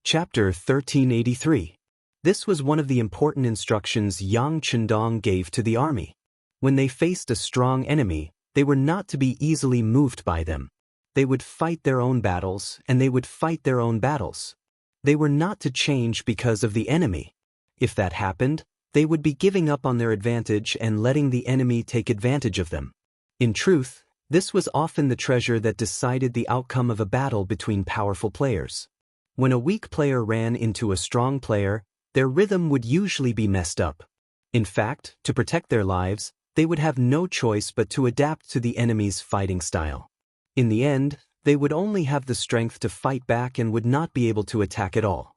Chapter 1383. This was one of the important instructions Yang Chendong gave to the army. When they faced a strong enemy, they were not to be easily moved by them. They would fight their own battles, and they would fight their own battles. They were not to change because of the enemy. If that happened, they would be giving up on their advantage and letting the enemy take advantage of them. In truth, this was often the treasure that decided the outcome of a battle between powerful players. When a weak player ran into a strong player, their rhythm would usually be messed up. In fact, to protect their lives, they would have no choice but to adapt to the enemy's fighting style. In the end, they would only have the strength to fight back and would not be able to attack at all.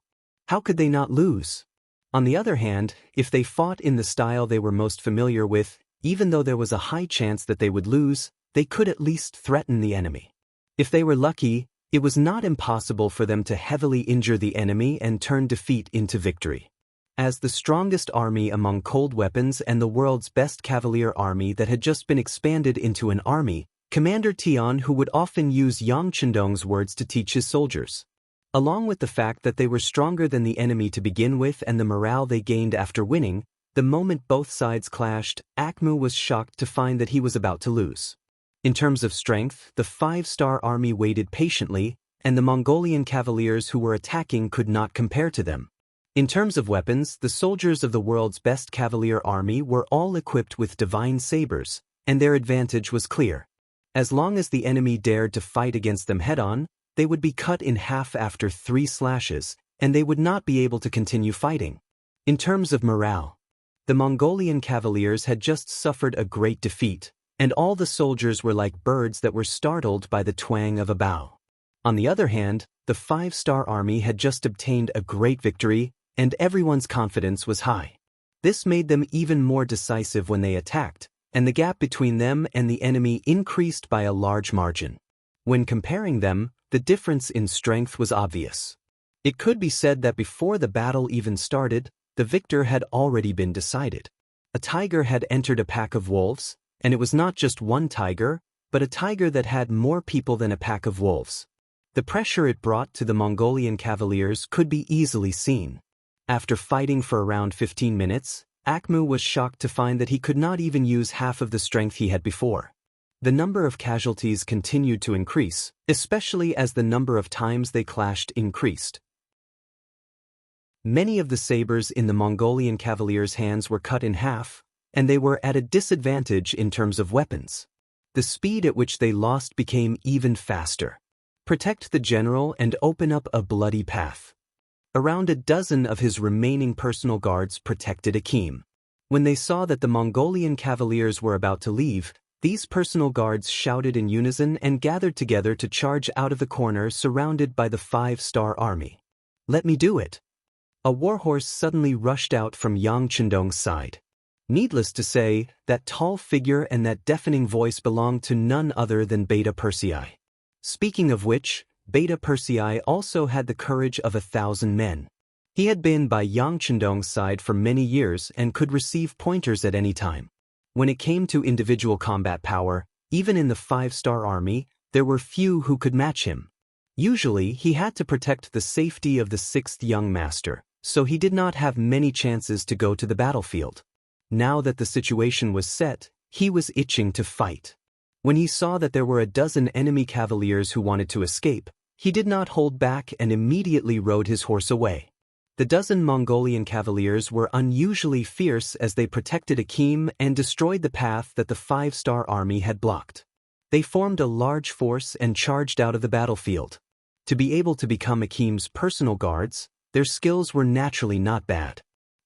How could they not lose? On the other hand, if they fought in the style they were most familiar with, even though there was a high chance that they would lose, they could at least threaten the enemy. If they were lucky, it was not impossible for them to heavily injure the enemy and turn defeat into victory. As the strongest army among cold weapons and the world's best cavalier army that had just been expanded into an army, Commander Tian who would often use Yang Chendong's words to teach his soldiers. Along with the fact that they were stronger than the enemy to begin with and the morale they gained after winning, the moment both sides clashed, Akmu was shocked to find that he was about to lose. In terms of strength, the 5-star army waited patiently, and the Mongolian cavaliers who were attacking could not compare to them. In terms of weapons, the soldiers of the world's best cavalier army were all equipped with divine sabers, and their advantage was clear. As long as the enemy dared to fight against them head-on, they would be cut in half after 3 slashes, and they would not be able to continue fighting. In terms of morale, the Mongolian cavaliers had just suffered a great defeat, and all the soldiers were like birds that were startled by the twang of a bow. On the other hand, the 5-star army had just obtained a great victory, and everyone's confidence was high. This made them even more decisive when they attacked, and the gap between them and the enemy increased by a large margin. When comparing them, the difference in strength was obvious. It could be said that before the battle even started, the victor had already been decided. A tiger had entered a pack of wolves, and it was not just one tiger, but a tiger that had more people than a pack of wolves. The pressure it brought to the Mongolian cavaliers could be easily seen. After fighting for around 15 minutes, Akmu was shocked to find that he could not even use half of the strength he had before. The number of casualties continued to increase, especially as the number of times they clashed increased. Many of the sabers in the Mongolian cavaliers' hands were cut in half, and they were at a disadvantage in terms of weapons. The speed at which they lost became even faster. Protect the general and open up a bloody path. Around a dozen of his remaining personal guards protected Akim. When they saw that the Mongolian cavaliers were about to leave, these personal guards shouted in unison and gathered together to charge out of the corner surrounded by the 5-star army. "Let me do it." A warhorse suddenly rushed out from Yang Chendong's side. Needless to say, that tall figure and that deafening voice belonged to none other than Beta Persei. Speaking of which, Beta Persei also had the courage of 1,000 men. He had been by Yang Chendong's side for many years and could receive pointers at any time. When it came to individual combat power, even in the 5-star army, there were few who could match him. Usually, he had to protect the safety of the 6th young master, so he did not have many chances to go to the battlefield. Now that the situation was set, he was itching to fight. When he saw that there were a dozen enemy cavaliers who wanted to escape, he did not hold back and immediately rode his horse away. The dozen Mongolian cavaliers were unusually fierce as they protected Akim and destroyed the path that the 5-star army had blocked. They formed a large force and charged out of the battlefield. To be able to become Akim's personal guards, their skills were naturally not bad.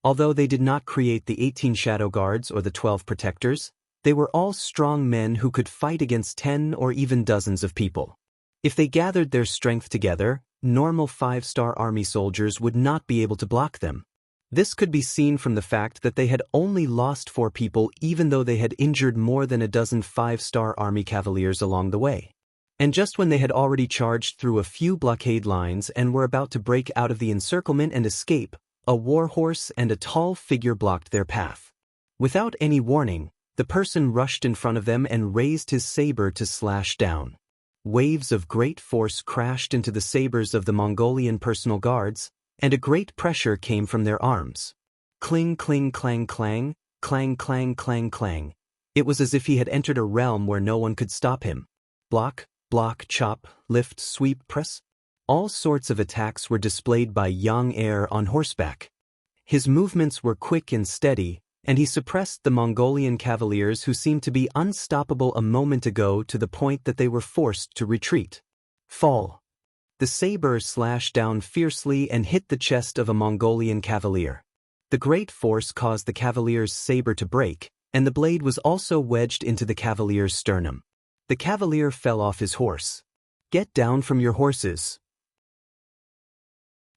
Although they did not create the 18 shadow guards or the 12 protectors, they were all strong men who could fight against 10 or even dozens of people. If they gathered their strength together, normal 5-star army soldiers would not be able to block them. This could be seen from the fact that they had only lost 4 people even though they had injured more than a dozen 5-star army cavaliers along the way. And just when they had already charged through a few blockade lines and were about to break out of the encirclement and escape, a warhorse and a tall figure blocked their path. Without any warning, the person rushed in front of them and raised his saber to slash down. Waves of great force crashed into the sabers of the Mongolian personal guards, and a great pressure came from their arms. Cling cling clang clang, clang clang clang clang. It was as if he had entered a realm where no one could stop him. Block, block, chop, lift, sweep, press. All sorts of attacks were displayed by young heir on horseback. His movements were quick and steady, and he suppressed the Mongolian cavaliers who seemed to be unstoppable a moment ago to the point that they were forced to retreat. Fall. The saber slashed down fiercely and hit the chest of a Mongolian cavalier. The great force caused the cavalier's saber to break, and the blade was also wedged into the cavalier's sternum. The cavalier fell off his horse. Get down from your horses.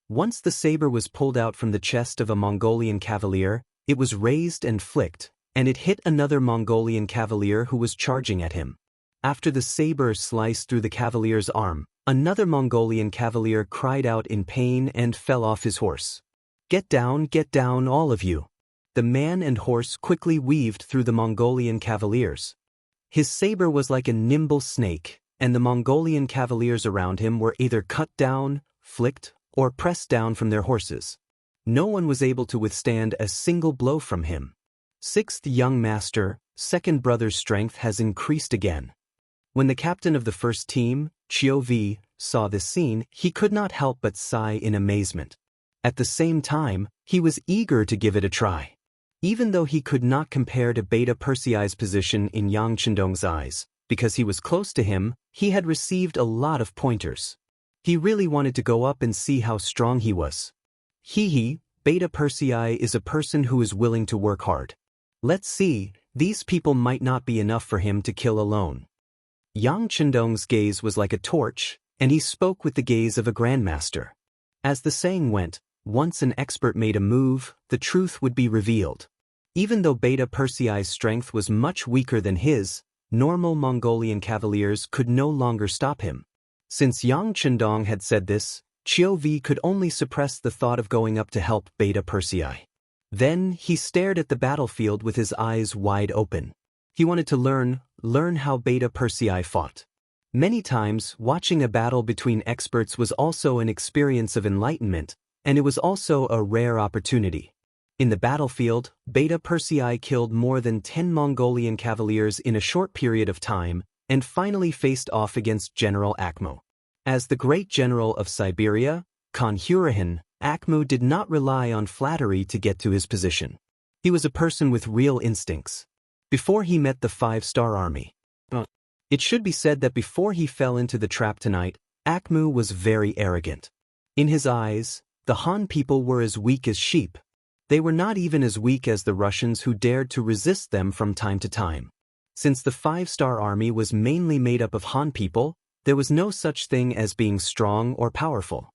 Once the saber was pulled out from the chest of a Mongolian cavalier, it was raised and flicked, and it hit another Mongolian cavalier who was charging at him. After the saber sliced through the cavalier's arm, another Mongolian cavalier cried out in pain and fell off his horse. Get down, all of you. The man and horse quickly weaved through the Mongolian cavaliers. His saber was like a nimble snake, and the Mongolian cavaliers around him were either cut down, flicked, or pressed down from their horses. No one was able to withstand a single blow from him. Sixth young master, second brother's strength has increased again. When the captain of the first team, Chiu, saw this scene, he could not help but sigh in amazement. At the same time, he was eager to give it a try. Even though he could not compare to Beta Persei's position in Yang Chendong's eyes, because he was close to him, he had received a lot of pointers. He really wanted to go up and see how strong he was. Beta Persei is a person who is willing to work hard. Let's see, these people might not be enough for him to kill alone. Yang Chendong's gaze was like a torch, and he spoke with the gaze of a grandmaster. As the saying went, once an expert made a move, the truth would be revealed. Even though Beta Persei's strength was much weaker than his, normal Mongolian cavaliers could no longer stop him. Since Yang Chendong had said this, Chiu could only suppress the thought of going up to help Beta Persei. Then he stared at the battlefield with his eyes wide open. He wanted to learn how Beta Persei fought. Many times, watching a battle between experts was also an experience of enlightenment, and it was also a rare opportunity. In the battlefield, Beta Persei killed more than 10 Mongolian cavaliers in a short period of time, and finally faced off against General Akhmu. As the great general of Siberia, Khan Hurahan, Akhmu did not rely on flattery to get to his position. He was a person with real instincts. Before he met the 5-star army. It should be said that before he fell into the trap tonight, Akhmu was very arrogant. In his eyes, the Han people were as weak as sheep. They were not even as weak as the Russians who dared to resist them from time to time. Since the 5-star army was mainly made up of Han people, there was no such thing as being strong or powerful.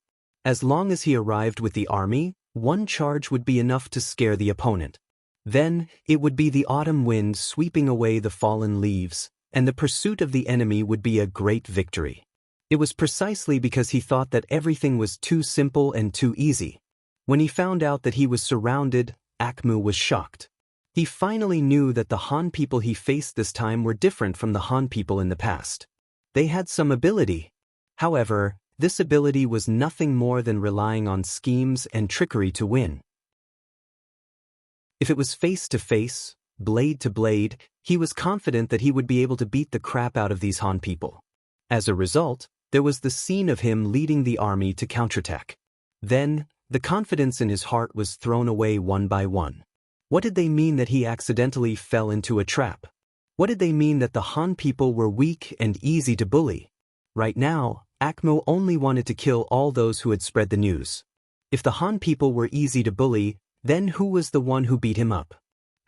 As long as he arrived with the army, one charge would be enough to scare the opponent. Then, it would be the autumn wind sweeping away the fallen leaves, and the pursuit of the enemy would be a great victory. It was precisely because he thought that everything was too simple and too easy. When he found out that he was surrounded, Akhmu was shocked. He finally knew that the Han people he faced this time were different from the Han people in the past. They had some ability. However, this ability was nothing more than relying on schemes and trickery to win. If it was face to face, blade to blade, he was confident that he would be able to beat the crap out of these Han people. As a result, there was the scene of him leading the army to counterattack. Then, the confidence in his heart was thrown away one by one. What did they mean that he accidentally fell into a trap? What did they mean that the Han people were weak and easy to bully? Right now, Akhmu only wanted to kill all those who had spread the news. If the Han people were easy to bully, then who was the one who beat him up?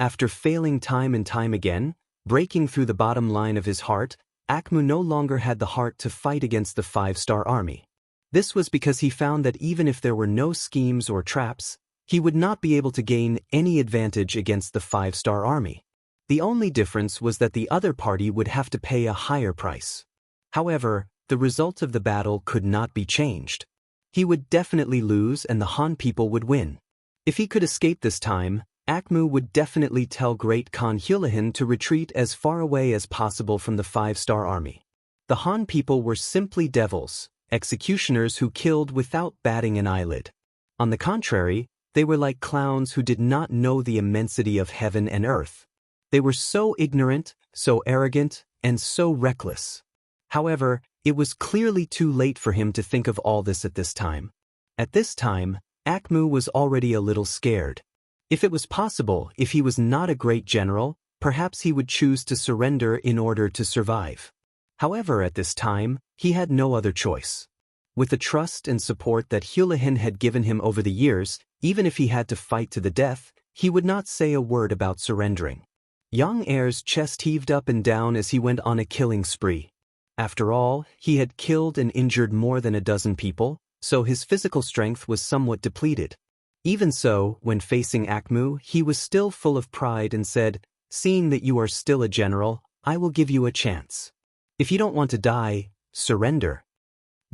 After failing time and time again, breaking through the bottom line of his heart, Akhmu no longer had the heart to fight against the 5-star army. This was because he found that even if there were no schemes or traps, he would not be able to gain any advantage against the 5-star army. The only difference was that the other party would have to pay a higher price. However, the result of the battle could not be changed. He would definitely lose and the Han people would win. If he could escape this time, Akhmu would definitely tell Great Khan Hurahan to retreat as far away as possible from the 5-star army. The Han people were simply devils, executioners who killed without batting an eyelid. On the contrary, they were like clowns who did not know the immensity of heaven and earth. They were so ignorant, so arrogant, and so reckless. However, it was clearly too late for him to think of all this at this time. At this time, Akmu was already a little scared. If it was possible, if he was not a great general, perhaps he would choose to surrender in order to survive. However, at this time, he had no other choice. With the trust and support that Hulahin had given him over the years, even if he had to fight to the death, he would not say a word about surrendering. Young Heir's chest heaved up and down as he went on a killing spree. After all, he had killed and injured more than a dozen people, so his physical strength was somewhat depleted. Even so, when facing Akmu, he was still full of pride and said, "Seeing that you are still a general, I will give you a chance. If you don't want to die, surrender."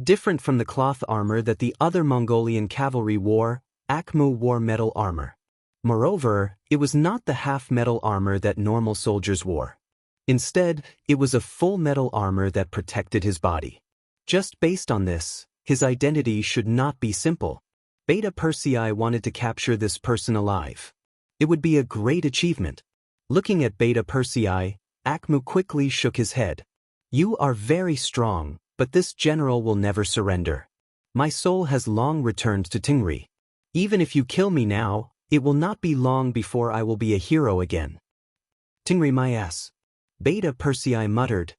Different from the cloth armor that the other Mongolian cavalry wore, Akmu wore metal armor. Moreover, it was not the half-metal armor that normal soldiers wore. Instead, it was a full metal armor that protected his body. Just based on this, his identity should not be simple. Beta Persei wanted to capture this person alive. It would be a great achievement. Looking at Beta Persei, Akmu quickly shook his head. "You are very strong, but this general will never surrender. My soul has long returned to Tingri. Even if you kill me now, it will not be long before I will be a hero again." "Tingri my ass," Beta Persei muttered.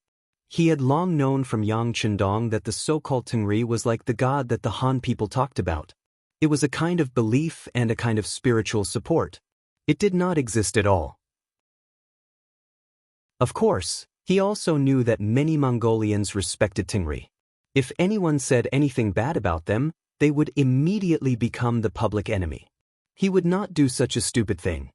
He had long known from Yang Chendong that the so-called Tingri was like the god that the Han people talked about. It was a kind of belief and a kind of spiritual support. It did not exist at all. Of course, he also knew that many Mongolians respected Tingri. If anyone said anything bad about them, they would immediately become the public enemy. He would not do such a stupid thing.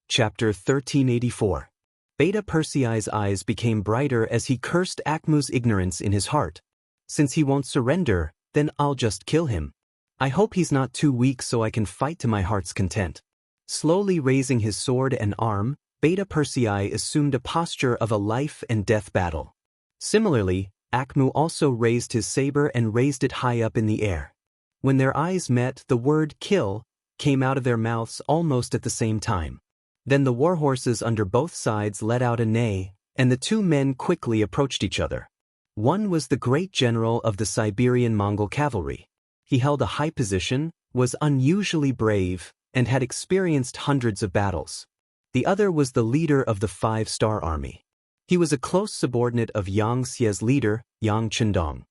Chapter 1384. Beta Persei's eyes became brighter as he cursed Akmu's ignorance in his heart. "Since he won't surrender, then I'll just kill him. I hope he's not too weak so I can fight to my heart's content." Slowly raising his sword and arm, Beta Persei assumed a posture of a life-and-death battle. Similarly, Akmu also raised his saber and raised it high up in the air. When their eyes met, the word "kill" came out of their mouths almost at the same time. Then the warhorses under both sides let out a neigh, and the two men quickly approached each other. One was the great general of the Siberian Mongol cavalry. He held a high position, was unusually brave, and had experienced hundreds of battles. The other was the leader of the 5-star army. He was a close subordinate of Yang Xie's leader, Yang Chendong.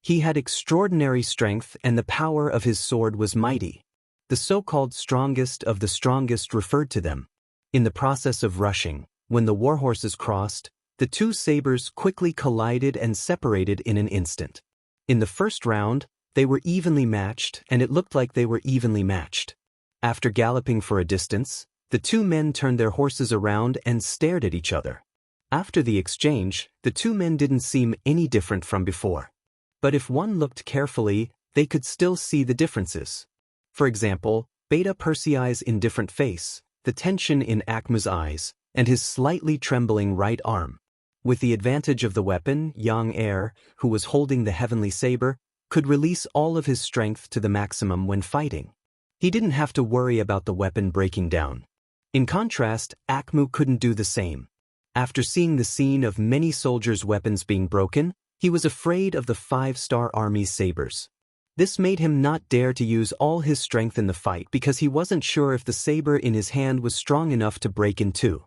He had extraordinary strength and the power of his sword was mighty. The so-called strongest of the strongest referred to them. In the process of rushing, when the warhorses crossed, the two sabers quickly collided and separated in an instant. In the first round, they were evenly matched, and it looked like they were evenly matched. After galloping for a distance, the two men turned their horses around and stared at each other. After the exchange, the two men didn't seem any different from before. But if one looked carefully, they could still see the differences. For example, Beta Persei's indifferent face, the tension in Akmu's eyes, and his slightly trembling right arm. With the advantage of the weapon, Young Heir, who was holding the heavenly saber, could release all of his strength to the maximum when fighting. He didn't have to worry about the weapon breaking down. In contrast, Akmu couldn't do the same. After seeing the scene of many soldiers' weapons being broken, he was afraid of the 5-star army's sabers. This made him not dare to use all his strength in the fight because he wasn't sure if the saber in his hand was strong enough to break in two.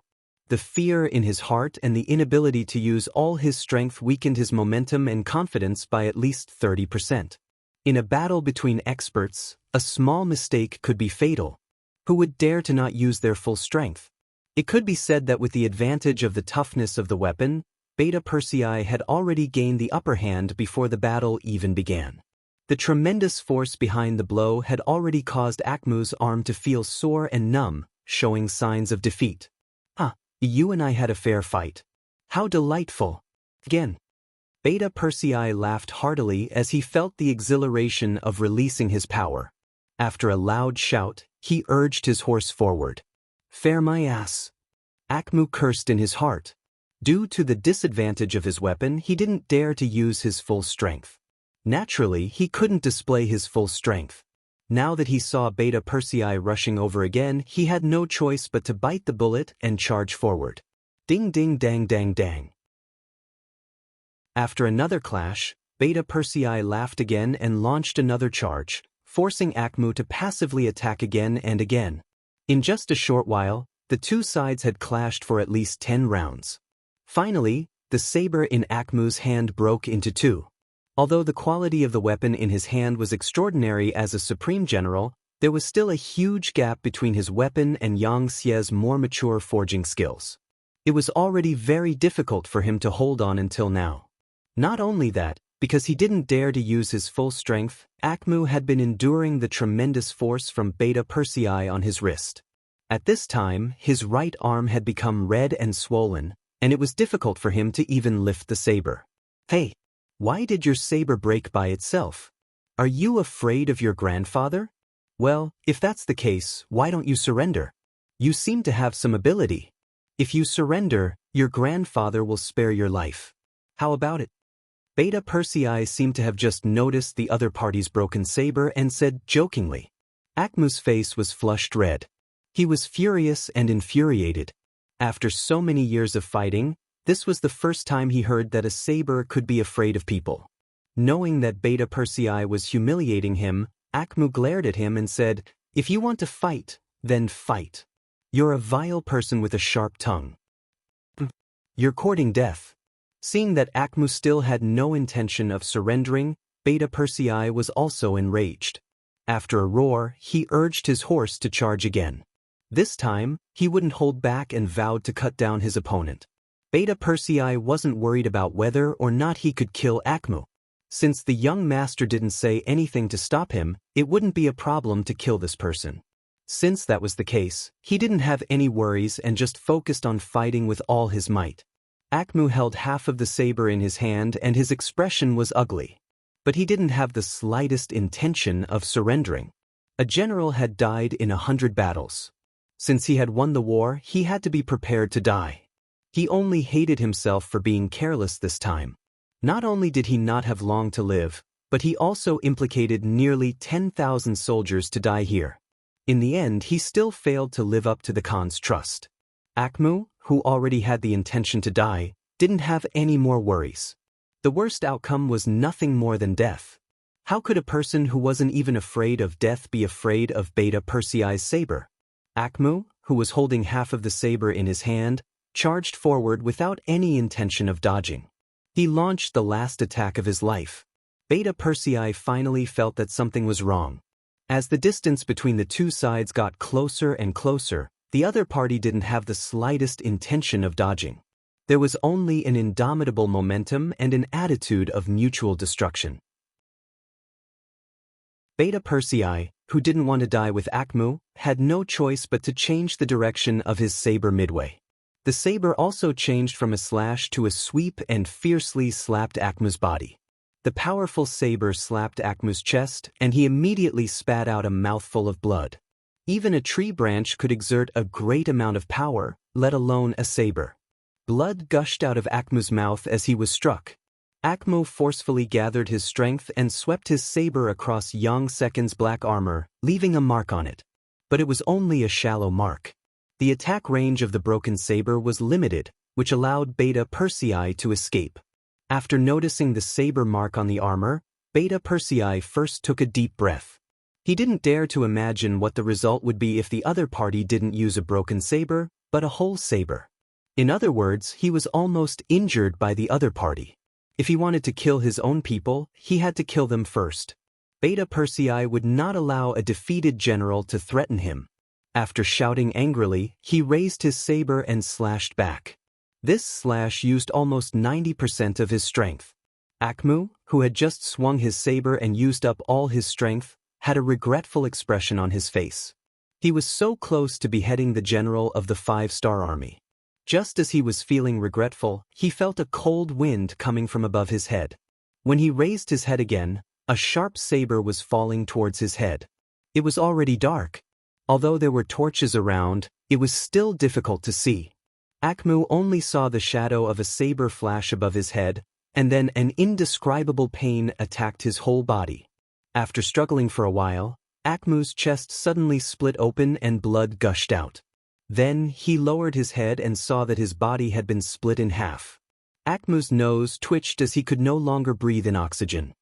The fear in his heart and the inability to use all his strength weakened his momentum and confidence by at least 30%. In a battle between experts, a small mistake could be fatal. Who would dare to not use their full strength? It could be said that with the advantage of the toughness of the weapon, Beta Persei had already gained the upper hand before the battle even began. The tremendous force behind the blow had already caused Akmu's arm to feel sore and numb, showing signs of defeat. You and I had a fair fight. How delightful. Again. Beta Persei laughed heartily as he felt the exhilaration of releasing his power. After a loud shout, he urged his horse forward. "Fair my ass." Akmu cursed in his heart. Due to the disadvantage of his weapon, he didn't dare to use his full strength. Naturally, he couldn't display his full strength. Now that he saw Beta Persei rushing over again, he had no choice but to bite the bullet and charge forward. Ding ding dang dang dang. After another clash, Beta Persei laughed again and launched another charge, forcing Akmu to passively attack again and again. In just a short while, the two sides had clashed for at least 10 rounds. Finally, the saber in Akmu's hand broke into two. Although the quality of the weapon in his hand was extraordinary as a supreme general, there was still a huge gap between his weapon and Xianxia's more mature forging skills. It was already very difficult for him to hold on until now. Not only that, because he didn't dare to use his full strength, Akmu had been enduring the tremendous force from Beta Persei on his wrist. At this time, his right arm had become red and swollen, and it was difficult for him to even lift the saber. Hey! Why did your saber break by itself? Are you afraid of your grandfather? Well, if that's the case, why don't you surrender? You seem to have some ability. If you surrender, your grandfather will spare your life. How about it? Beta Persei seemed to have just noticed the other party's broken saber and said jokingly. Akmu's face was flushed red. He was furious and infuriated. After so many years of fighting, this was the first time he heard that a saber could be afraid of people. Knowing that Beta Persei was humiliating him, Akmu glared at him and said, "If you want to fight, then fight. You're a vile person with a sharp tongue. You're courting death." Seeing that Akmu still had no intention of surrendering, Beta Persei was also enraged. After a roar, he urged his horse to charge again. This time, he wouldn't hold back and vowed to cut down his opponent. Beta Persei wasn't worried about whether or not he could kill Akmu. Since the young master didn't say anything to stop him, it wouldn't be a problem to kill this person. Since that was the case, he didn't have any worries and just focused on fighting with all his might. Akmu held half of the saber in his hand and his expression was ugly. But he didn't have the slightest intention of surrendering. A general had died in 100 battles. Since he had won the war, he had to be prepared to die. He only hated himself for being careless this time. Not only did he not have long to live, but he also implicated nearly 10,000 soldiers to die here. In the end, he still failed to live up to the Khan's trust. Akmu, who already had the intention to die, didn't have any more worries. The worst outcome was nothing more than death. How could a person who wasn't even afraid of death be afraid of Beta Persei's saber? Akmu, who was holding half of the saber in his hand, charged forward without any intention of dodging. He launched the last attack of his life. Beta Persei finally felt that something was wrong. As the distance between the two sides got closer and closer, the other party didn't have the slightest intention of dodging. There was only an indomitable momentum and an attitude of mutual destruction. Beta Persei, who didn't want to die with Akmu, had no choice but to change the direction of his saber midway. The saber also changed from a slash to a sweep and fiercely slapped Akmu's body. The powerful saber slapped Akmu's chest, and he immediately spat out a mouthful of blood. Even a tree branch could exert a great amount of power, let alone a saber. Blood gushed out of Akmu's mouth as he was struck. Akmu forcefully gathered his strength and swept his saber across Xianxia's black armor, leaving a mark on it. But it was only a shallow mark. The attack range of the broken saber was limited, which allowed Beta Persei to escape. After noticing the saber mark on the armor, Beta Persei first took a deep breath. He didn't dare to imagine what the result would be if the other party didn't use a broken saber, but a whole saber. In other words, he was almost injured by the other party. If he wanted to kill his own people, he had to kill them first. Beta Persei would not allow a defeated general to threaten him. After shouting angrily, he raised his saber and slashed back. This slash used almost 90% of his strength. Akmu, who had just swung his saber and used up all his strength, had a regretful expression on his face. He was so close to beheading the general of the 5-star army. Just as he was feeling regretful, he felt a cold wind coming from above his head. When he raised his head again, a sharp saber was falling towards his head. It was already dark. Although there were torches around, it was still difficult to see. Akmu only saw the shadow of a saber flash above his head, and then an indescribable pain attacked his whole body. After struggling for a while, Akmu's chest suddenly split open and blood gushed out. Then he lowered his head and saw that his body had been split in half. Akmu's nose twitched as he could no longer breathe in oxygen.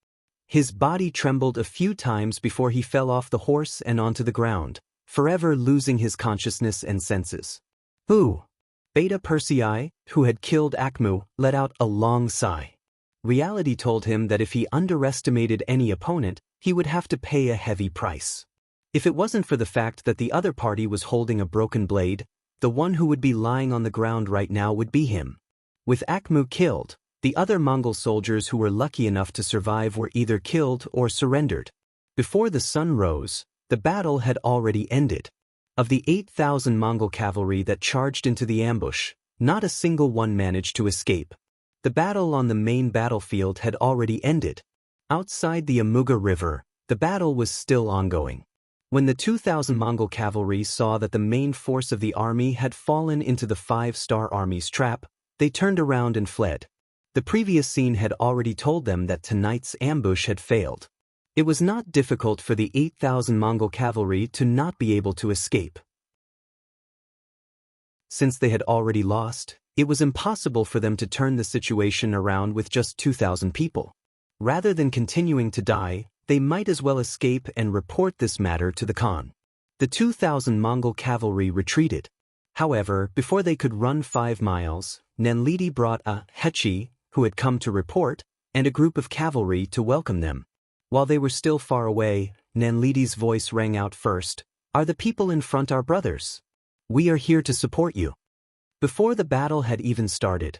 His body trembled a few times before he fell off the horse and onto the ground, forever losing his consciousness and senses. Who? Beta Persei, who had killed Akmu, let out a long sigh. Reality told him that if he underestimated any opponent, he would have to pay a heavy price. If it wasn't for the fact that the other party was holding a broken blade, the one who would be lying on the ground right now would be him. With Akmu killed, the other Mongol soldiers who were lucky enough to survive were either killed or surrendered. Before the sun rose, the battle had already ended. Of the 8,000 Mongol cavalry that charged into the ambush, not a single one managed to escape. The battle on the main battlefield had already ended. Outside the Amuga River, the battle was still ongoing. When the 2,000 Mongol cavalry saw that the main force of the army had fallen into the five-star army's trap, they turned around and fled. The previous scene had already told them that tonight's ambush had failed. It was not difficult for the 8,000 Mongol cavalry to not be able to escape. Since they had already lost, it was impossible for them to turn the situation around with just 2,000 people. Rather than continuing to die, they might as well escape and report this matter to the Khan. The 2,000 Mongol cavalry retreated. However, before they could run 5 miles, Nanlidi brought a Hechi, who had come to report, and a group of cavalry to welcome them. While they were still far away, Nanlidi's voice rang out first. "Are the people in front our brothers? We are here to support you." Before the battle had even started,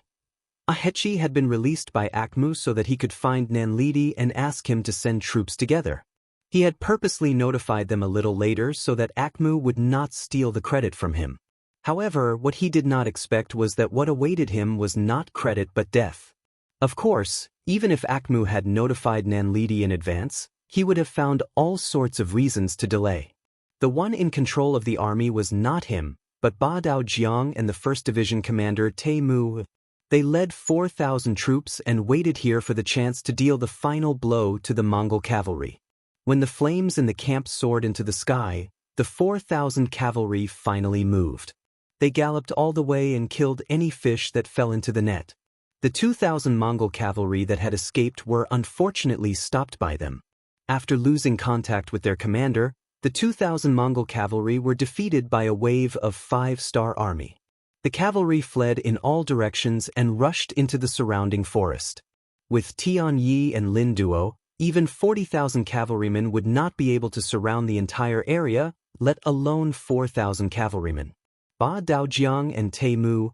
Ahechi had been released by Akmu so that he could find Nanlidi and ask him to send troops together. He had purposely notified them a little later so that Akmu would not steal the credit from him. However, what he did not expect was that what awaited him was not credit but death. Of course, even if Akmu had notified Nanlidi in advance, he would have found all sorts of reasons to delay. The one in control of the army was not him, but Ba Daojiang and the 1st Division commander Tai Mu. They led 4,000 troops and waited here for the chance to deal the final blow to the Mongol cavalry. When the flames in the camp soared into the sky, the 4,000 cavalry finally moved. They galloped all the way and killed any fish that fell into the net. The 2,000 Mongol cavalry that had escaped were unfortunately stopped by them. After losing contact with their commander, the 2,000 Mongol cavalry were defeated by a wave of 5-star army. The cavalry fled in all directions and rushed into the surrounding forest. With Tian Yi and Lin Duo, even 40,000 cavalrymen would not be able to surround the entire area, let alone 4,000 cavalrymen. Ba Daojiang and Tai Mu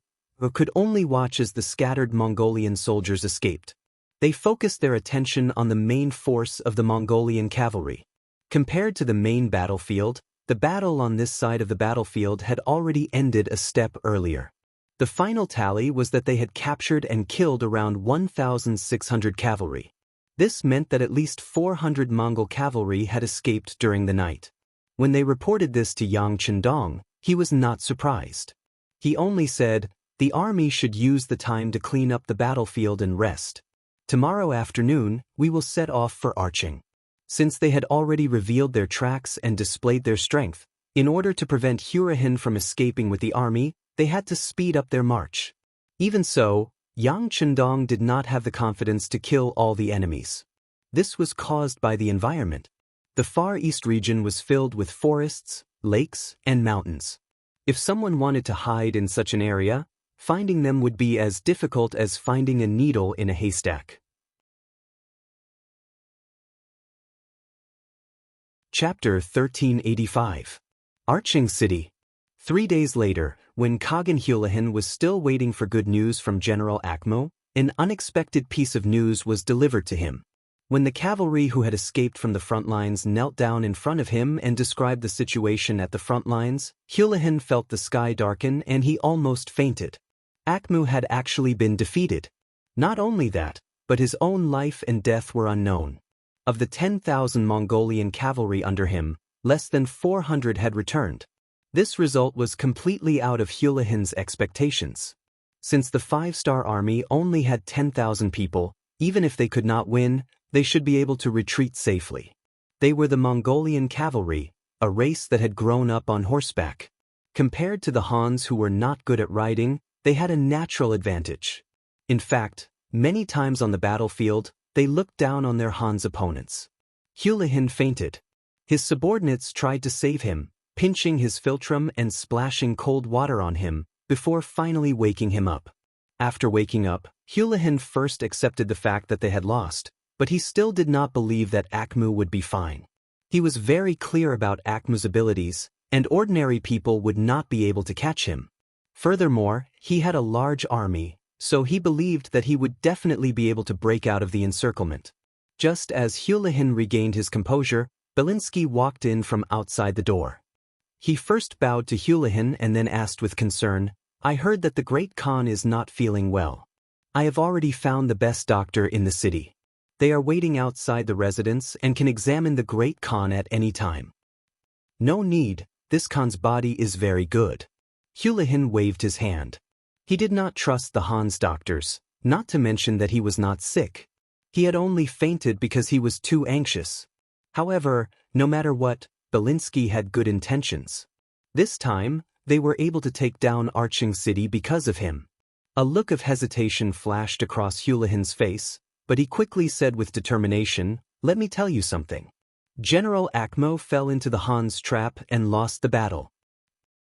could only watch as the scattered Mongolian soldiers escaped. They focused their attention on the main force of the Mongolian cavalry. Compared to the main battlefield, the battle on this side of the battlefield had already ended a step earlier. The final tally was that they had captured and killed around 1,600 cavalry. This meant that at least 400 Mongol cavalry had escaped during the night. When they reported this to Yang Chendong, he was not surprised. He only said, "The army should use the time to clean up the battlefield and rest. Tomorrow afternoon, we will set off for Arching." Since they had already revealed their tracks and displayed their strength, in order to prevent Hurahin from escaping with the army, they had to speed up their march. Even so, Yang Chendong did not have the confidence to kill all the enemies. This was caused by the environment. The Far East region was filled with forests, lakes, and mountains. If someone wanted to hide in such an area, finding them would be as difficult as finding a needle in a haystack. Chapter 1385. Arching City. 3 days later, when Kagan Hulahin was still waiting for good news from General Akmu, an unexpected piece of news was delivered to him. When the cavalry who had escaped from the front lines knelt down in front of him and described the situation at the front lines, Hulahin felt the sky darken and he almost fainted. Akmu had actually been defeated. Not only that, but his own life and death were unknown. Of the 10,000 Mongolian cavalry under him, less than 400 had returned. This result was completely out of Hulahin's expectations. Since the 5-star army only had 10,000 people, even if they could not win, they should be able to retreat safely. They were the Mongolian cavalry, a race that had grown up on horseback. Compared to the Hans who were not good at riding, they had a natural advantage. In fact, many times on the battlefield, they looked down on their Hans opponents. Hulahin fainted. His subordinates tried to save him, pinching his philtrum and splashing cold water on him, before finally waking him up. After waking up, Hulahin first accepted the fact that they had lost, but he still did not believe that Akmu would be fine. He was very clear about Akmu's abilities, and ordinary people would not be able to catch him. Furthermore, he had a large army, so he believed that he would definitely be able to break out of the encirclement. Just as Hulahin regained his composure, Belinsky walked in from outside the door. He first bowed to Hulahin and then asked with concern, "I heard that the Great Khan is not feeling well. I have already found the best doctor in the city. They are waiting outside the residence and can examine the Great Khan at any time." "No need, this Khan's body is very good." Hulahin waved his hand. He did not trust the Han's doctors, not to mention that he was not sick. He had only fainted because he was too anxious. However, no matter what, Belinsky had good intentions. This time, they were able to take down Arching City because of him. A look of hesitation flashed across Hulahin's face, but he quickly said with determination, "Let me tell you something. General Akmo fell into the Han's trap and lost the battle."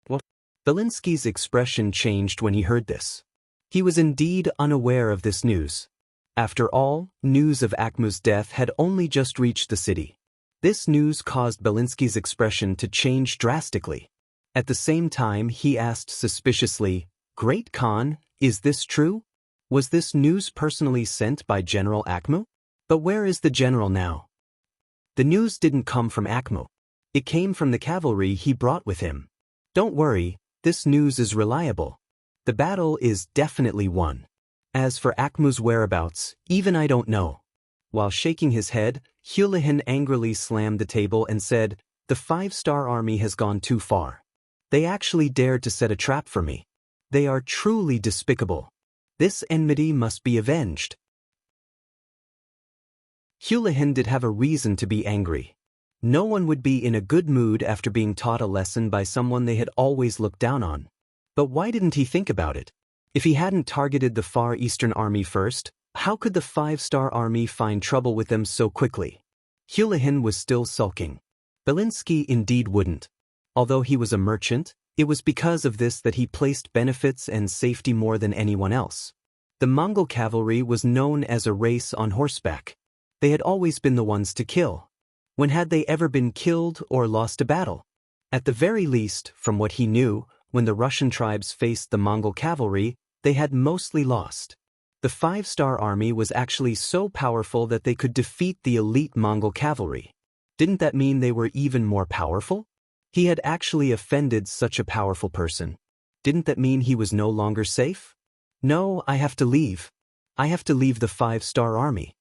What? Belinsky's expression changed when he heard this. He was indeed unaware of this news. After all, news of Akmu's death had only just reached the city. This news caused Belinsky's expression to change drastically. At the same time, he asked suspiciously, "Great Khan, is this true? Was this news personally sent by General Akmu? But where is the general now?" "The news didn't come from Akmu. It came from the cavalry he brought with him. Don't worry, this news is reliable. The battle is definitely won. As for Akmu's whereabouts, even I don't know." While shaking his head, Hulahin angrily slammed the table and said, "The 5-star army has gone too far. They actually dared to set a trap for me. They are truly despicable. This enmity must be avenged." Hulahin did have a reason to be angry. No one would be in a good mood after being taught a lesson by someone they had always looked down on. But why didn't he think about it? If he hadn't targeted the Far Eastern Army first, how could the 5-star army find trouble with them so quickly? Hulahin was still sulking. Belinsky indeed wouldn't. Although he was a merchant, it was because of this that he placed benefits and safety more than anyone else. The Mongol cavalry was known as a race on horseback. They had always been the ones to kill. When had they ever been killed or lost a battle? At the very least, from what he knew, when the Russian tribes faced the Mongol cavalry, they had mostly lost. The 5-star army was actually so powerful that they could defeat the elite Mongol cavalry. Didn't that mean they were even more powerful? He had actually offended such a powerful person. Didn't that mean he was no longer safe? "No, I have to leave. I have to leave the 5-star army."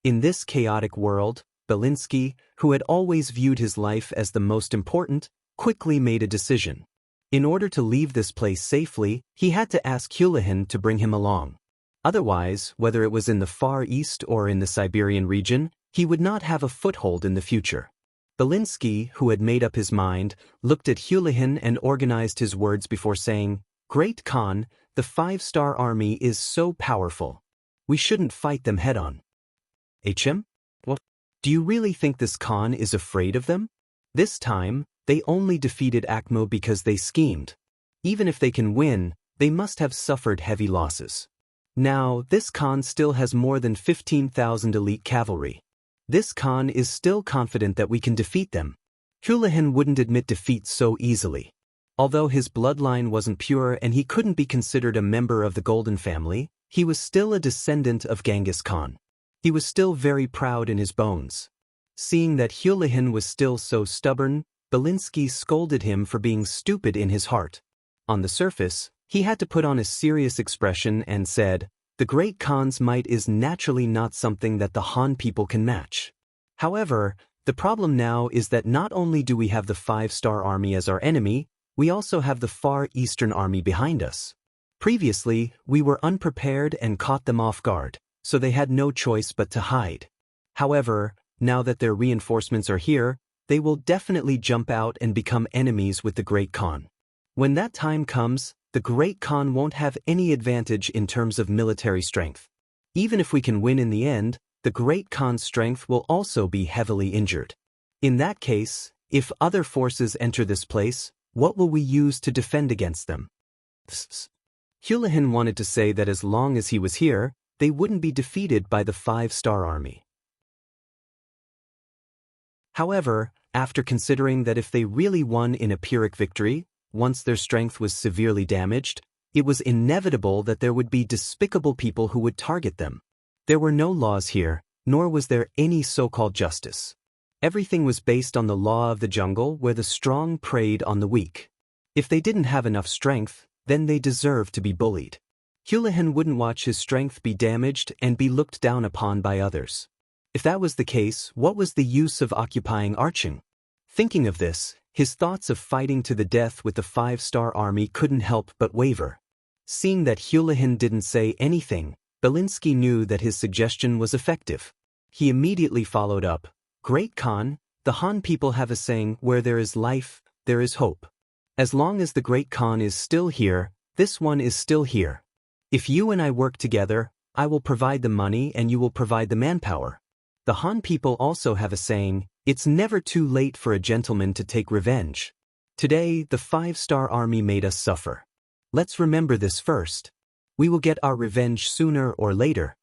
In this chaotic world, Belinsky, who had always viewed his life as the most important, quickly made a decision. In order to leave this place safely, he had to ask Hulahin to bring him along. Otherwise, whether it was in the Far East or in the Siberian region, he would not have a foothold in the future. Belinsky, who had made up his mind, looked at Hulahin and organized his words before saying, "Great Khan, the 5-star army is so powerful. We shouldn't fight them head-on." "HM? What? Do you really think this Khan is afraid of them? This time, they only defeated Akmo because they schemed. Even if they can win, they must have suffered heavy losses. Now, this Khan still has more than 15,000 elite cavalry. This Khan is still confident that we can defeat them." Hulahin wouldn't admit defeat so easily. Although his bloodline wasn't pure and he couldn't be considered a member of the Golden family, he was still a descendant of Genghis Khan. He was still very proud in his bones. Seeing that Hulahin was still so stubborn, Belinsky scolded him for being stupid in his heart. On the surface, he had to put on a serious expression and said, "The Great Khan's might is naturally not something that the Han people can match. However, the problem now is that not only do we have the 5-star army as our enemy, We also have the Far Eastern Army behind us. Previously, we were unprepared and caught them off guard, so they had no choice but to hide. However, now that their reinforcements are here, they will definitely jump out and become enemies with the Great Khan. When that time comes, the Great Khan won't have any advantage in terms of military strength. Even if we can win in the end, the Great Khan's strength will also be heavily injured. In that case, if other forces enter this place, what will we use to defend against them? Hulahan wanted to say that as long as he was here, they wouldn't be defeated by the 5-star army. However, after considering that if they really won in a Pyrrhic victory, once their strength was severely damaged, it was inevitable that there would be despicable people who would target them. There were no laws here, nor was there any so-called justice. Everything was based on the law of the jungle where the strong preyed on the weak. If they didn't have enough strength, then they deserved to be bullied. Hulahan wouldn't watch his strength be damaged and be looked down upon by others. If that was the case, what was the use of occupying Arching? Thinking of this, his thoughts of fighting to the death with the 5-star army couldn't help but waver. Seeing that Hulahan didn't say anything, Belinsky knew that his suggestion was effective. He immediately followed up, "Great Khan, the Han people have a saying, where there is life, there is hope. As long as the Great Khan is still here, this one is still here. If you and I work together, I will provide the money and you will provide the manpower." The Han people also have a saying, "It's never too late for a gentleman to take revenge." Today, the 5-star army made us suffer. Let's remember this first. We will get our revenge sooner or later.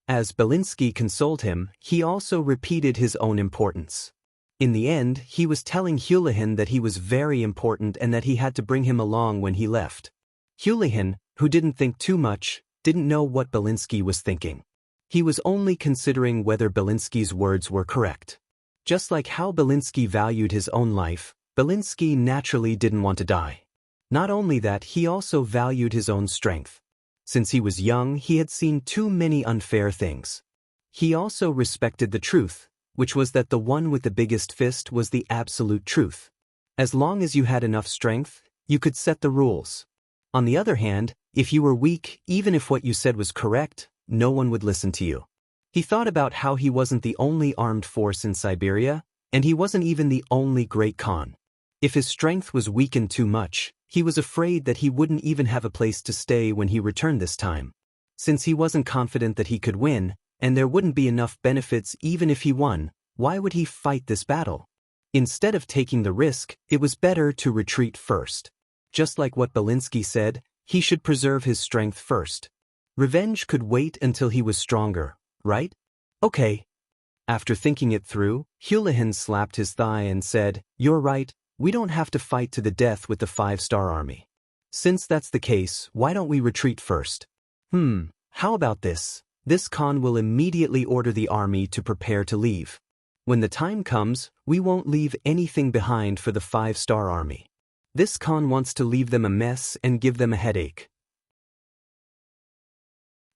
As Belinsky consoled him, he also repeated his own importance. In the end, he was telling Hulahan that he was very important and that he had to bring him along when he left. Hulahan, who didn't think too much, didn't know what Belinsky was thinking. He was only considering whether Belinsky's words were correct. Just like how Belinsky valued his own life, Belinsky naturally didn't want to die. Not only that, he also valued his own strength. Since he was young, he had seen too many unfair things. He also respected the truth, which was that the one with the biggest fist was the absolute truth. As long as you had enough strength, you could set the rules. On the other hand, if you were weak, even if what you said was correct, no one would listen to you. He thought about how he wasn't the only armed force in Siberia, and he wasn't even the only Great Khan. If his strength was weakened too much, he was afraid that he wouldn't even have a place to stay when he returned this time. Since he wasn't confident that he could win, and there wouldn't be enough benefits even if he won, why would he fight this battle? Instead of taking the risk, it was better to retreat first. Just like what Belinsky said, he should preserve his strength first. Revenge could wait until he was stronger, right? Okay. After thinking it through, Hulahan slapped his thigh and said, "You're right, we don't have to fight to the death with the 5-star army. Since that's the case, why don't we retreat first? How about this? This Khan will immediately order the army to prepare to leave. When the time comes, we won't leave anything behind for the 5-star army. This Khan wants to leave them a mess and give them a headache."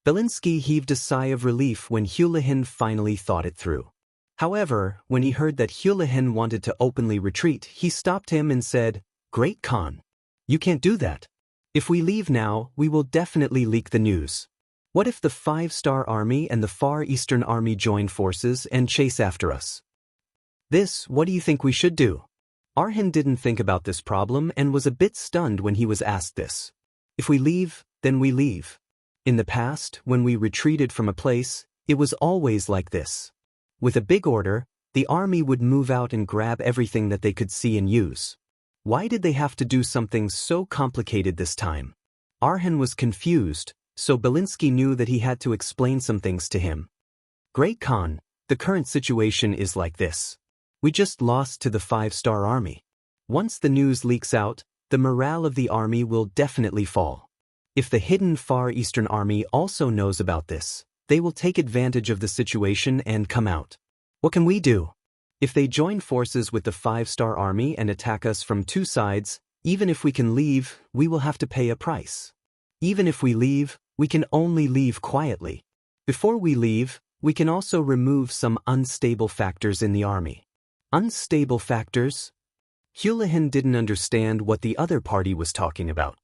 Belinsky heaved a sigh of relief when Hulahan finally thought it through. However, when he heard that Hulahan wanted to openly retreat, he stopped him and said, "Great Khan, you can't do that. If we leave now, we will definitely leak the news. What if the 5-star army and the Far Eastern army join forces and chase after us? What do you think we should do?" Arhan didn't think about this problem and was a bit stunned when he was asked this. If we leave, then we leave. In the past, when we retreated from a place, it was always like this. With a big order, the army would move out and grab everything that they could see and use. Why did they have to do something so complicated this time? Arhan was confused, so Belinsky knew that he had to explain some things to him. "Great Khan, the current situation is like this. We just lost to the 5-star army. Once the news leaks out, the morale of the army will definitely fall. If the hidden Far Eastern army also knows about this, they will take advantage of the situation and come out. What can we do? If they join forces with the 5-star army and attack us from two sides, even if we can leave, we will have to pay a price. Even if we leave, we can only leave quietly. Before we leave, we can also remove some unstable factors in the army." Unstable factors? Hulahan didn't understand what the other party was talking about.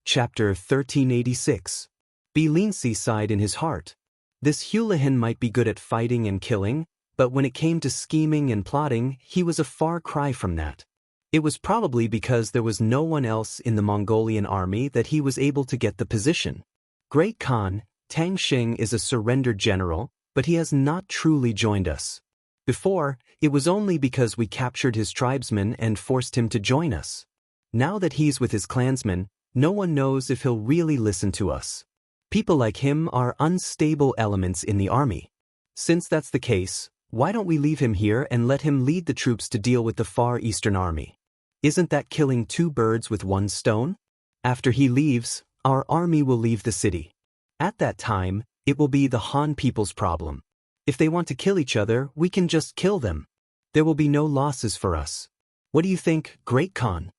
Chapter 1386. Belinsi sighed in his heart. This Hulahan might be good at fighting and killing, but when it came to scheming and plotting, he was a far cry from that. It was probably because there was no one else in the Mongolian army that he was able to get the position. Great Khan, Tang Xing is a surrendered general, but he has not truly joined us. Before, it was only because we captured his tribesmen and forced him to join us. Now that he's with his clansmen, no one knows if he'll really listen to us. People like him are unstable elements in the army. Since that's the case, why don't we leave him here and let him lead the troops to deal with the Far Eastern Army? Isn't that killing two birds with one stone? After he leaves, our army will leave the city. At that time, it will be the Han people's problem. If they want to kill each other, we can just kill them. There will be no losses for us. What do you think, Great Khan?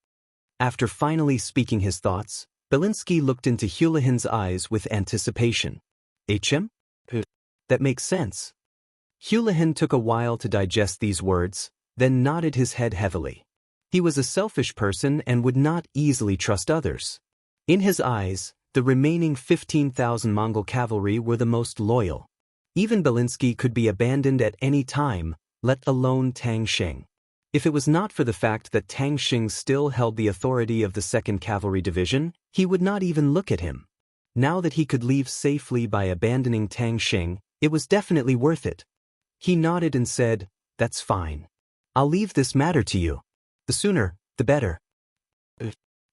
After finally speaking his thoughts, Belinsky looked into Hulahan's eyes with anticipation. HM? That makes sense. Hulahan took a while to digest these words, then nodded his head heavily. He was a selfish person and would not easily trust others. In his eyes, the remaining 15,000 Mongol cavalry were the most loyal. Even Belinsky could be abandoned at any time, let alone Tang Xing. If it was not for the fact that Tang Xing still held the authority of the 2nd Cavalry Division, he would not even look at him. Now that he could leave safely by abandoning Tang Xing, it was definitely worth it. He nodded and said, "That's fine. I'll leave this matter to you. The sooner, the better."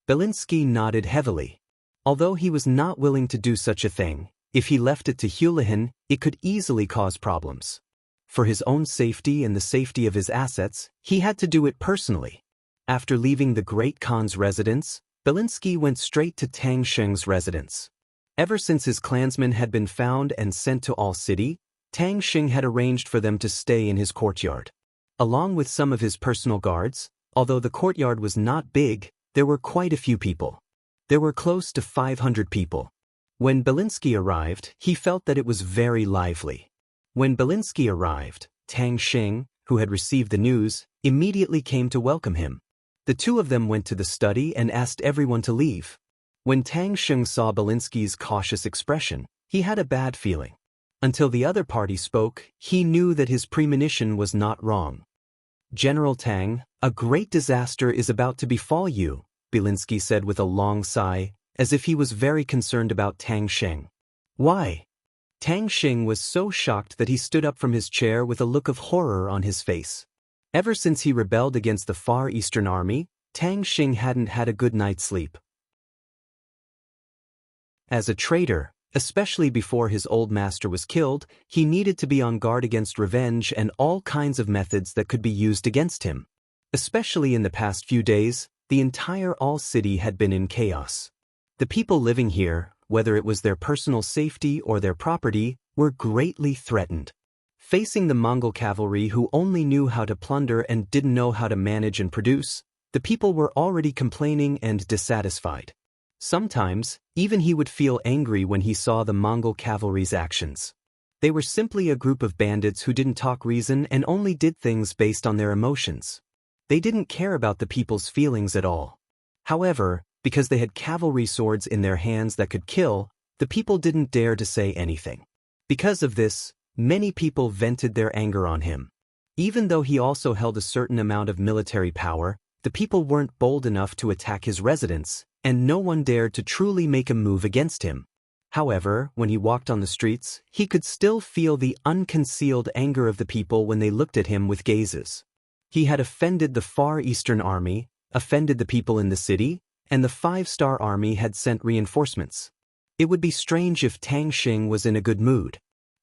Belinsky nodded heavily. Although he was not willing to do such a thing, if he left it to Hulahan, it could easily cause problems. For his own safety and the safety of his assets, he had to do it personally. After leaving the Great Khan's residence, Belinsky went straight to Tang Xing's residence. Ever since his clansmen had been found and sent to All City, Tang Xing had arranged for them to stay in his courtyard. Along with some of his personal guards, although the courtyard was not big, there were quite a few people. There were close to 500 people. When Belinsky arrived, he felt that it was very lively. When Belinsky arrived, Tang Xing, who had received the news, immediately came to welcome him. The two of them went to the study and asked everyone to leave. When Tang Xing saw Belinsky's cautious expression, he had a bad feeling. Until the other party spoke, he knew that his premonition was not wrong. "General Tang, a great disaster is about to befall you," Belinsky said with a long sigh, as if he was very concerned about Tang Xing. "Why?" Tang Xing was so shocked that he stood up from his chair with a look of horror on his face. Ever since he rebelled against the Far Eastern Army, Tang Xing hadn't had a good night's sleep. As a traitor, especially before his old master was killed, he needed to be on guard against revenge and all kinds of methods that could be used against him. Especially in the past few days, the entire All City had been in chaos. The people living here, whether it was their personal safety or their property, were greatly threatened. Facing the Mongol cavalry who only knew how to plunder and didn't know how to manage and produce, the people were already complaining and dissatisfied. Sometimes, even he would feel angry when he saw the Mongol cavalry's actions. They were simply a group of bandits who didn't talk reason and only did things based on their emotions. They didn't care about the people's feelings at all. However, because they had cavalry swords in their hands that could kill, the people didn't dare to say anything. Because of this, many people vented their anger on him. Even though he also held a certain amount of military power, the people weren't bold enough to attack his residence, and no one dared to truly make a move against him. However, when he walked on the streets, he could still feel the unconcealed anger of the people when they looked at him with gazes. He had offended the Far Eastern Army, offended the people in the city, and the 5-star army had sent reinforcements. It would be strange if Tang Xing was in a good mood.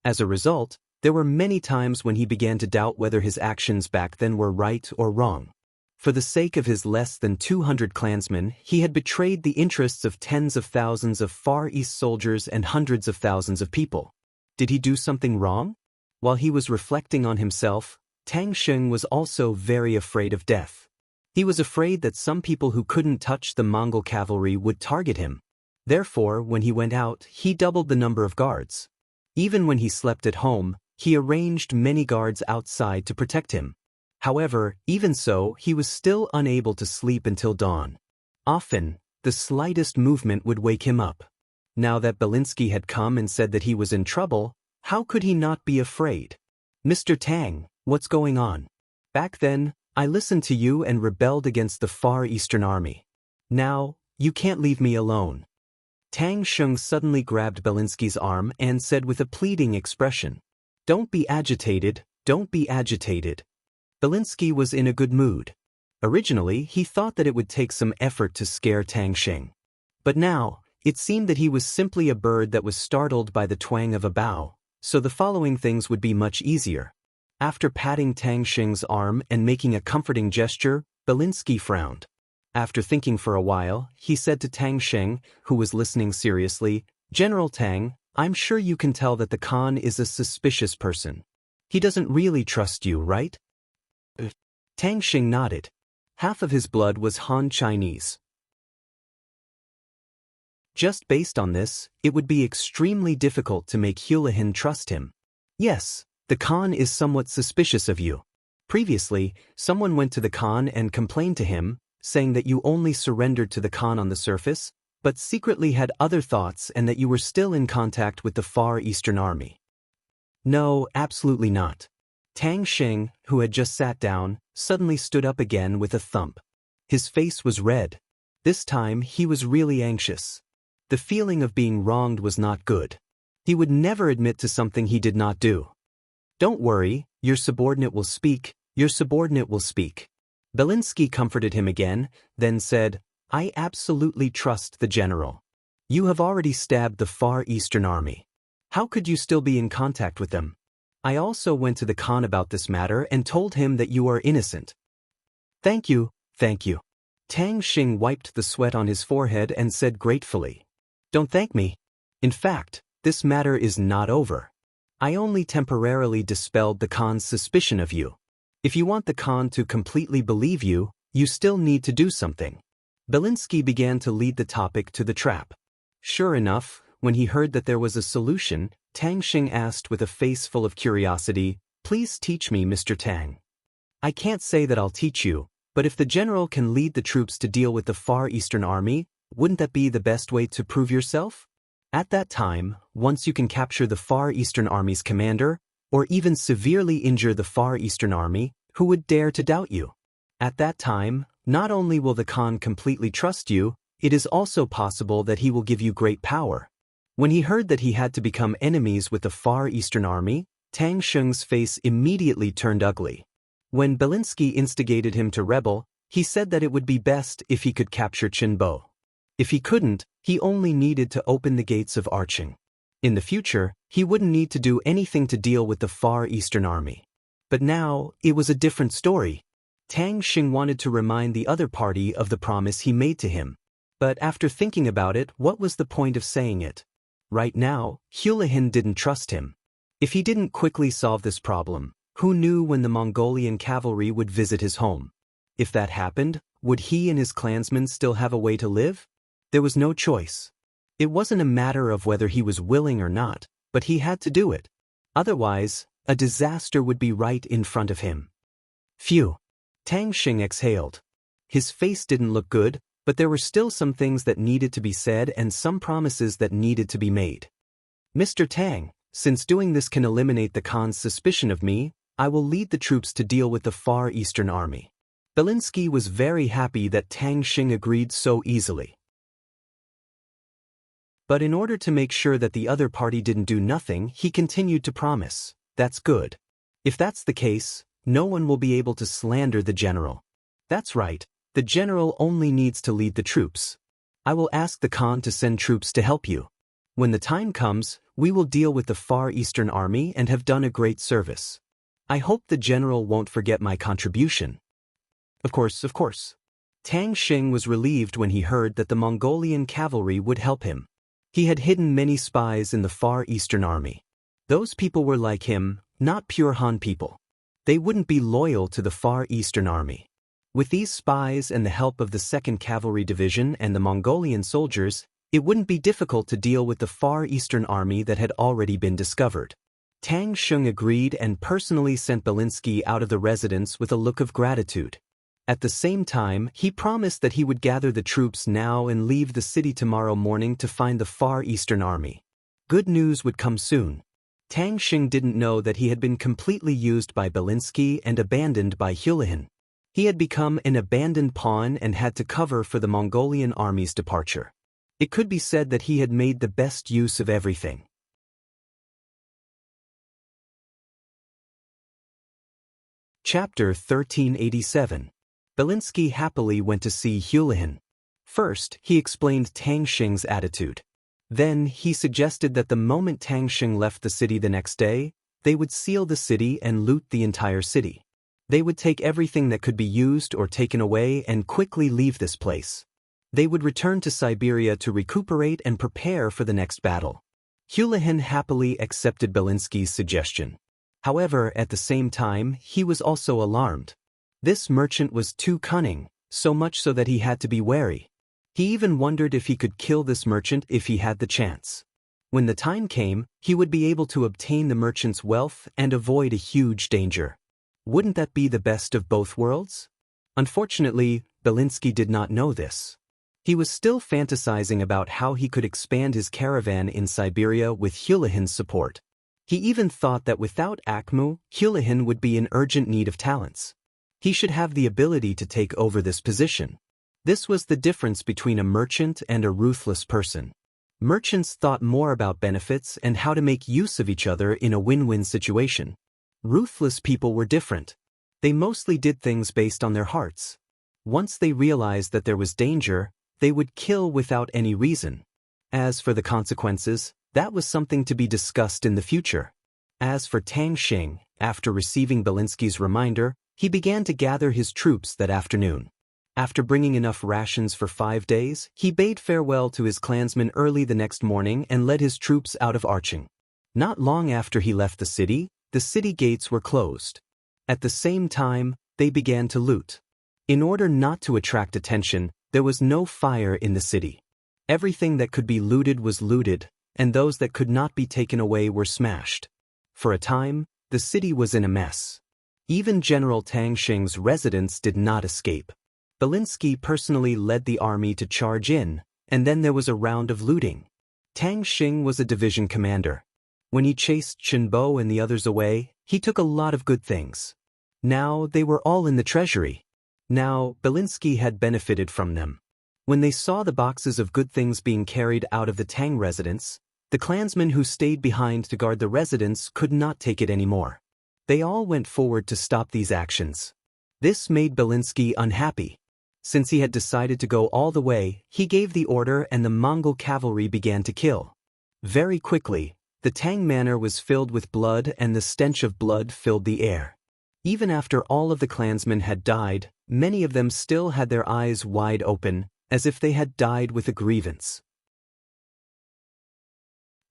As a result, there were many times when he began to doubt whether his actions back then were right or wrong. For the sake of his less than 200 clansmen, he had betrayed the interests of tens of thousands of Far East soldiers and hundreds of thousands of people. Did he do something wrong? While he was reflecting on himself, Tang Xing was also very afraid of death. He was afraid that some people who couldn't touch the Mongol cavalry would target him. Therefore, when he went out, he doubled the number of guards. Even when he slept at home, He arranged many guards outside to protect him. However, even so, he was still unable to sleep until dawn. Often, the slightest movement would wake him up. Now that Belinsky had come and said that he was in trouble, how could he not be afraid? "Mr. Tang, what's going on? Back then, I listened to you and rebelled against the Far Eastern Army. Now, you can't leave me alone." Tang Sheng suddenly grabbed Belinsky's arm and said with a pleading expression, "Don't be agitated, don't be agitated." Belinsky was in a good mood. Originally, he thought that it would take some effort to scare Tang Sheng. But now, it seemed that he was simply a bird that was startled by the twang of a bow, so the following things would be much easier. After patting Tang Sheng's arm and making a comforting gesture, Belinsky frowned. After thinking for a while, he said to Tang Sheng, who was listening seriously, "General Tang, I'm sure you can tell that the Khan is a suspicious person. He doesn't really trust you, right?" Tang Sheng nodded. Half of his blood was Han Chinese. Just based on this, it would be extremely difficult to make Hulahin trust him. "Yes, the Khan is somewhat suspicious of you. Previously, someone went to the Khan and complained to him, saying that you only surrendered to the Khan on the surface, but secretly had other thoughts and that you were still in contact with the Far Eastern Army." "No, absolutely not." Tang Sheng, who had just sat down, suddenly stood up again with a thump. His face was red. This time he was really anxious. The feeling of being wronged was not good. He would never admit to something he did not do. "Don't worry, your subordinate will speak, your subordinate will speak." Belinsky comforted him again, then said, "I absolutely trust the general. You have already stabbed the Far Eastern Army. How could you still be in contact with them? I also went to the Khan about this matter and told him that you are innocent." Thank you, thank you." Tang Sheng wiped the sweat on his forehead and said gratefully, "Don't thank me. In fact, this matter is not over. I only temporarily dispelled the Khan's suspicion of you. If you want the Khan to completely believe you, you still need to do something." Belinsky began to lead the topic to the trap. Sure enough, when he heard that there was a solution, Tang Sheng asked with a face full of curiosity, "Please teach me, Mr. Tang." "I can't say that I'll teach you, but if the general can lead the troops to deal with the Far Eastern Army, wouldn't that be the best way to prove yourself? At that time, once you can capture the Far Eastern Army's commander, or even severely injure the Far Eastern Army, who would dare to doubt you? At that time, not only will the Khan completely trust you, it is also possible that he will give you great power." When he heard that he had to become enemies with the Far Eastern Army, Tang Sheng's face immediately turned ugly. When Belinsky instigated him to rebel, he said that it would be best if he could capture Qinbo. If he couldn't, he only needed to open the gates of Arching. In the future, he wouldn't need to do anything to deal with the Far Eastern Army. But now, it was a different story. Tang Sheng wanted to remind the other party of the promise he made to him. But after thinking about it, what was the point of saying it? Right now, Hulahin didn't trust him. If he didn't quickly solve this problem, who knew when the Mongolian cavalry would visit his home? If that happened, would he and his clansmen still have a way to live? There was no choice. It wasn't a matter of whether he was willing or not, but he had to do it. Otherwise, a disaster would be right in front of him. Phew. Tang Sheng exhaled. His face didn't look good, but there were still some things that needed to be said and some promises that needed to be made. "Mr. Tang, since doing this can eliminate the Khan's suspicion of me, I will lead the troops to deal with the Far Eastern Army." Belinsky was very happy that Tang Sheng agreed so easily. But in order to make sure that the other party didn't do nothing, he continued to promise, "That's good. If that's the case, no one will be able to slander the general. That's right. The general only needs to lead the troops. I will ask the Khan to send troops to help you. When the time comes, we will deal with the Far Eastern Army and have done a great service. I hope the general won't forget my contribution." Of course. Tang Sheng was relieved when he heard that the Mongolian cavalry would help him. He had hidden many spies in the Far Eastern Army. Those people were like him, not pure Han people. They wouldn't be loyal to the Far Eastern Army. With these spies and the help of the 2nd Cavalry Division and the Mongolian soldiers, it wouldn't be difficult to deal with the Far Eastern Army that had already been discovered. Tang Sheng agreed and personally sent Belinsky out of the residence with a look of gratitude. At the same time, he promised that he would gather the troops now and leave the city tomorrow morning to find the Far Eastern Army. Good news would come soon. Tang Sheng didn't know that he had been completely used by Belinsky and abandoned by Hulahan. He had become an abandoned pawn and had to cover for the Mongolian army's departure. It could be said that he had made the best use of everything. Chapter 1387. Belinsky happily went to see Hulahan. First, he explained Tang Sheng's attitude. Then, he suggested that the moment Tang Sheng left the city the next day, they would seal the city and loot the entire city. They would take everything that could be used or taken away and quickly leave this place. They would return to Siberia to recuperate and prepare for the next battle. Hulahan happily accepted Belinsky's suggestion. However, at the same time, he was also alarmed. This merchant was too cunning, so much so that he had to be wary. He even wondered if he could kill this merchant if he had the chance. When the time came, he would be able to obtain the merchant's wealth and avoid a huge danger. Wouldn't that be the best of both worlds? Unfortunately, Belinsky did not know this. He was still fantasizing about how he could expand his caravan in Siberia with Hulahan's support. He even thought that without Akmu, Hulahan would be in urgent need of talents. He should have the ability to take over this position. This was the difference between a merchant and a ruthless person. Merchants thought more about benefits and how to make use of each other in a win-win situation. Ruthless people were different. They mostly did things based on their hearts. Once they realized that there was danger, they would kill without any reason. As for the consequences, that was something to be discussed in the future. As for Tang Sheng, after receiving Belinsky's reminder, he began to gather his troops that afternoon. After bringing enough rations for 5 days, he bade farewell to his clansmen early the next morning and led his troops out of Arching. Not long after he left the city gates were closed. At the same time, they began to loot. In order not to attract attention, there was no fire in the city. Everything that could be looted was looted, and those that could not be taken away were smashed. For a time, the city was in a mess. Even General Tang Sheng's residence did not escape. Belinsky personally led the army to charge in, and then there was a round of looting. Tang Sheng was a division commander. When he chased Chenbo and the others away, he took a lot of good things. Now they were all in the treasury. Now, Belinsky had benefited from them. When they saw the boxes of good things being carried out of the Tang residence, the clansmen who stayed behind to guard the residence could not take it anymore. They all went forward to stop these actions. This made Belinsky unhappy. Since he had decided to go all the way, he gave the order and the Mongol cavalry began to kill. Very quickly, the Tang manor was filled with blood and the stench of blood filled the air. Even after all of the clansmen had died, many of them still had their eyes wide open, as if they had died with a grievance.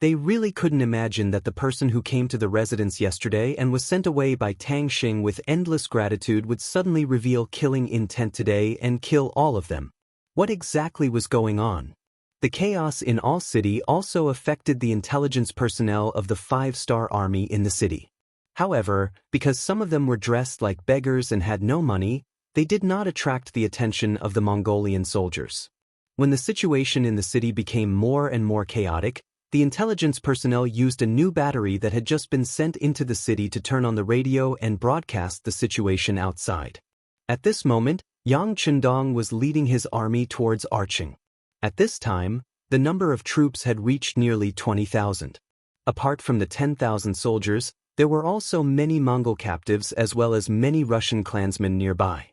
They really couldn't imagine that the person who came to the residence yesterday and was sent away by Tang Sheng with endless gratitude would suddenly reveal killing intent today and kill all of them. What exactly was going on? The chaos in all city also affected the intelligence personnel of the 5-star army in the city. However, because some of them were dressed like beggars and had no money, they did not attract the attention of the Mongolian soldiers. When the situation in the city became more and more chaotic, the intelligence personnel used a new battery that had just been sent into the city to turn on the radio and broadcast the situation outside. At this moment, Yang Chendong was leading his army towards Arching. At this time, the number of troops had reached nearly 20,000. Apart from the 10,000 soldiers, there were also many Mongol captives as well as many Russian clansmen nearby.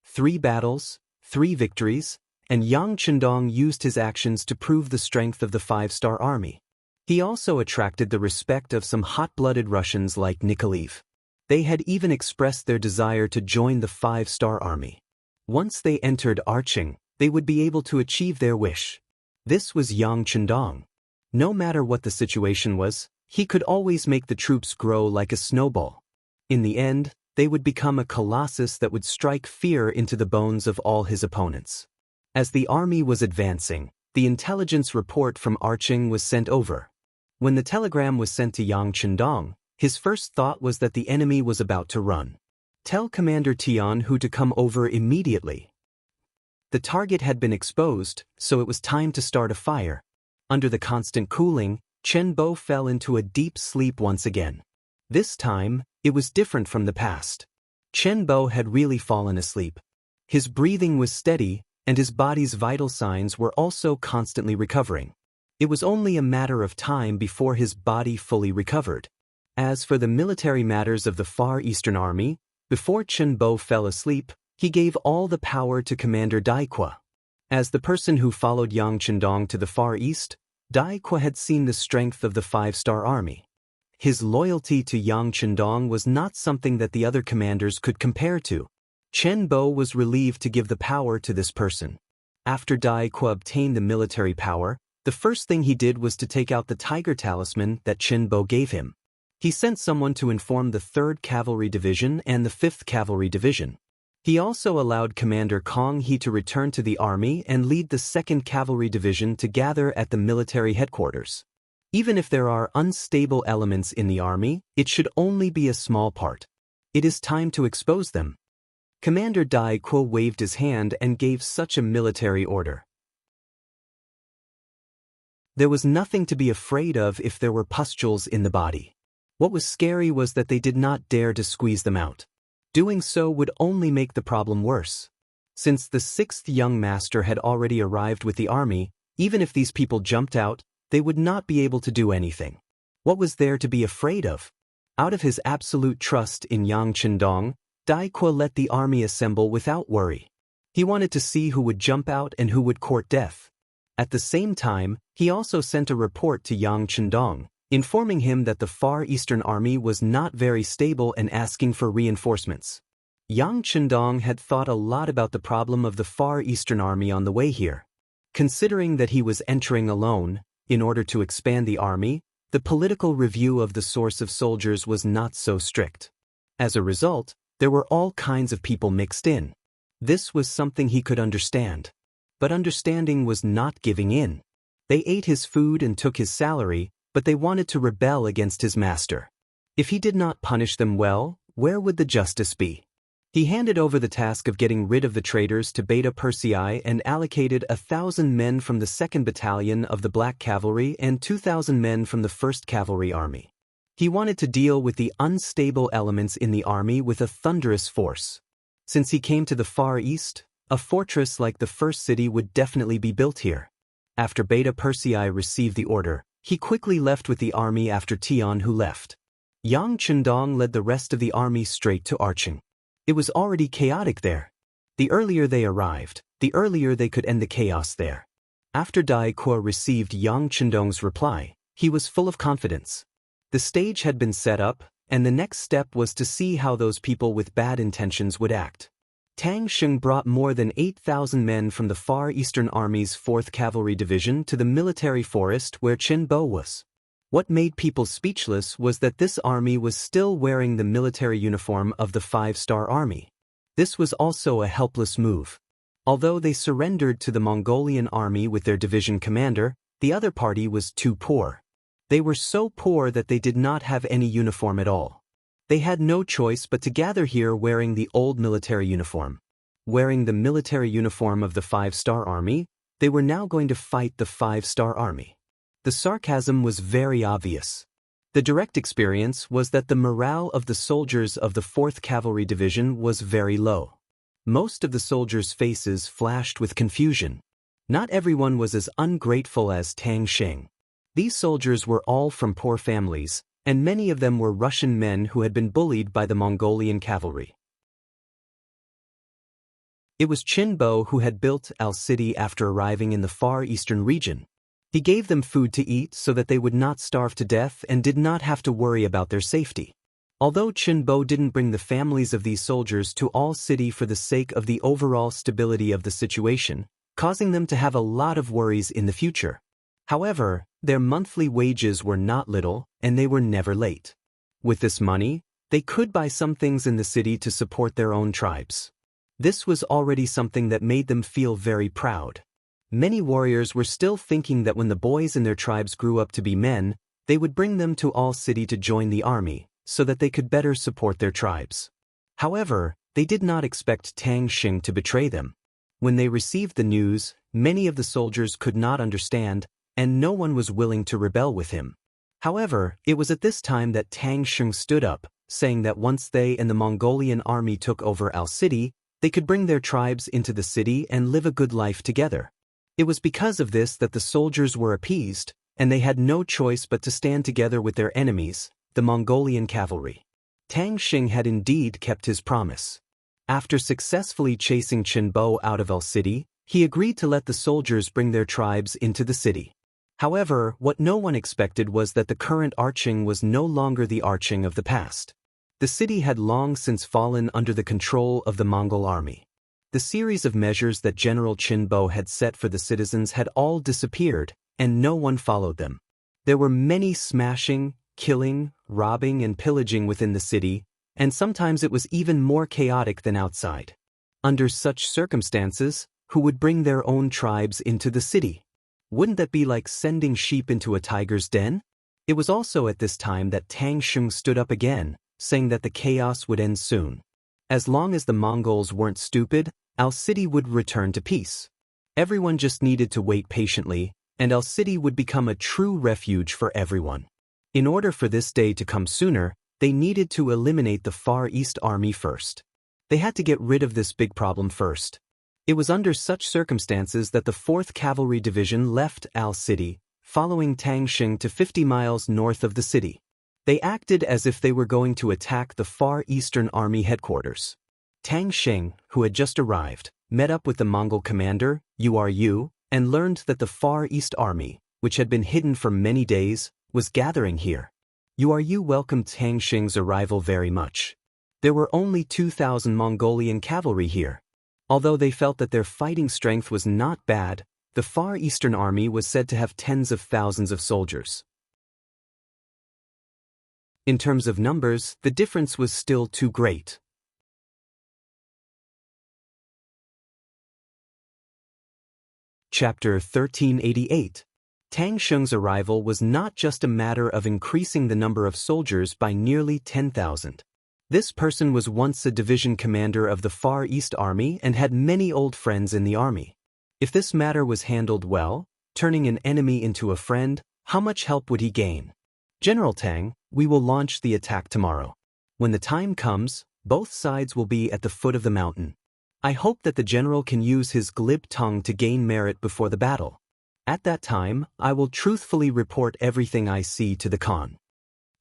3 battles, 3 victories, and Yang Chendong used his actions to prove the strength of the 5-star army. He also attracted the respect of some hot-blooded Russians like Nikolaev. They had even expressed their desire to join the 5-star army. Once they entered Arching, they would be able to achieve their wish. This was Yang Chendong. No matter what the situation was, he could always make the troops grow like a snowball. In the end, they would become a colossus that would strike fear into the bones of all his opponents. As the army was advancing, the intelligence report from Arching was sent over. When the telegram was sent to Yang Chendong, His first thought was that the enemy was about to run. Tell Commander Tian Hu to come over immediately. The target had been exposed, so it was time to start a fire. Under the constant cooling, Chen Bo fell into a deep sleep once again. This time, it was different from the past. Chen Bo had really fallen asleep. His breathing was steady, and his body's vital signs were also constantly recovering. It was only a matter of time before his body fully recovered. As for the military matters of the Far Eastern Army, before Chen Bo fell asleep, he gave all the power to Commander Daikwa. As the person who followed Yang Chendong to the Far East, Daikwa had seen the strength of the five-star army. His loyalty to Yang Chendong was not something that the other commanders could compare to. Chen Bo was relieved to give the power to this person. After Daikwa obtained the military power, the first thing he did was to take out the tiger talisman that Chen Bo gave him. He sent someone to inform the 3rd Cavalry Division and the 5th Cavalry Division. He also allowed Commander Kong He to return to the army and lead the 2nd Cavalry Division to gather at the military headquarters. Even if there are unstable elements in the army, it should only be a small part. It is time to expose them. Commander Dai Kuo waved his hand and gave such a military order. There was nothing to be afraid of if there were pustules in the body. What was scary was that they did not dare to squeeze them out. Doing so would only make the problem worse. Since the 6th young master had already arrived with the army, even if these people jumped out, they would not be able to do anything. What was there to be afraid of? Out of his absolute trust in Yang Chendong, Dai Kuo let the army assemble without worry. He wanted to see who would jump out and who would court death. At the same time, he also sent a report to Yang Chendong, informing him that the Far Eastern Army was not very stable and asking for reinforcements. Yang Chendong had thought a lot about the problem of the Far Eastern Army on the way here. Considering that he was entering alone, in order to expand the army, the political review of the source of soldiers was not so strict. As a result, there were all kinds of people mixed in. This was something he could understand. But understanding was not giving in. They ate his food and took his salary, but they wanted to rebel against his master. If he did not punish them well, where would the justice be? He handed over the task of getting rid of the traitors to Beta Persei and allocated 1,000 men from the 2nd Battalion of the Black Cavalry and 2,000 men from the 1st Cavalry Army. He wanted to deal with the unstable elements in the army with a thunderous force. Since he came to the Far East, a fortress like the first city would definitely be built here. After Beta Persei received the order, he quickly left with the army after Tian Hu left. Yang Chendong led the rest of the army straight to Arching. It was already chaotic there. The earlier they arrived, the earlier they could end the chaos there. After Dai Kuo received Yang Chendong's reply, he was full of confidence. The stage had been set up, and the next step was to see how those people with bad intentions would act. Tang Sheng brought more than 8,000 men from the Far Eastern Army's 4th Cavalry Division to the military forest where Chen Bo was. What made people speechless was that this army was still wearing the military uniform of the 5-star army. This was also a helpless move. Although they surrendered to the Mongolian army with their division commander, the other party was too poor. They were so poor that they did not have any uniform at all. They had no choice but to gather here wearing the old military uniform. Wearing the military uniform of the 5-star army, they were now going to fight the 5-star army. The sarcasm was very obvious. The direct experience was that the morale of the soldiers of the 4th Cavalry Division was very low. Most of the soldiers' faces flashed with confusion. Not everyone was as ungrateful as Tang Sheng. These soldiers were all from poor families, and many of them were Russian men who had been bullied by the Mongolian cavalry. It was Chen Bo who had built Al City after arriving in the Far Eastern region. He gave them food to eat so that they would not starve to death and did not have to worry about their safety. Although Chen Bo didn't bring the families of these soldiers to All City for the sake of the overall stability of the situation, causing them to have a lot of worries in the future. However, their monthly wages were not little, and they were never late. With this money, they could buy some things in the city to support their own tribes. This was already something that made them feel very proud. Many warriors were still thinking that when the boys in their tribes grew up to be men, They would bring them to All City to join the army, so that they could better support their tribes. However, they did not expect Tang Xing to betray them. When they received the news, many of the soldiers could not understand, and no one was willing to rebel with him. However, it was at this time that Tang Xing stood up, saying that once they and the Mongolian army took over Al City, they could bring their tribes into the city and live a good life together. It was because of this that the soldiers were appeased, and they had no choice but to stand together with their enemies, the Mongolian cavalry. Tang Xing had indeed kept his promise. After successfully chasing Chen Bo out of Al City, he agreed to let the soldiers bring their tribes into the city. However, what no one expected was that the current arching was no longer the arching of the past. The city had long since fallen under the control of the Mongol army. The series of measures that General Chen Bo had set for the citizens had all disappeared, and no one followed them. There were many smashing, killing, robbing and pillaging within the city, and sometimes it was even more chaotic than outside. Under such circumstances, who would bring their own tribes into the city? Wouldn't that be like sending sheep into a tiger's den? It was also at this time that Tang Xing stood up again, saying that the chaos would end soon. As long as the Mongols weren't stupid, Al City would return to peace. Everyone just needed to wait patiently, and Al City would become a true refuge for everyone. In order for this day to come sooner, they needed to eliminate the Far East Army first. They had to get rid of this big problem first. It was under such circumstances that the 4th Cavalry Division left Al City, following Tang Xing to 50 miles north of the city. They acted as if they were going to attack the Far Eastern Army headquarters. Tang Xing, who had just arrived, met up with the Mongol commander, Uru, and learned that the Far East Army, which had been hidden for many days, was gathering here. Uru welcomed Tang Xing's arrival very much. There were only 2,000 Mongolian cavalry here. Although they felt that their fighting strength was not bad, the Far Eastern Army was said to have tens of thousands of soldiers. In terms of numbers, the difference was still too great. Chapter 1388. Tang Xing's arrival was not just a matter of increasing the number of soldiers by nearly 10,000. This person was once a division commander of the Far East Army and had many old friends in the army. If this matter was handled well, turning an enemy into a friend, how much help would he gain? General Tang, we will launch the attack tomorrow. When the time comes, both sides will be at the foot of the mountain. I hope that the general can use his glib tongue to gain merit before the battle. At that time, I will truthfully report everything I see to the Khan.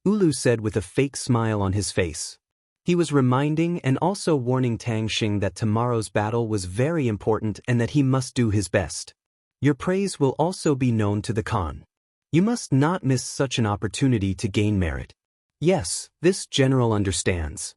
Ulu said with a fake smile on his face. He was reminding and also warning Tang Xing that tomorrow's battle was very important and that he must do his best. Your praise will also be known to the Khan. You must not miss such an opportunity to gain merit. Yes, this general understands.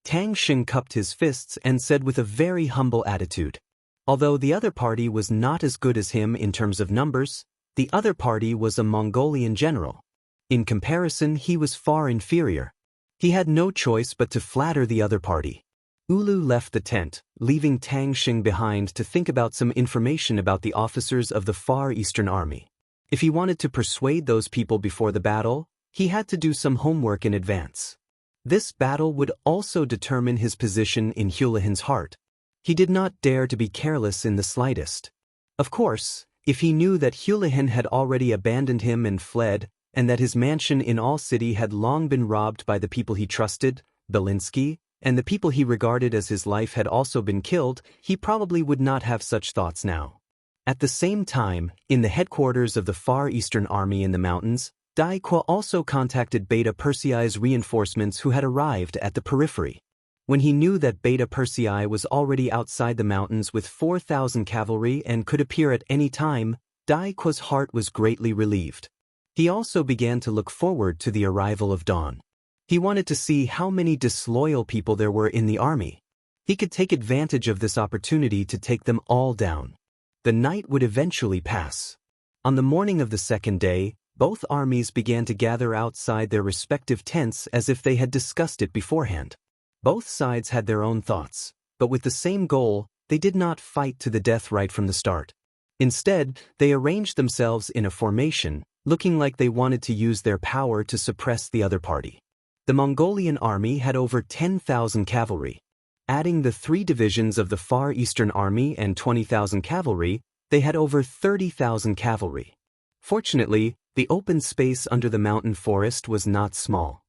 Tang Xing cupped his fists and said with a very humble attitude. Although the other party was not as good as him in terms of numbers, the other party was a Mongolian general. In comparison, he was far inferior. He had no choice but to flatter the other party. Ulu left the tent, leaving Tang Xing behind to think about some information about the officers of the Far Eastern Army. If he wanted to persuade those people before the battle, he had to do some homework in advance. This battle would also determine his position in Hulahin's heart. He did not dare to be careless in the slightest. Of course, if he knew that Hulahin had already abandoned him and fled, and that his mansion in All City had long been robbed by the people he trusted, Belinsky, and the people he regarded as his life had also been killed, he probably would not have such thoughts now. At the same time, in the headquarters of the Far Eastern Army in the mountains, Dai Qua also contacted Beta Persei's reinforcements who had arrived at the periphery. When he knew that Beta Persei was already outside the mountains with 4,000 cavalry and could appear at any time, Dai Qua's heart was greatly relieved. He also began to look forward to the arrival of dawn. He wanted to see how many disloyal people there were in the army. He could take advantage of this opportunity to take them all down. The night would eventually pass. On the morning of the second day, both armies began to gather outside their respective tents as if they had discussed it beforehand. Both sides had their own thoughts, but with the same goal, they did not fight to the death right from the start. Instead, they arranged themselves in a formation, looking like they wanted to use their power to suppress the other party. The Mongolian army had over 10,000 cavalry. Adding the 3 divisions of the Far Eastern Army and 20,000 cavalry, they had over 30,000 cavalry. Fortunately, the open space under the mountain forest was not small.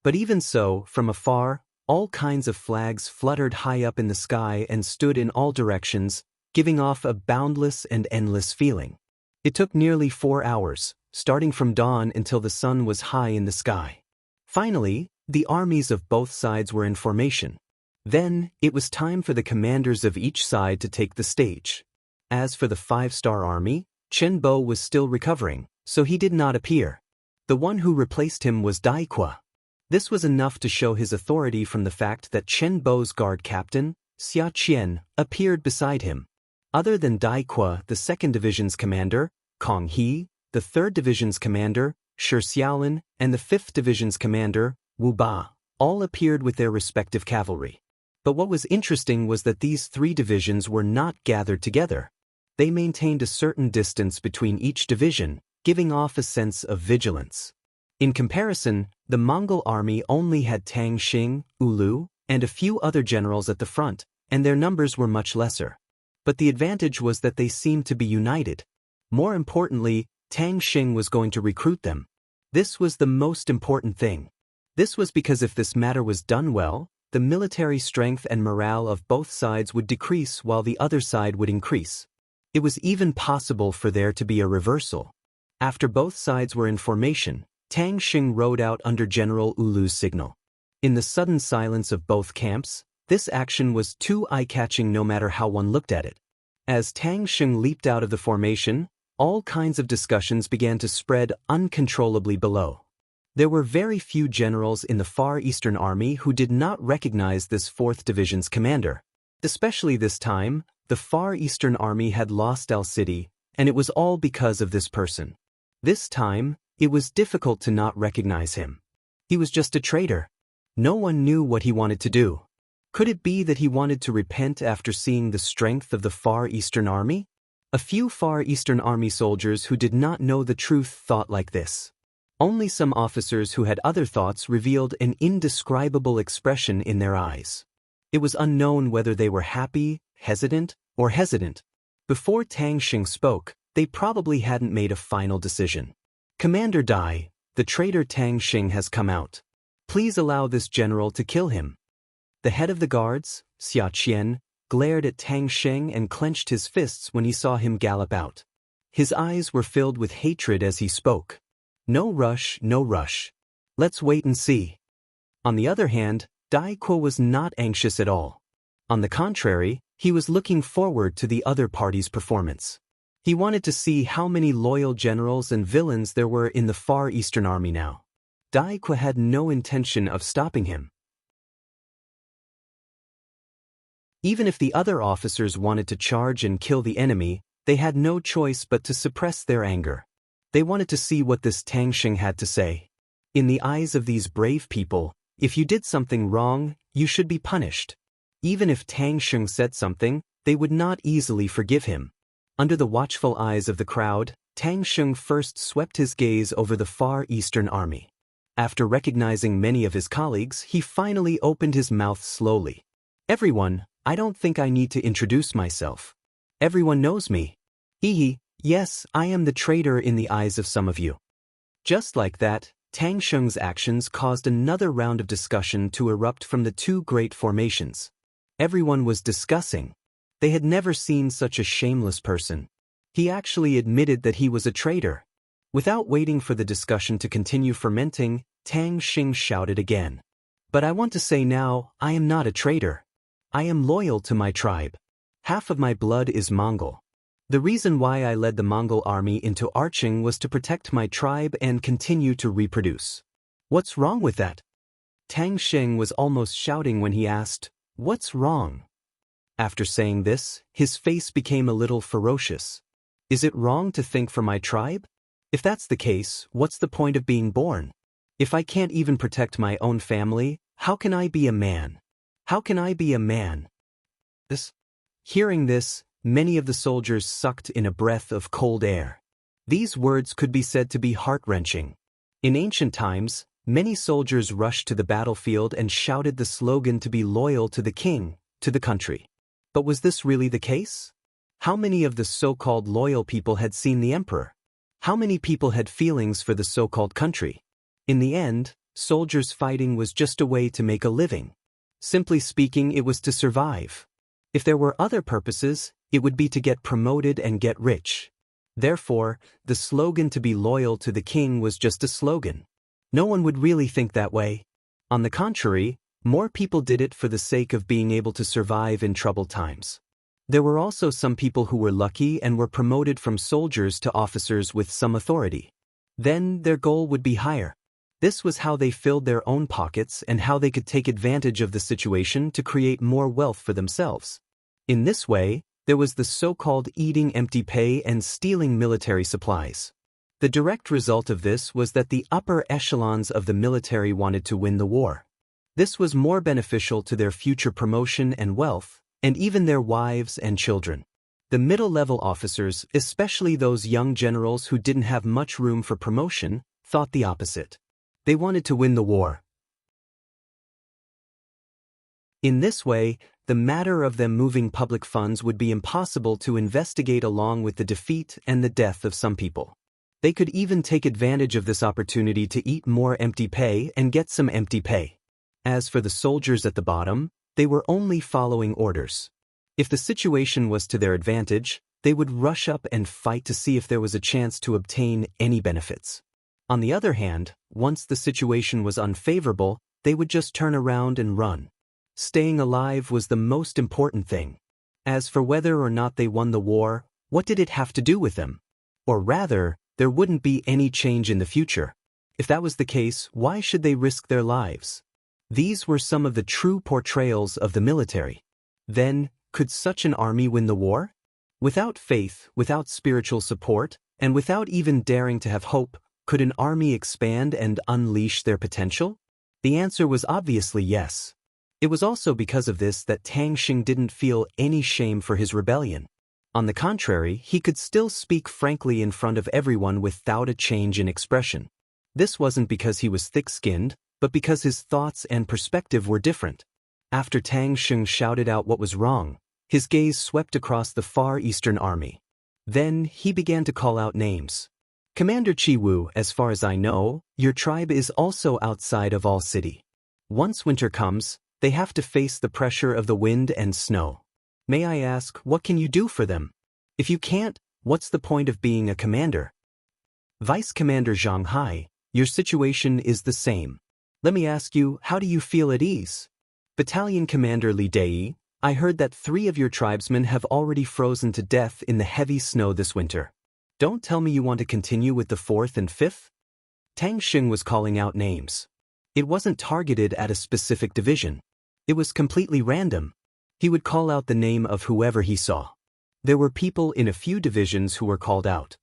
But even so, from afar, all kinds of flags fluttered high up in the sky and stood in all directions, giving off a boundless and endless feeling. It took nearly 4 hours, starting from dawn until the sun was high in the sky. Finally, the armies of both sides were in formation. Then, it was time for the commanders of each side to take the stage. As for the 5-star army, Chen Bo was still recovering, so he did not appear. The one who replaced him was Daikwa. This was enough to show his authority from the fact that Chen Bo's guard captain, Xia Qian, appeared beside him. Other than Daikwa, the 2nd Division's commander, Kong He, the 3rd Division's commander, Shi Xiaolin, and the 5th Division's commander, Wu Ba, all appeared with their respective cavalry. But what was interesting was that these 3 divisions were not gathered together. They maintained a certain distance between each division, giving off a sense of vigilance. In comparison, the Mongol army only had Tang Xing, Ulu, and a few other generals at the front, and their numbers were much lesser. But the advantage was that they seemed to be united. More importantly, Tang Xing was going to recruit them. This was the most important thing. This was because if this matter was done well, the military strength and morale of both sides would decrease while the other side would increase. It was even possible for there to be a reversal. After both sides were in formation, Tang Xing rode out under General Ulu's signal. In the sudden silence of both camps, this action was too eye-catching no matter how one looked at it. As Tang Xing leaped out of the formation, all kinds of discussions began to spread uncontrollably below. There were very few generals in the Far Eastern Army who did not recognize this 4th Division's commander. Especially this time, the Far Eastern Army had lost Al City, and it was all because of this person. This time, it was difficult to not recognize him. He was just a traitor. No one knew what he wanted to do. Could it be that he wanted to repent after seeing the strength of the Far Eastern Army? A few Far Eastern Army soldiers who did not know the truth thought like this. Only some officers who had other thoughts revealed an indescribable expression in their eyes. It was unknown whether they were happy, hesitant, or hesitant. Before Tang Xing spoke, they probably hadn't made a final decision. Commander Dai, the traitor Tang Xing has come out. Please allow this general to kill him. The head of the guards, Xia Qian, glared at Tang Xing and clenched his fists when he saw him gallop out. His eyes were filled with hatred as he spoke. No rush, no rush. Let's wait and see. On the other hand, Dai Kuo was not anxious at all. On the contrary, he was looking forward to the other party's performance. He wanted to see how many loyal generals and villains there were in the Far Eastern Army now. Dai Kuo had no intention of stopping him. Even if the other officers wanted to charge and kill the enemy, they had no choice but to suppress their anger. They wanted to see what this Tang Xing had to say. In the eyes of these brave people, if you did something wrong, you should be punished. Even if Tang Xing said something, they would not easily forgive him. Under the watchful eyes of the crowd, Tang Xing first swept his gaze over the Far Eastern Army. After recognizing many of his colleagues, he finally opened his mouth slowly. Everyone, I don't think I need to introduce myself. Everyone knows me. Hee, yes, I am the traitor in the eyes of some of you. Just like that, Tang Xing's actions caused another round of discussion to erupt from the 2 great formations. Everyone was discussing. They had never seen such a shameless person. He actually admitted that he was a traitor. Without waiting for the discussion to continue fermenting, Tang Xing shouted again. But I want to say now, I am not a traitor. I am loyal to my tribe. Half of my blood is Mongol. The reason why I led the Mongol army into Arching was to protect my tribe and continue to reproduce. What's wrong with that? Tang Xing was almost shouting when he asked, "What's wrong?" After saying this, his face became a little ferocious. Is it wrong to think for my tribe? If that's the case, what's the point of being born? If I can't even protect my own family, how can I be a man? How can I be a man? Hearing this, many of the soldiers sucked in a breath of cold air. These words could be said to be heart-wrenching. In ancient times, many soldiers rushed to the battlefield and shouted the slogan to be loyal to the king, to the country. But was this really the case? How many of the so-called loyal people had seen the emperor? How many people had feelings for the so-called country? In the end, soldiers fighting was just a way to make a living. Simply speaking, it was to survive. If there were other purposes, it would be to get promoted and get rich. Therefore, the slogan to be loyal to the king was just a slogan. No one would really think that way. On the contrary, more people did it for the sake of being able to survive in troubled times. There were also some people who were lucky and were promoted from soldiers to officers with some authority. Then their goal would be higher. This was how they filled their own pockets and how they could take advantage of the situation to create more wealth for themselves. In this way, there was the so-called eating empty pay and stealing military supplies. The direct result of this was that the upper echelons of the military wanted to win the war. This was more beneficial to their future promotion and wealth, and even their wives and children. The middle-level officers, especially those young generals who didn't have much room for promotion, thought the opposite. They wanted to win the war. In this way, the matter of them moving public funds would be impossible to investigate along with the defeat and the death of some people. They could even take advantage of this opportunity to eat more empty pay and get some empty pay. As for the soldiers at the bottom, they were only following orders. If the situation was to their advantage, they would rush up and fight to see if there was a chance to obtain any benefits. On the other hand, once the situation was unfavorable, they would just turn around and run. Staying alive was the most important thing. As for whether or not they won the war, what did it have to do with them? Or rather, there wouldn't be any change in the future. If that was the case, why should they risk their lives? These were some of the true portrayals of the military. Then, could such an army win the war? Without faith, without spiritual support, and without even daring to have hope, could an army expand and unleash their potential? The answer was obviously yes. It was also because of this that Tang Xing didn't feel any shame for his rebellion. On the contrary, he could still speak frankly in front of everyone without a change in expression. This wasn't because he was thick-skinned, but because his thoughts and perspective were different. After Tang Xing shouted out what was wrong, his gaze swept across the Far Eastern army. Then he began to call out names. Commander Chi-Wu, as far as I know, your tribe is also outside of all city. Once winter comes, they have to face the pressure of the wind and snow. May I ask, what can you do for them? If you can't, what's the point of being a commander? Vice Commander Zhang Hai, your situation is the same. Let me ask you, how do you feel at ease? Battalion Commander Li Dei, I heard that 3 of your tribesmen have already frozen to death in the heavy snow this winter. Don't tell me you want to continue with the 4th and 5th? Tang Xing was calling out names. It wasn't targeted at a specific division. It was completely random. He would call out the name of whoever he saw. There were people in a few divisions who were called out.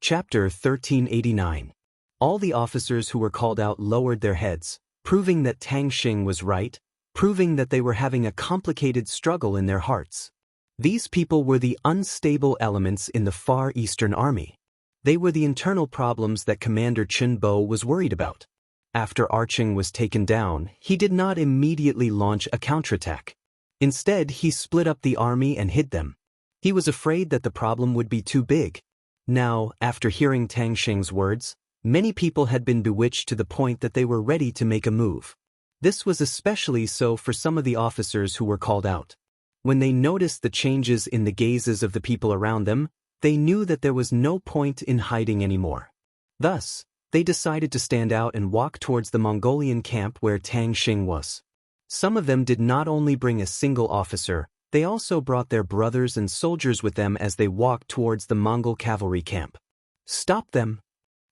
Chapter 1389. All the officers who were called out lowered their heads, proving that Tang Xing was right, proving that they were having a complicated struggle in their hearts. These people were the unstable elements in the Far Eastern Army. They were the internal problems that Commander Chen Bo was worried about. After Arching was taken down, he did not immediately launch a counterattack. Instead, he split up the army and hid them. He was afraid that the problem would be too big. Now, after hearing Tang Xing's words, many people had been bewitched to the point that they were ready to make a move. This was especially so for some of the officers who were called out. When they noticed the changes in the gazes of the people around them, they knew that there was no point in hiding anymore. Thus, they decided to stand out and walk towards the Mongolian camp where Tang Xing was. Some of them did not only bring a single officer, they also brought their brothers and soldiers with them as they walked towards the Mongol cavalry camp. Stop them!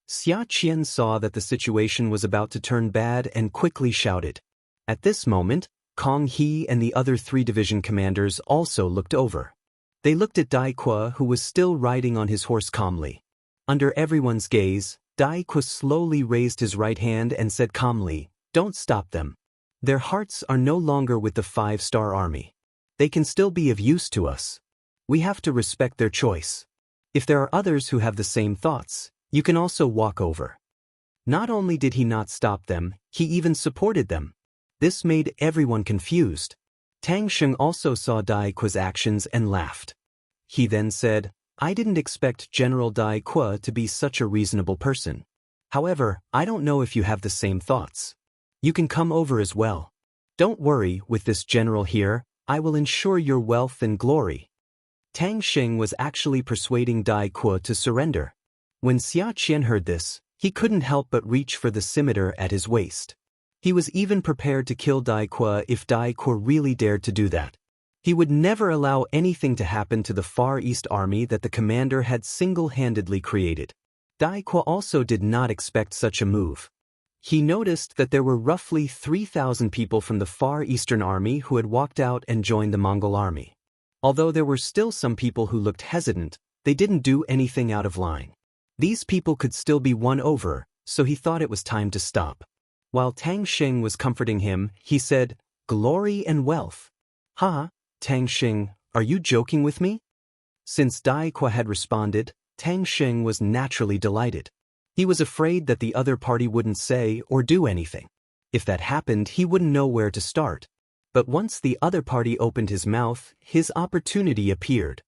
Xia Qian saw that the situation was about to turn bad and quickly shouted. At this moment, Kong He and the other 3 division commanders also looked over. They looked at Dai Qua, who was still riding on his horse calmly. Under everyone's gaze, Dai Qua slowly raised his right hand and said calmly, "Don't stop them." Their hearts are no longer with the 5-star army. They can still be of use to us. We have to respect their choice. If there are others who have the same thoughts, you can also walk over. Not only did he not stop them, he even supported them. This made everyone confused. Tang Sheng also saw Dai Qua's actions and laughed. He then said, I didn't expect General Dai Qua to be such a reasonable person. However, I don't know if you have the same thoughts. You can come over as well. Don't worry, with this general here, I will ensure your wealth and glory. Tang Sheng was actually persuading Dai Qua to surrender. When Xia Qian heard this, he couldn't help but reach for the scimitar at his waist. He was even prepared to kill Dai Qua if Dai Qua really dared to do that. He would never allow anything to happen to the Far East army that the commander had single-handedly created. Dai Qua also did not expect such a move. He noticed that there were roughly 3,000 people from the Far Eastern army who had walked out and joined the Mongol army. Although there were still some people who looked hesitant, they didn't do anything out of line. These people could still be won over, so he thought it was time to stop. While Tang Sheng was comforting him, he said, Glory and wealth. Ha, Tang Sheng, are you joking with me? Since Dai Qua had responded, Tang Sheng was naturally delighted. He was afraid that the other party wouldn't say or do anything. If that happened, he wouldn't know where to start. But once the other party opened his mouth, his opportunity appeared.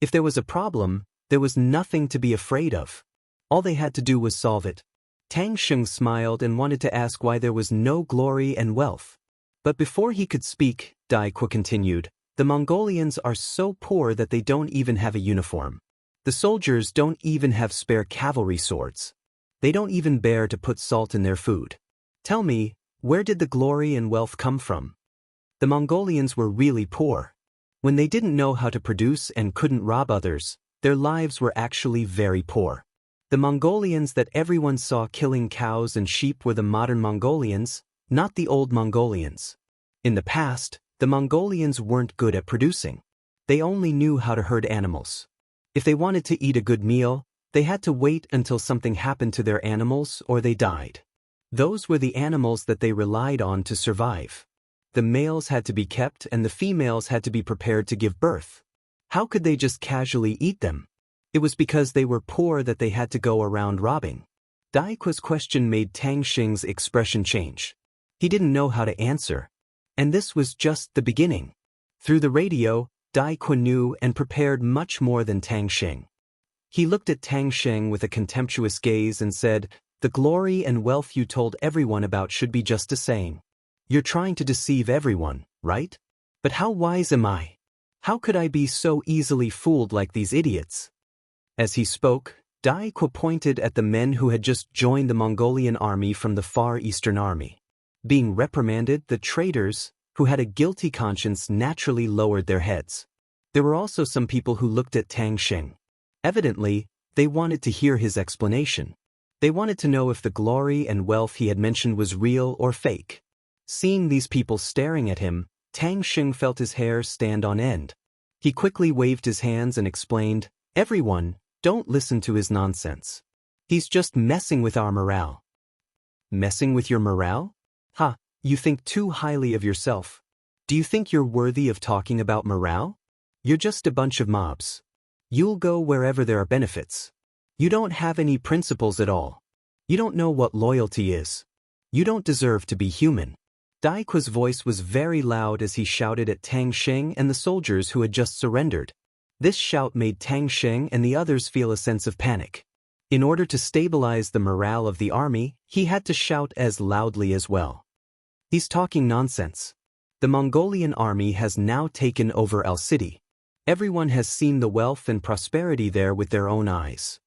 If there was a problem, there was nothing to be afraid of. All they had to do was solve it. Tang Sheng smiled and wanted to ask why there was no glory and wealth. But before he could speak, Dai Qua continued, the Mongolians are so poor that they don't even have a uniform. The soldiers don't even have spare cavalry swords. They don't even bear to put salt in their food. Tell me, where did the glory and wealth come from? The Mongolians were really poor. When they didn't know how to produce and couldn't rob others, their lives were actually very poor. The Mongolians that everyone saw killing cows and sheep were the modern Mongolians, not the old Mongolians. In the past, the Mongolians weren't good at producing. They only knew how to herd animals. If they wanted to eat a good meal, they had to wait until something happened to their animals or they died. Those were the animals that they relied on to survive. The males had to be kept and the females had to be prepared to give birth. How could they just casually eat them? It was because they were poor that they had to go around robbing. Dai Qua's question made Tang Sheng's expression change. He didn't know how to answer. And this was just the beginning. Through the radio, Dai Qua knew and prepared much more than Tang Sheng. He looked at Tang Sheng with a contemptuous gaze and said, the glory and wealth you told everyone about should be just a saying. You're trying to deceive everyone, right? But how wise am I? How could I be so easily fooled like these idiots? As he spoke, Dai Qua pointed at the men who had just joined the Mongolian army from the Far Eastern army. Being reprimanded, the traitors, who had a guilty conscience, naturally lowered their heads. There were also some people who looked at Tang Sheng. Evidently, they wanted to hear his explanation. They wanted to know if the glory and wealth he had mentioned was real or fake. Seeing these people staring at him, Tang Sheng felt his hair stand on end. He quickly waved his hands and explained, everyone, don't listen to his nonsense. He's just messing with our morale. Messing with your morale? Ha, you think too highly of yourself. Do you think you're worthy of talking about morale? You're just a bunch of mobs. You'll go wherever there are benefits. You don't have any principles at all. You don't know what loyalty is. You don't deserve to be human. Dai Qua's voice was very loud as he shouted at Tang Sheng and the soldiers who had just surrendered. This shout made Tang Sheng and the others feel a sense of panic. In order to stabilize the morale of the army, he had to shout as loudly as well. He's talking nonsense. The Mongolian army has now taken over El City. Everyone has seen the wealth and prosperity there with their own eyes.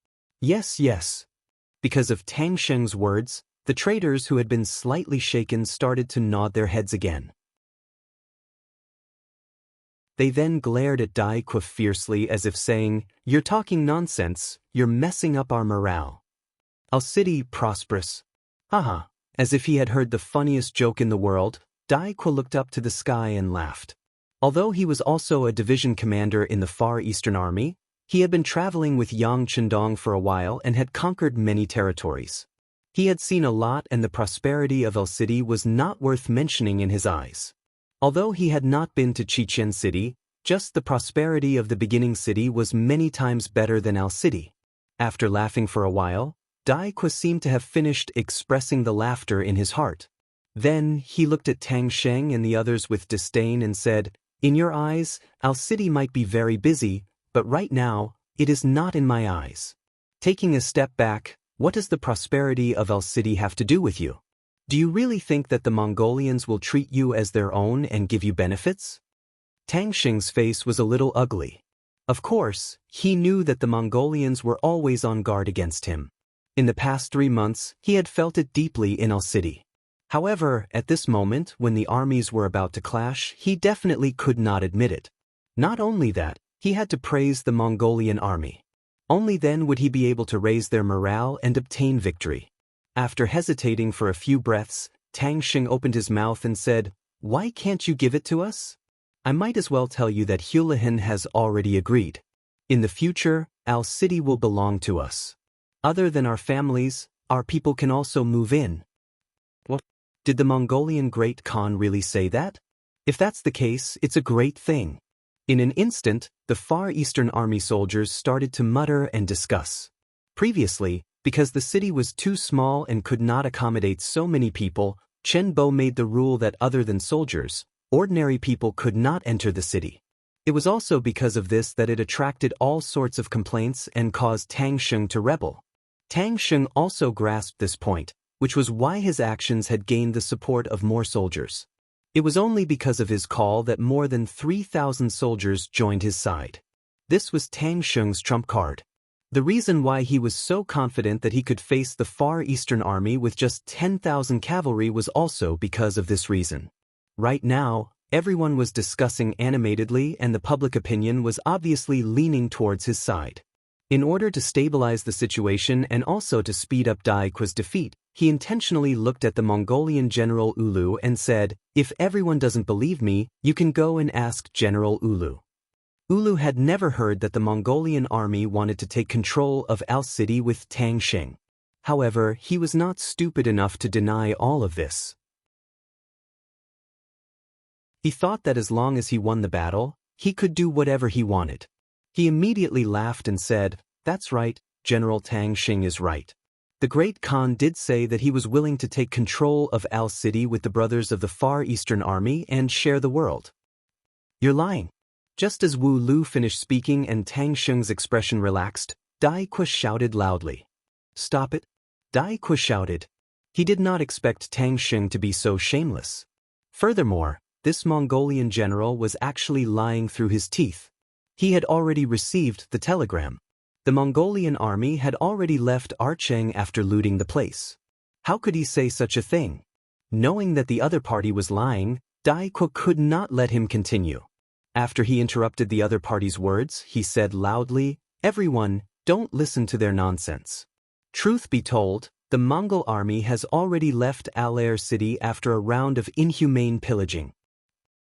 Yes, yes. Because of Tang Sheng's words, the traitors who had been slightly shaken started to nod their heads again. They then glared at Dai Qua fiercely as if saying, you're talking nonsense, you're messing up our morale. El City prosperous. Haha. As if he had heard the funniest joke in the world, Dai Qua looked up to the sky and laughed. Although he was also a division commander in the Far Eastern Army, he had been traveling with Yang Chendong for a while and had conquered many territories. He had seen a lot, and the prosperity of El City was not worth mentioning in his eyes. Although he had not been to Chichen City, just the prosperity of the beginning city was many times better than El City. After laughing for a while, Daoist seemed to have finished expressing the laughter in his heart. Then he looked at Tang Sheng and the others with disdain and said, "In your eyes, El City might be very busy, but right now, it is not in my eyes." Taking a step back, what does the prosperity of El City have to do with you? Do you really think that the Mongolians will treat you as their own and give you benefits? Tang Sheng's face was a little ugly. Of course, he knew that the Mongolians were always on guard against him. In the past 3 months, he had felt it deeply in El City. However, at this moment, when the armies were about to clash, he definitely could not admit it. Not only that, he had to praise the Mongolian army. Only then would he be able to raise their morale and obtain victory. After hesitating for a few breaths, Tang Sheng opened his mouth and said, "Why can't you give it to us? I might as well tell you that Hulahan has already agreed. In the future, El City will belong to us. Other than our families, our people can also move in." What? Did the Mongolian Great Khan really say that? If that's the case, it's a great thing. In an instant, the Far Eastern Army soldiers started to mutter and discuss. Previously, because the city was too small and could not accommodate so many people, Chen Bo made the rule that other than soldiers, ordinary people could not enter the city. It was also because of this that it attracted all sorts of complaints and caused Tang Sheng to rebel. Tang Sheng also grasped this point, which was why his actions had gained the support of more soldiers. It was only because of his call that more than 3,000 soldiers joined his side. This was Tang Sheng's trump card. The reason why he was so confident that he could face the Far Eastern Army with just 10,000 cavalry was also because of this reason. Right now, everyone was discussing animatedly, and the public opinion was obviously leaning towards his side. In order to stabilize the situation and also to speed up Daoist's defeat, he intentionally looked at the Mongolian General Ulu and said, "If everyone doesn't believe me, you can go and ask General Ulu." Ulu had never heard that the Mongolian army wanted to take control of El City with Tang Sheng. However, he was not stupid enough to deny all of this. He thought that as long as he won the battle, he could do whatever he wanted. He immediately laughed and said, "That's right, General Tang Sheng is right. The Great Khan did say that he was willing to take control of El City with the brothers of the Far Eastern Army and share the world." "You're lying." Just as Wu Lu finished speaking and Tang Sheng's expression relaxed, Daoist shouted loudly. "Stop it!" Daoist shouted. He did not expect Tang Sheng to be so shameless. Furthermore, this Mongolian general was actually lying through his teeth. He had already received the telegram. The Mongolian army had already left Archeng after looting the place. How could he say such a thing? Knowing that the other party was lying, Daoist could not let him continue. After he interrupted the other party's words, he said loudly, "Everyone, don't listen to their nonsense. Truth be told, the Mongol army has already left Al-Air City after a round of inhumane pillaging."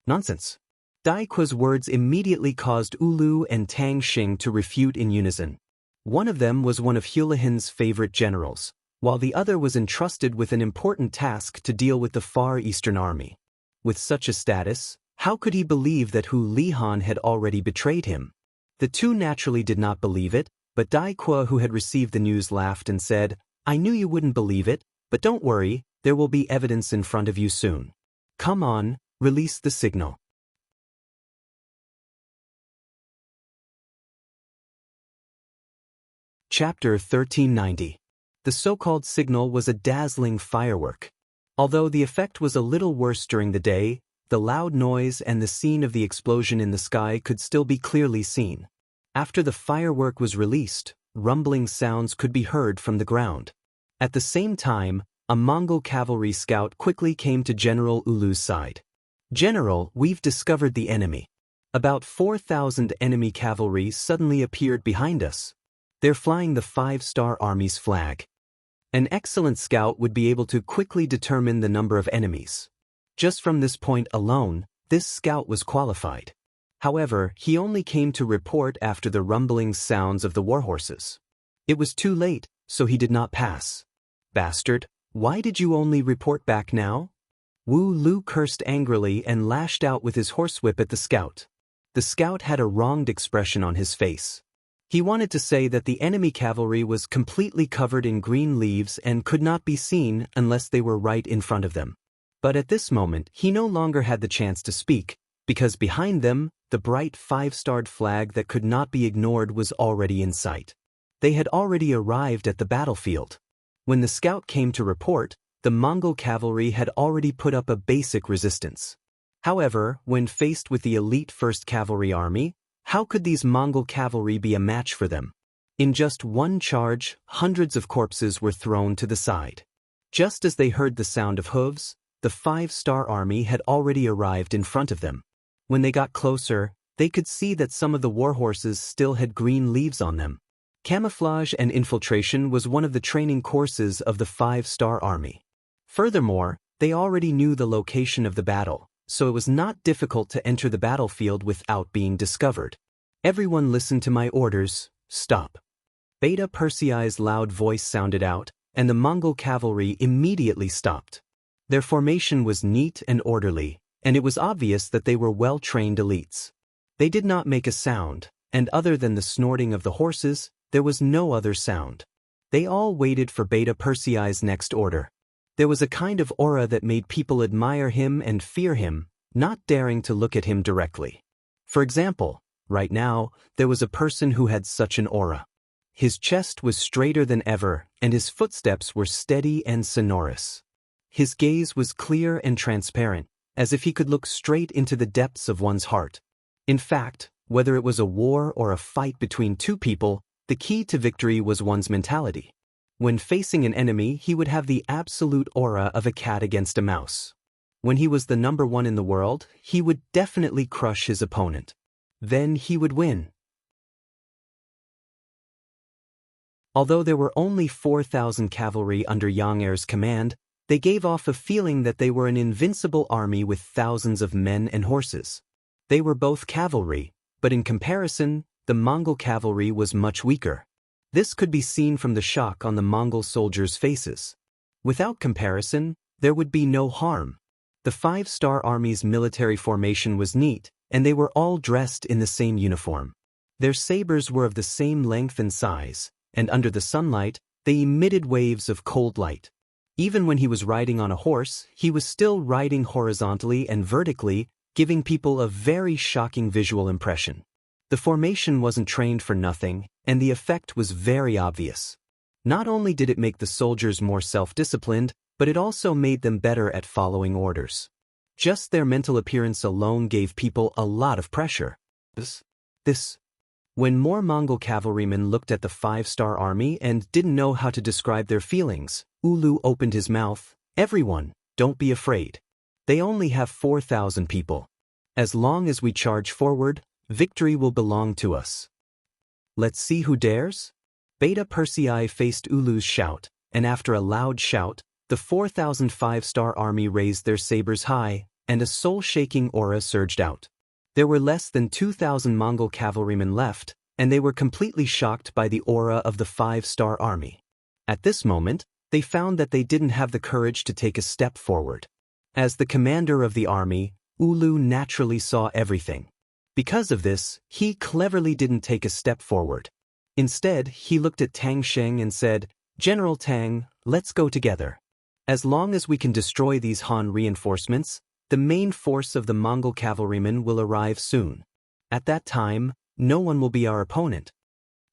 Nonsense. Daoist's words immediately caused Ulu and Tang Sheng to refute in unison. One of them was one of Hulahan's favorite generals, while the other was entrusted with an important task to deal with the Far Eastern Army. With such a status, how could he believe that Hu Lihan had already betrayed him? The two naturally did not believe it, but Daoist, who had received the news, laughed and said, "I knew you wouldn't believe it, but don't worry, there will be evidence in front of you soon. Come on, release the signal." Chapter 1390. The so-called signal was a dazzling firework. Although the effect was a little worse during the day, the loud noise and the scene of the explosion in the sky could still be clearly seen. After the firework was released, rumbling sounds could be heard from the ground. At the same time, a Mongol cavalry scout quickly came to General Ulu's side. "General, we've discovered the enemy. About 4,000 enemy cavalry suddenly appeared behind us. They're flying the 5-star Army's flag." An excellent scout would be able to quickly determine the number of enemies. Just from this point alone, this scout was qualified. However, he only came to report after the rumbling sounds of the warhorses. It was too late, so he did not pass. Bastard, why did you only report back now? Wu Lu cursed angrily and lashed out with his horsewhip at the scout. The scout had a wronged expression on his face. He wanted to say that the enemy cavalry was completely covered in green leaves and could not be seen unless they were right in front of them. But at this moment he no longer had the chance to speak, because behind them, the bright five-starred flag that could not be ignored was already in sight. They had already arrived at the battlefield. When the scout came to report, the Mongol cavalry had already put up a basic resistance. However, when faced with the elite 1st Cavalry Army, how could these Mongol cavalry be a match for them? In just one charge, hundreds of corpses were thrown to the side. Just as they heard the sound of hooves, the 5-star army had already arrived in front of them. When they got closer, they could see that some of the warhorses still had green leaves on them. Camouflage and infiltration was one of the training courses of the 5-star army. Furthermore, they already knew the location of the battle, so it was not difficult to enter the battlefield without being discovered. Everyone listen to my orders, stop. Beta Persei's loud voice sounded out, and the Mongol cavalry immediately stopped. Their formation was neat and orderly, and it was obvious that they were well-trained elites. They did not make a sound, and other than the snorting of the horses, there was no other sound. They all waited for Beta Persei's next order. There was a kind of aura that made people admire him and fear him, not daring to look at him directly. For example, right now, there was a person who had such an aura. His chest was straighter than ever, and his footsteps were steady and sonorous. His gaze was clear and transparent, as if he could look straight into the depths of one's heart. In fact, whether it was a war or a fight between two people, the key to victory was one's mentality. When facing an enemy, he would have the absolute aura of a cat against a mouse. When he was the number one in the world, he would definitely crush his opponent. Then he would win. Although there were only 4,000 cavalry under Yang Er's command, they gave off a feeling that they were an invincible army with thousands of men and horses. They were both cavalry, but in comparison, the Mongol cavalry was much weaker. This could be seen from the shock on the Mongol soldiers' faces. Without comparison, there would be no harm. The 5-star army's military formation was neat, and they were all dressed in the same uniform. Their sabers were of the same length and size, and under the sunlight, they emitted waves of cold light. Even when he was riding on a horse, he was still riding horizontally and vertically, giving people a very shocking visual impression. The formation wasn't trained for nothing, and the effect was very obvious. Not only did it make the soldiers more self-disciplined, but it also made them better at following orders. Just their mental appearance alone gave people a lot of pressure. When more Mongol cavalrymen looked at the 5-star army and didn't know how to describe their feelings, Ulu opened his mouth. Everyone, don't be afraid. They only have 4,000 people. As long as we charge forward, victory will belong to us. Let's see who dares? Beta Persei faced Ulu's shout, and after a loud shout, the 4,000 5-star army raised their sabers high, and a soul-shaking aura surged out. There were less than 2,000 Mongol cavalrymen left, and they were completely shocked by the aura of the 5-star army. At this moment, they found that they didn't have the courage to take a step forward. As the commander of the army, Ulu naturally saw everything. Because of this, he cleverly didn't take a step forward. Instead, he looked at Tang Sheng and said, "General Tang, let's go together. As long as we can destroy these Han reinforcements, the main force of the Mongol cavalrymen will arrive soon. At that time, no one will be our opponent."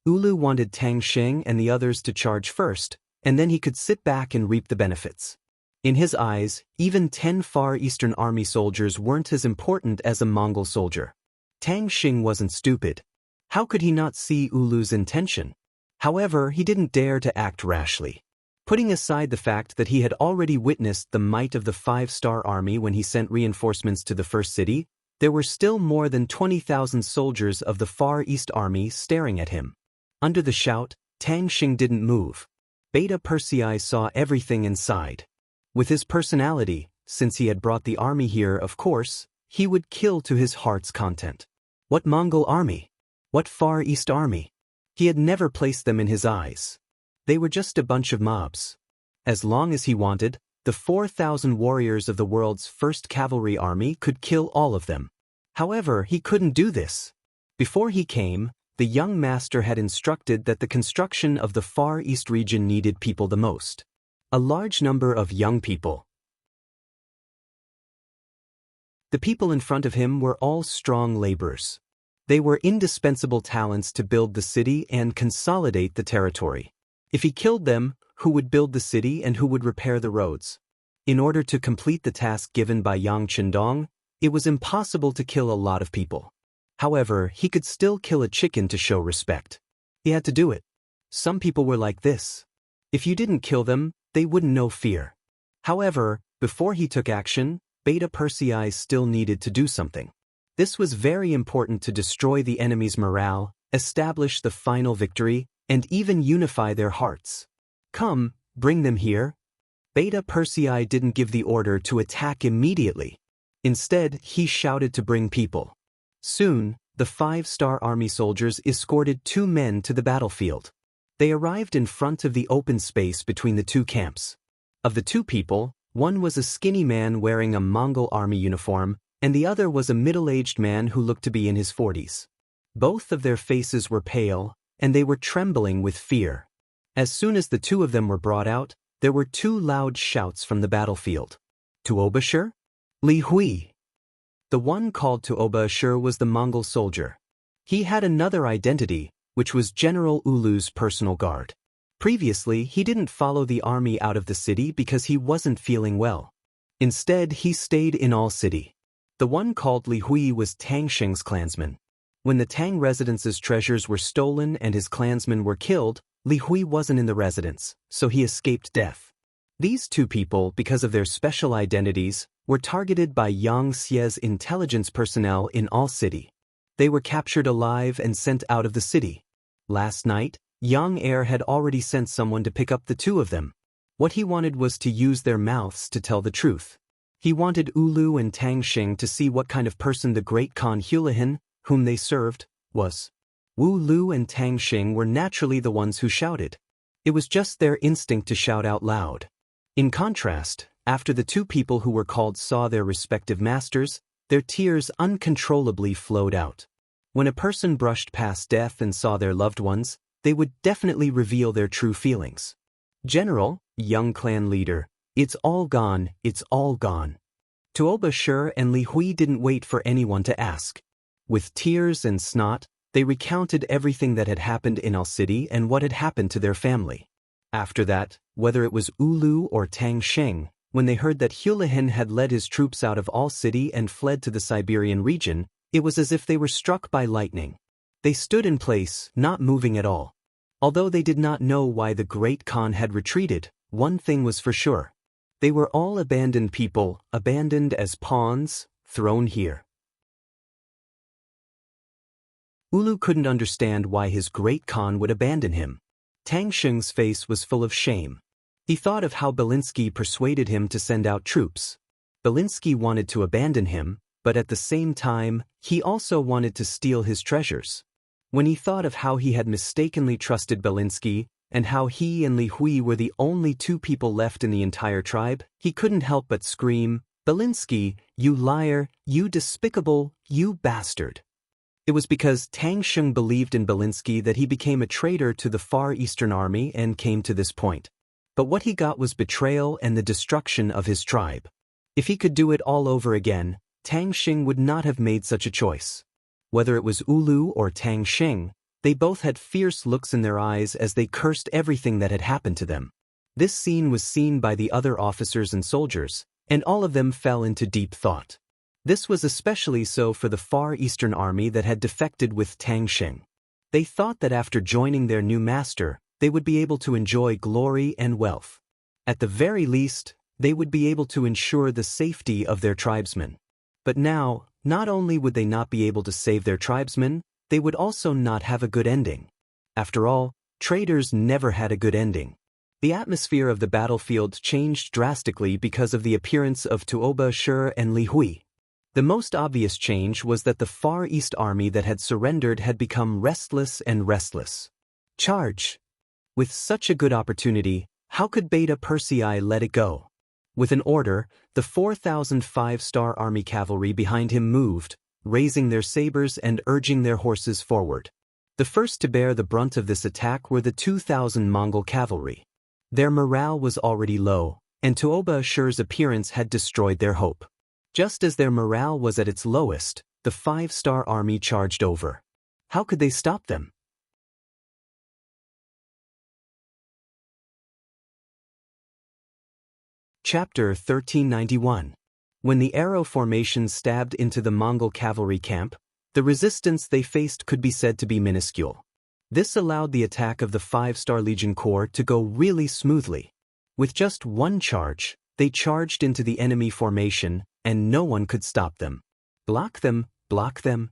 Ulu wanted Tang Sheng and the others to charge first, and then he could sit back and reap the benefits. In his eyes, even 10 Far Eastern Army soldiers weren't as important as a Mongol soldier. Tang Sheng wasn't stupid. How could he not see Ulu's intention? However, he didn't dare to act rashly. Putting aside the fact that he had already witnessed the might of the 5-star army when he sent reinforcements to the first city, there were still more than 20,000 soldiers of the Far East Army staring at him. Under the shout, Tang Sheng didn't move. Beta Persei saw everything and sighed. With his personality, since he had brought the army here, of course, he would kill to his heart's content. What Mongol army? What Far East army? He had never placed them in his eyes. They were just a bunch of mobs. As long as he wanted, the 4,000 warriors of the world's first cavalry army could kill all of them. However, he couldn't do this. Before he came, the young master had instructed that the construction of the Far East region needed people the most. A large number of young people. The people in front of him were all strong laborers. They were indispensable talents to build the city and consolidate the territory. If he killed them, who would build the city and who would repair the roads? In order to complete the task given by Yang Chendong, it was impossible to kill a lot of people. However, he could still kill a chicken to show respect. He had to do it. Some people were like this. If you didn't kill them, they wouldn't know fear. However, before he took action, Beta Persei still needed to do something. This was very important to destroy the enemy's morale, establish the final victory, and even unify their hearts. Come, bring them here. Beta Persei didn't give the order to attack immediately. Instead, he shouted to bring people. Soon, the 5-star army soldiers escorted 2 men to the battlefield. They arrived in front of the open space between the 2 camps. Of the 2 people, one was a skinny man wearing a Mongol army uniform, and the other was a middle-aged man who looked to be in his 40s. Both of their faces were pale, and they were trembling with fear. As soon as the 2 of them were brought out, there were 2 loud shouts from the battlefield. Tuobashir? Li Hui. The one called Tuobashir was the Mongol soldier. He had another identity, which was General Ulu's personal guard. Previously, he didn't follow the army out of the city because he wasn't feeling well. Instead, he stayed in All City. The one called Li Hui was Tang Xing's clansman. When the Tang residence's treasures were stolen and his clansmen were killed, Li Hui wasn't in the residence, so he escaped death. These 2 people, because of their special identities, were targeted by Yang Xie's intelligence personnel in All City. They were captured alive and sent out of the city. Last night, Yang Heir had already sent someone to pick up the 2 of them. What he wanted was to use their mouths to tell the truth. He wanted Ulu and Tang Xing to see what kind of person the great Khan Hulahin, whom they served, was. Wu Lu and Tang Xing were naturally the ones who shouted. It was just their instinct to shout out loud. In contrast, after the 2 people who were called saw their respective masters, their tears uncontrollably flowed out. When a person brushed past death and saw their loved ones, they would definitely reveal their true feelings. General, young clan leader, it's all gone, it's all gone. Tuobashir and Li Hui didn't wait for anyone to ask. With tears and snot, they recounted everything that had happened in All City and what had happened to their family. After that, whether it was Ulu or Tang Xing, when they heard that Hulahin had led his troops out of All City and fled to the Siberian region, it was as if they were struck by lightning. They stood in place, not moving at all. Although they did not know why the great Khan had retreated, one thing was for sure. They were all abandoned people, abandoned as pawns, thrown here. Ulu couldn't understand why his great Khan would abandon him. Tang Xing's face was full of shame. He thought of how Belinsky persuaded him to send out troops. Belinsky wanted to abandon him, but at the same time, he also wanted to steal his treasures. When he thought of how he had mistakenly trusted Belinsky, and how he and Li Hui were the only 2 people left in the entire tribe, he couldn't help but scream, "Belinsky, you liar, you despicable, you bastard." It was because Tang Xing believed in Belinsky that he became a traitor to the Far Eastern Army and came to this point. But what he got was betrayal and the destruction of his tribe. If he could do it all over again, Tang Xing would not have made such a choice. Whether it was Ulu or Tang Xing, they both had fierce looks in their eyes as they cursed everything that had happened to them. This scene was seen by the other officers and soldiers, and all of them fell into deep thought. This was especially so for the Far Eastern Army that had defected with Tang Xing. They thought that after joining their new master, they would be able to enjoy glory and wealth. At the very least, they would be able to ensure the safety of their tribesmen. But now, not only would they not be able to save their tribesmen, they would also not have a good ending. After all, traitors never had a good ending. The atmosphere of the battlefield changed drastically because of the appearance of Tuobashir and Li Hui. The most obvious change was that the Far East Army that had surrendered had become restless and restless. Charge! With such a good opportunity, How could Beta Persei let it go? With an order, the 4,000 five-star army cavalry behind him moved, raising their sabers and urging their horses forward. The first to bear the brunt of this attack were the 2,000 Mongol cavalry. Their morale was already low, and Tuoba Ashur's appearance had destroyed their hope. Just as their morale was at its lowest, the five-star army charged over. How could they stop them? Chapter 1391. When the arrow formation stabbed into the Mongol cavalry camp, the resistance they faced could be said to be minuscule. This allowed the attack of the 5-star Legion Corps to go really smoothly. With just one charge, they charged into the enemy formation, and no one could stop them. Block them, block them.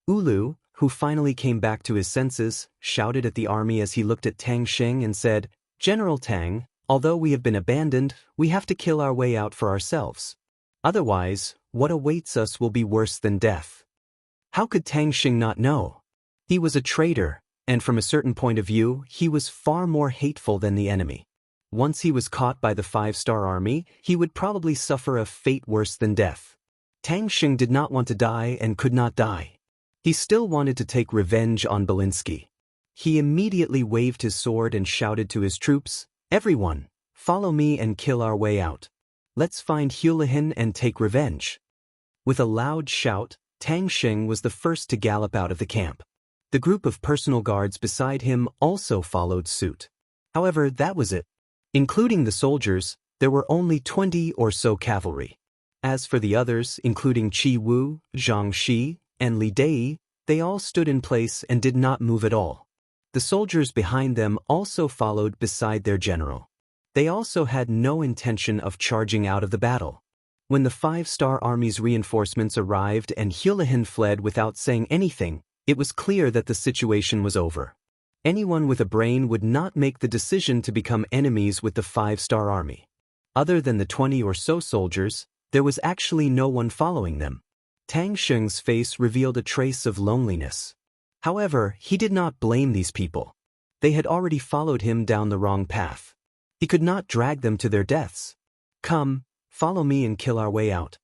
Ulu, who finally came back to his senses, shouted at the army as he looked at Tang Xing and said, "General Tang, although we have been abandoned, we have to kill our way out for ourselves. Otherwise, what awaits us will be worse than death." How could Tang Xing not know? He was a traitor, and from a certain point of view, he was far more hateful than the enemy. Once he was caught by the 5-star army, he would probably suffer a fate worse than death. Tang Xing did not want to die and could not die. He still wanted to take revenge on Belinsky. He immediately waved his sword and shouted to his troops, "Everyone, follow me and kill our way out. Let's find Hulihin and take revenge." With a loud shout, Tang Xing was the first to gallop out of the camp. The group of personal guards beside him also followed suit. However, that was it. Including the soldiers, there were only 20 or so cavalry. As for the others, including Qi Wu, Zhang Shi, and Li Dei, they all stood in place and did not move at all. The soldiers behind them also followed beside their general. They also had no intention of charging out of the battle. When the 5-star army's reinforcements arrived and Hulihin fled without saying anything, it was clear that the situation was over. Anyone with a brain would not make the decision to become enemies with the 5-star army. Other than the 20 or so soldiers, there was actually no one following them. Tang Xing's face revealed a trace of loneliness. However, he did not blame these people. They had already followed him down the wrong path. He could not drag them to their deaths. "Come, follow me and kill our way out."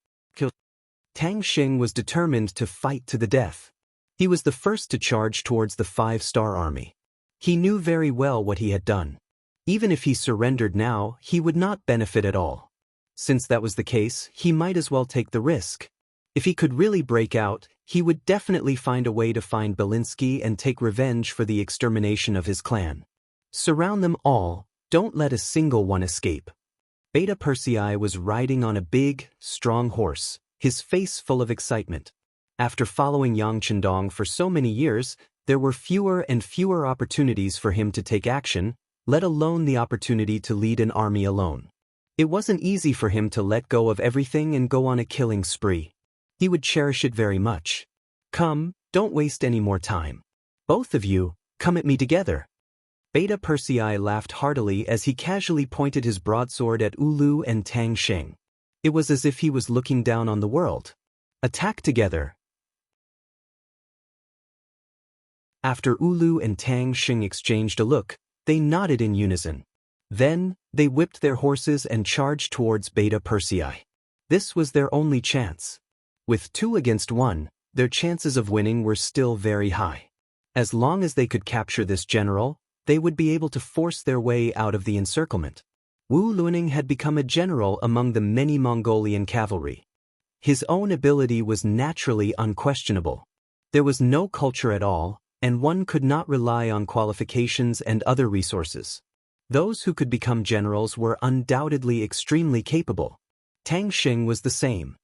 Tang Xing was determined to fight to the death. He was the first to charge towards the 5-star army. He knew very well what he had done. Even if he surrendered now, he would not benefit at all. Since that was the case, he might as well take the risk. If he could really break out, he would definitely find a way to find Belinsky and take revenge for the extermination of his clan. Surround them all, don't let a single one escape. Beta Persei was riding on a big, strong horse, his face full of excitement. After following Yang Chendong for so many years, there were fewer and fewer opportunities for him to take action, let alone the opportunity to lead an army alone. It wasn't easy for him to let go of everything and go on a killing spree. He would cherish it very much. "Come, don't waste any more time. Both of you, come at me together." Beta Persei laughed heartily as he casually pointed his broadsword at Ulu and Tang Xing. It was as if he was looking down on the world. "Attack together." After Ulu and Tang Xing exchanged a look, they nodded in unison. Then, they whipped their horses and charged towards Beta Persei. This was their only chance. With 2 against 1, their chances of winning were still very high. As long as they could capture this general, they would be able to force their way out of the encirclement. Wu Luning had become a general among the many Mongolian cavalry. His own ability was naturally unquestionable. There was no culture at all, and one could not rely on qualifications and other resources. Those who could become generals were undoubtedly extremely capable. Tang Xing was the same.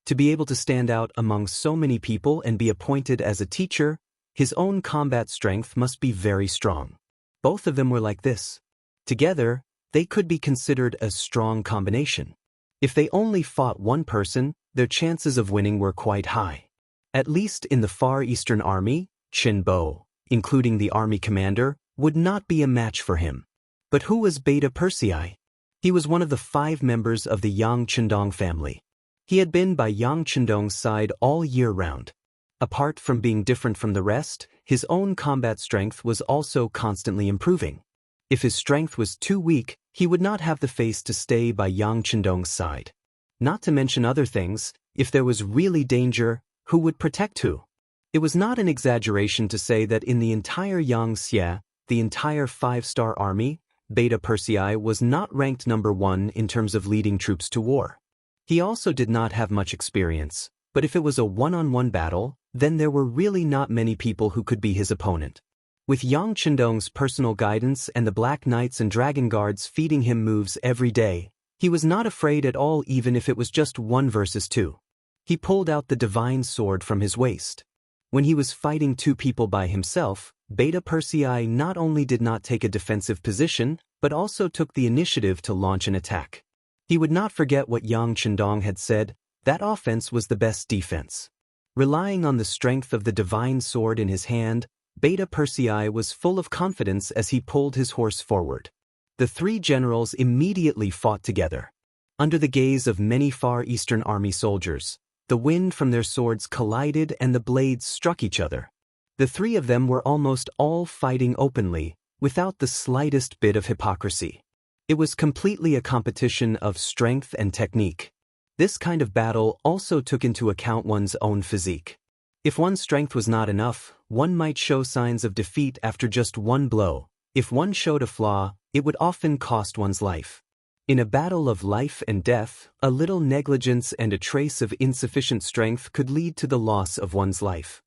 To be able to stand out among so many people and be appointed as a teacher, his own combat strength must be very strong. Both of them were like this. Together, they could be considered a strong combination. If they only fought one person, their chances of winning were quite high. At least in the Far Eastern Army, Qin Bo, including the army commander, would not be a match for him. But who was Beta Persei? He was one of the 5 members of the Yang Chendong family. He had been by Yang Chendong's side all year round. Apart from being different from the rest, his own combat strength was also constantly improving. If his strength was too weak, He would not have the face to stay by Yang Chendong's side. Not to mention other things, if there was really danger, who would protect who? It was not an exaggeration to say that in the entire Yangxia, the entire 5-star army, Beta Persei was not ranked number 1 in terms of leading troops to war. He also did not have much experience, but if it was a one-on-one battle, then there were really not many people who could be his opponent. With Yang Chendong's personal guidance and the Black Knights and Dragon Guards feeding him moves every day, he was not afraid at all even if it was just 1 versus 2. He pulled out the divine sword from his waist. When he was fighting 2 people by himself, Beta Persei not only did not take a defensive position, but also took the initiative to launch an attack. He would not forget what Yang Chendong had said, that offense was the best defense. Relying on the strength of the divine sword in his hand, Beta Persei was full of confidence as he pulled his horse forward. The 3 generals immediately fought together. Under the gaze of many Far Eastern army soldiers, the wind from their swords collided and the blades struck each other. The 3 of them were almost all fighting openly, without the slightest bit of hypocrisy. It was completely a competition of strength and technique. This kind of battle also took into account one's own physique. If one's strength was not enough, one might show signs of defeat after just 1 blow. If one showed a flaw, it would often cost one's life. In a battle of life and death, a little negligence and a trace of insufficient strength could lead to the loss of one's life.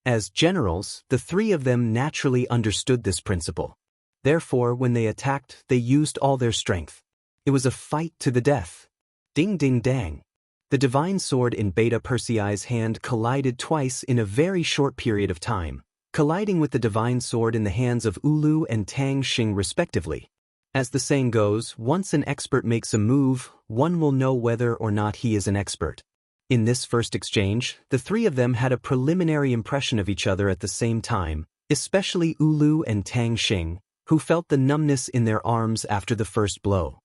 As generals, the 3 of them naturally understood this principle. Therefore, when they attacked, they used all their strength. It was a fight to the death. Ding ding dang. The divine sword in Beta Persei's hand collided twice in a very short period of time, colliding with the divine sword in the hands of Ulu and Tang Xing respectively. As the saying goes, once an expert makes a move, one will know whether or not he is an expert. In this first exchange, the 3 of them had a preliminary impression of each other at the same time, especially Ulu and Tang Xing, who felt the numbness in their arms after the first blow.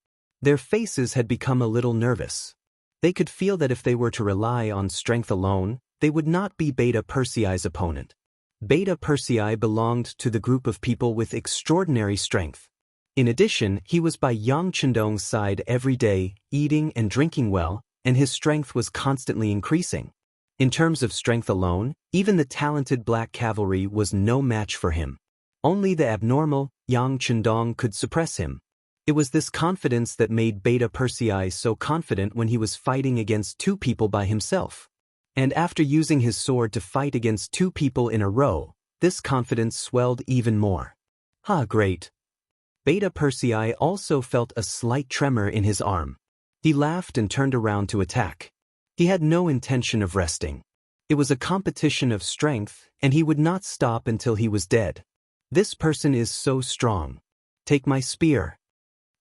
Their faces had become a little nervous. They could feel that if they were to rely on strength alone, they would not be Beta Persei's opponent. Beta Persei belonged to the group of people with extraordinary strength. In addition, he was by Yang Chendong's side every day, eating and drinking well, and his strength was constantly increasing. In terms of strength alone, even the talented black cavalry was no match for him. Only the abnormal, Yang Chendong could suppress him. It was this confidence that made Beta Persei so confident when he was fighting against 2 people by himself. And after using his sword to fight against 2 people in a row, this confidence swelled even more. Great. Beta Persei also felt a slight tremor in his arm. He laughed and turned around to attack. He had no intention of resting. It was a competition of strength, and he would not stop until he was dead. This person is so strong. Take my spear.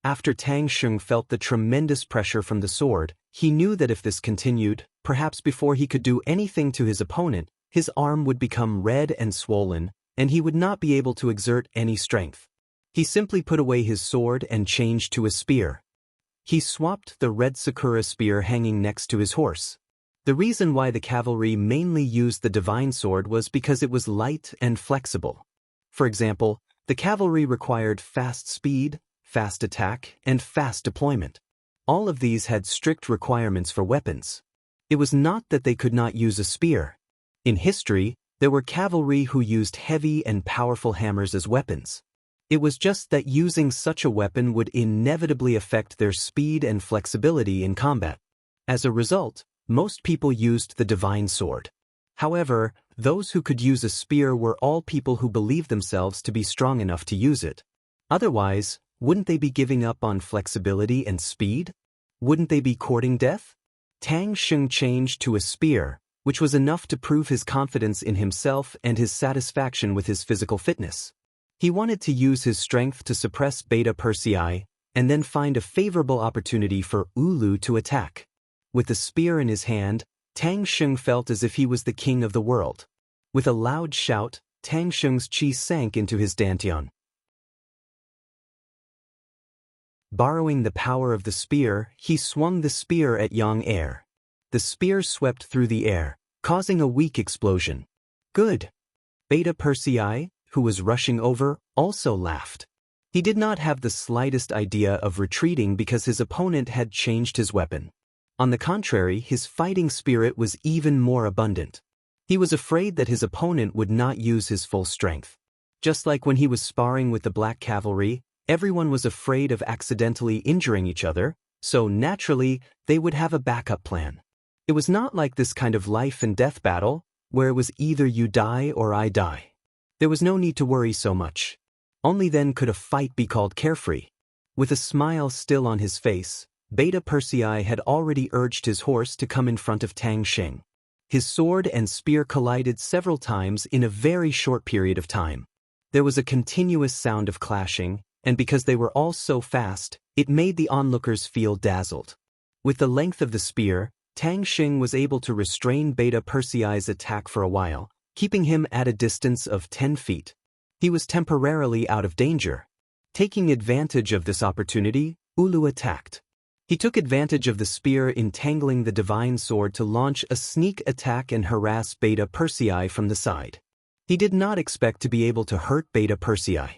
After Tang Xing felt the tremendous pressure from the sword, he knew that if this continued, perhaps before he could do anything to his opponent, his arm would become red and swollen, and he would not be able to exert any strength. He simply put away his sword and changed to a spear. He swapped the red sakura spear hanging next to his horse. The reason why the cavalry mainly used the divine sword was because it was light and flexible. For example, the cavalry required fast speed, fast attack, and fast deployment. All of these had strict requirements for weapons. It was not that they could not use a spear. In history, there were cavalry who used heavy and powerful hammers as weapons. It was just that using such a weapon would inevitably affect their speed and flexibility in combat. As a result, most people used the divine sword. However, those who could use a spear were all people who believed themselves to be strong enough to use it. Otherwise, wouldn't they be giving up on flexibility and speed? Wouldn't they be courting death? Tang Xing changed to a spear, which was enough to prove his confidence in himself and his satisfaction with his physical fitness. He wanted to use his strength to suppress Beta Persei, and then find a favorable opportunity for Ulu to attack. With the spear in his hand, Tang Xing felt as if he was the king of the world. With a loud shout, Tang Xing's chi sank into his dantian. Borrowing the power of the spear, he swung the spear at Yang Air. The spear swept through the air, causing a weak explosion. Good. Beta Persei, who was rushing over, also laughed. He did not have the slightest idea of retreating because his opponent had changed his weapon. On the contrary, his fighting spirit was even more abundant. He was afraid that his opponent would not use his full strength. Just like when he was sparring with the Black Cavalry, everyone was afraid of accidentally injuring each other, so naturally, they would have a backup plan. It was not like this kind of life and death battle, where it was either you die or I die. There was no need to worry so much. Only then could a fight be called carefree. With a smile still on his face, Beta Persei had already urged his horse to come in front of Tang Xing. His sword and spear collided several times in a very short period of time. There was a continuous sound of clashing, and because they were all so fast, it made the onlookers feel dazzled. With the length of the spear, Tang Xing was able to restrain Beta Persei's attack for a while, keeping him at a distance of 10 feet. He was temporarily out of danger. Taking advantage of this opportunity, Ulu attacked. He took advantage of the spear entangling the divine sword to launch a sneak attack and harass Beta Persei from the side. He did not expect to be able to hurt Beta Persei.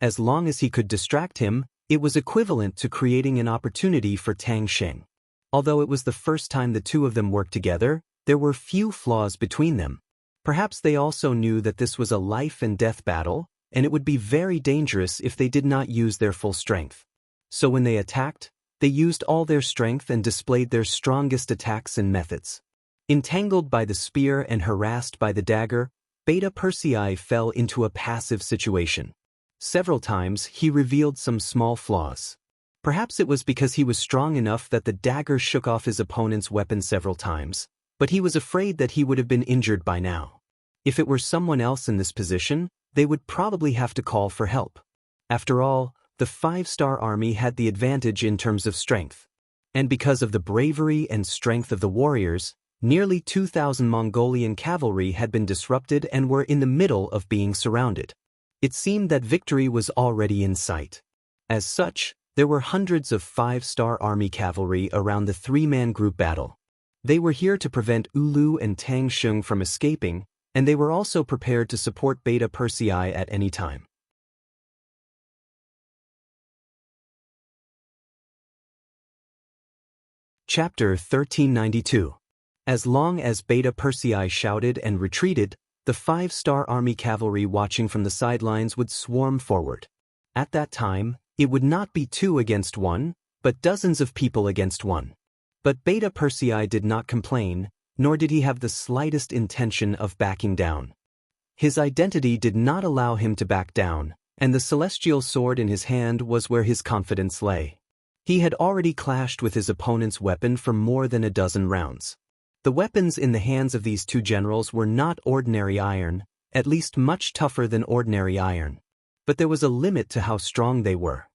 As long as he could distract him, it was equivalent to creating an opportunity for Tang Xing. Although it was the first time the two of them worked together, there were few flaws between them. Perhaps they also knew that this was a life and death battle, and it would be very dangerous if they did not use their full strength. So when they attacked, they used all their strength and displayed their strongest attacks and methods. Entangled by the spear and harassed by the dagger, Beta Persei fell into a passive situation. Several times he revealed some small flaws. Perhaps it was because he was strong enough that the dagger shook off his opponent's weapon several times, but he was afraid that he would have been injured by now. If it were someone else in this position, they would probably have to call for help. After all, the 5-star army had the advantage in terms of strength. And because of the bravery and strength of the warriors, nearly 2,000 Mongolian cavalry had been disrupted and were in the middle of being surrounded. It seemed that victory was already in sight. As such, there were hundreds of 5-star army cavalry around the 3-man group battle. They were here to prevent Ulu and Tang Xing from escaping, and they were also prepared to support Beta Persei at any time. Chapter 1392. As long as Beta Persei shouted and retreated, the 5-star army cavalry watching from the sidelines would swarm forward. At that time, it would not be 2 against 1, but dozens of people against 1. But Beta Persei did not complain, nor did he have the slightest intention of backing down. His identity did not allow him to back down, and the celestial sword in his hand was where his confidence lay. He had already clashed with his opponent's weapon for more than a dozen rounds. The weapons in the hands of these two generals were not ordinary iron, at least much tougher than ordinary iron. But there was a limit to how strong they were.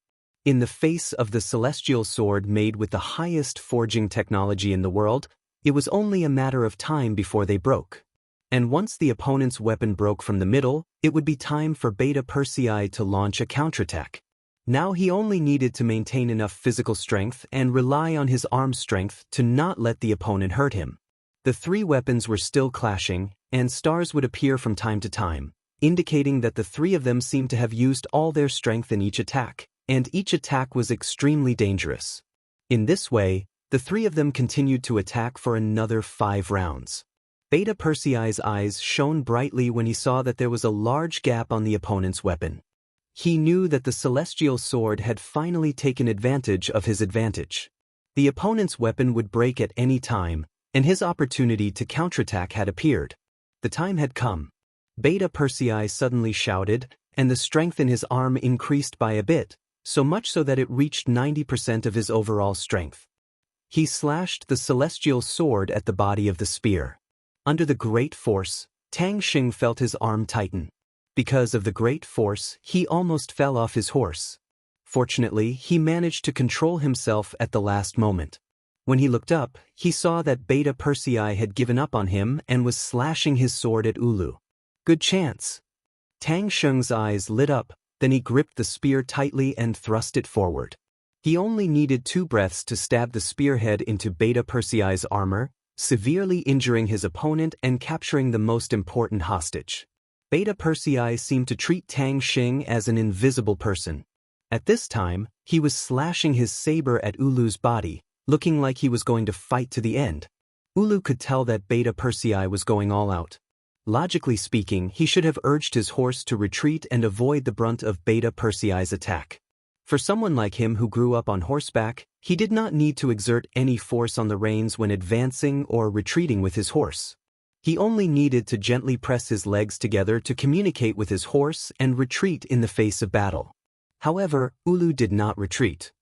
In the face of the celestial sword made with the highest forging technology in the world, it was only a matter of time before they broke. And once the opponent's weapon broke from the middle, it would be time for Beta Persei to launch a counterattack. Now he only needed to maintain enough physical strength and rely on his arm strength to not let the opponent hurt him. The 3 weapons were still clashing, and stars would appear from time to time, indicating that the 3 of them seemed to have used all their strength in each attack, and each attack was extremely dangerous. In this way, the 3 of them continued to attack for another 5 rounds. Beta Persei's eyes shone brightly when he saw that there was a large gap on the opponent's weapon. He knew that the celestial sword had finally taken advantage of his advantage. The opponent's weapon would break at any time, and his opportunity to counterattack had appeared. The time had come. Beta Persei suddenly shouted, and the strength in his arm increased by a bit, so much so that it reached 90% of his overall strength. He slashed the celestial sword at the body of the spear. Under the great force, Tang Xing felt his arm tighten. Because of the great force, he almost fell off his horse. Fortunately, he managed to control himself at the last moment. When he looked up, he saw that Beta Persei had given up on him and was slashing his sword at Ulu. Good chance. Tang Xing's eyes lit up, then he gripped the spear tightly and thrust it forward. He only needed 2 breaths to stab the spearhead into Beta Persei's armor, severely injuring his opponent and capturing the most important hostage. Beta Persei seemed to treat Tang Xing as an invisible person. At this time, he was slashing his saber at Ulu's body, looking like he was going to fight to the end. Ulu could tell that Beta Persei was going all out. Logically speaking, he should have urged his horse to retreat and avoid the brunt of Beta Persei's attack. For someone like him who grew up on horseback, he did not need to exert any force on the reins when advancing or retreating with his horse. He only needed to gently press his legs together to communicate with his horse and retreat in the face of battle. However, Ulu did not retreat.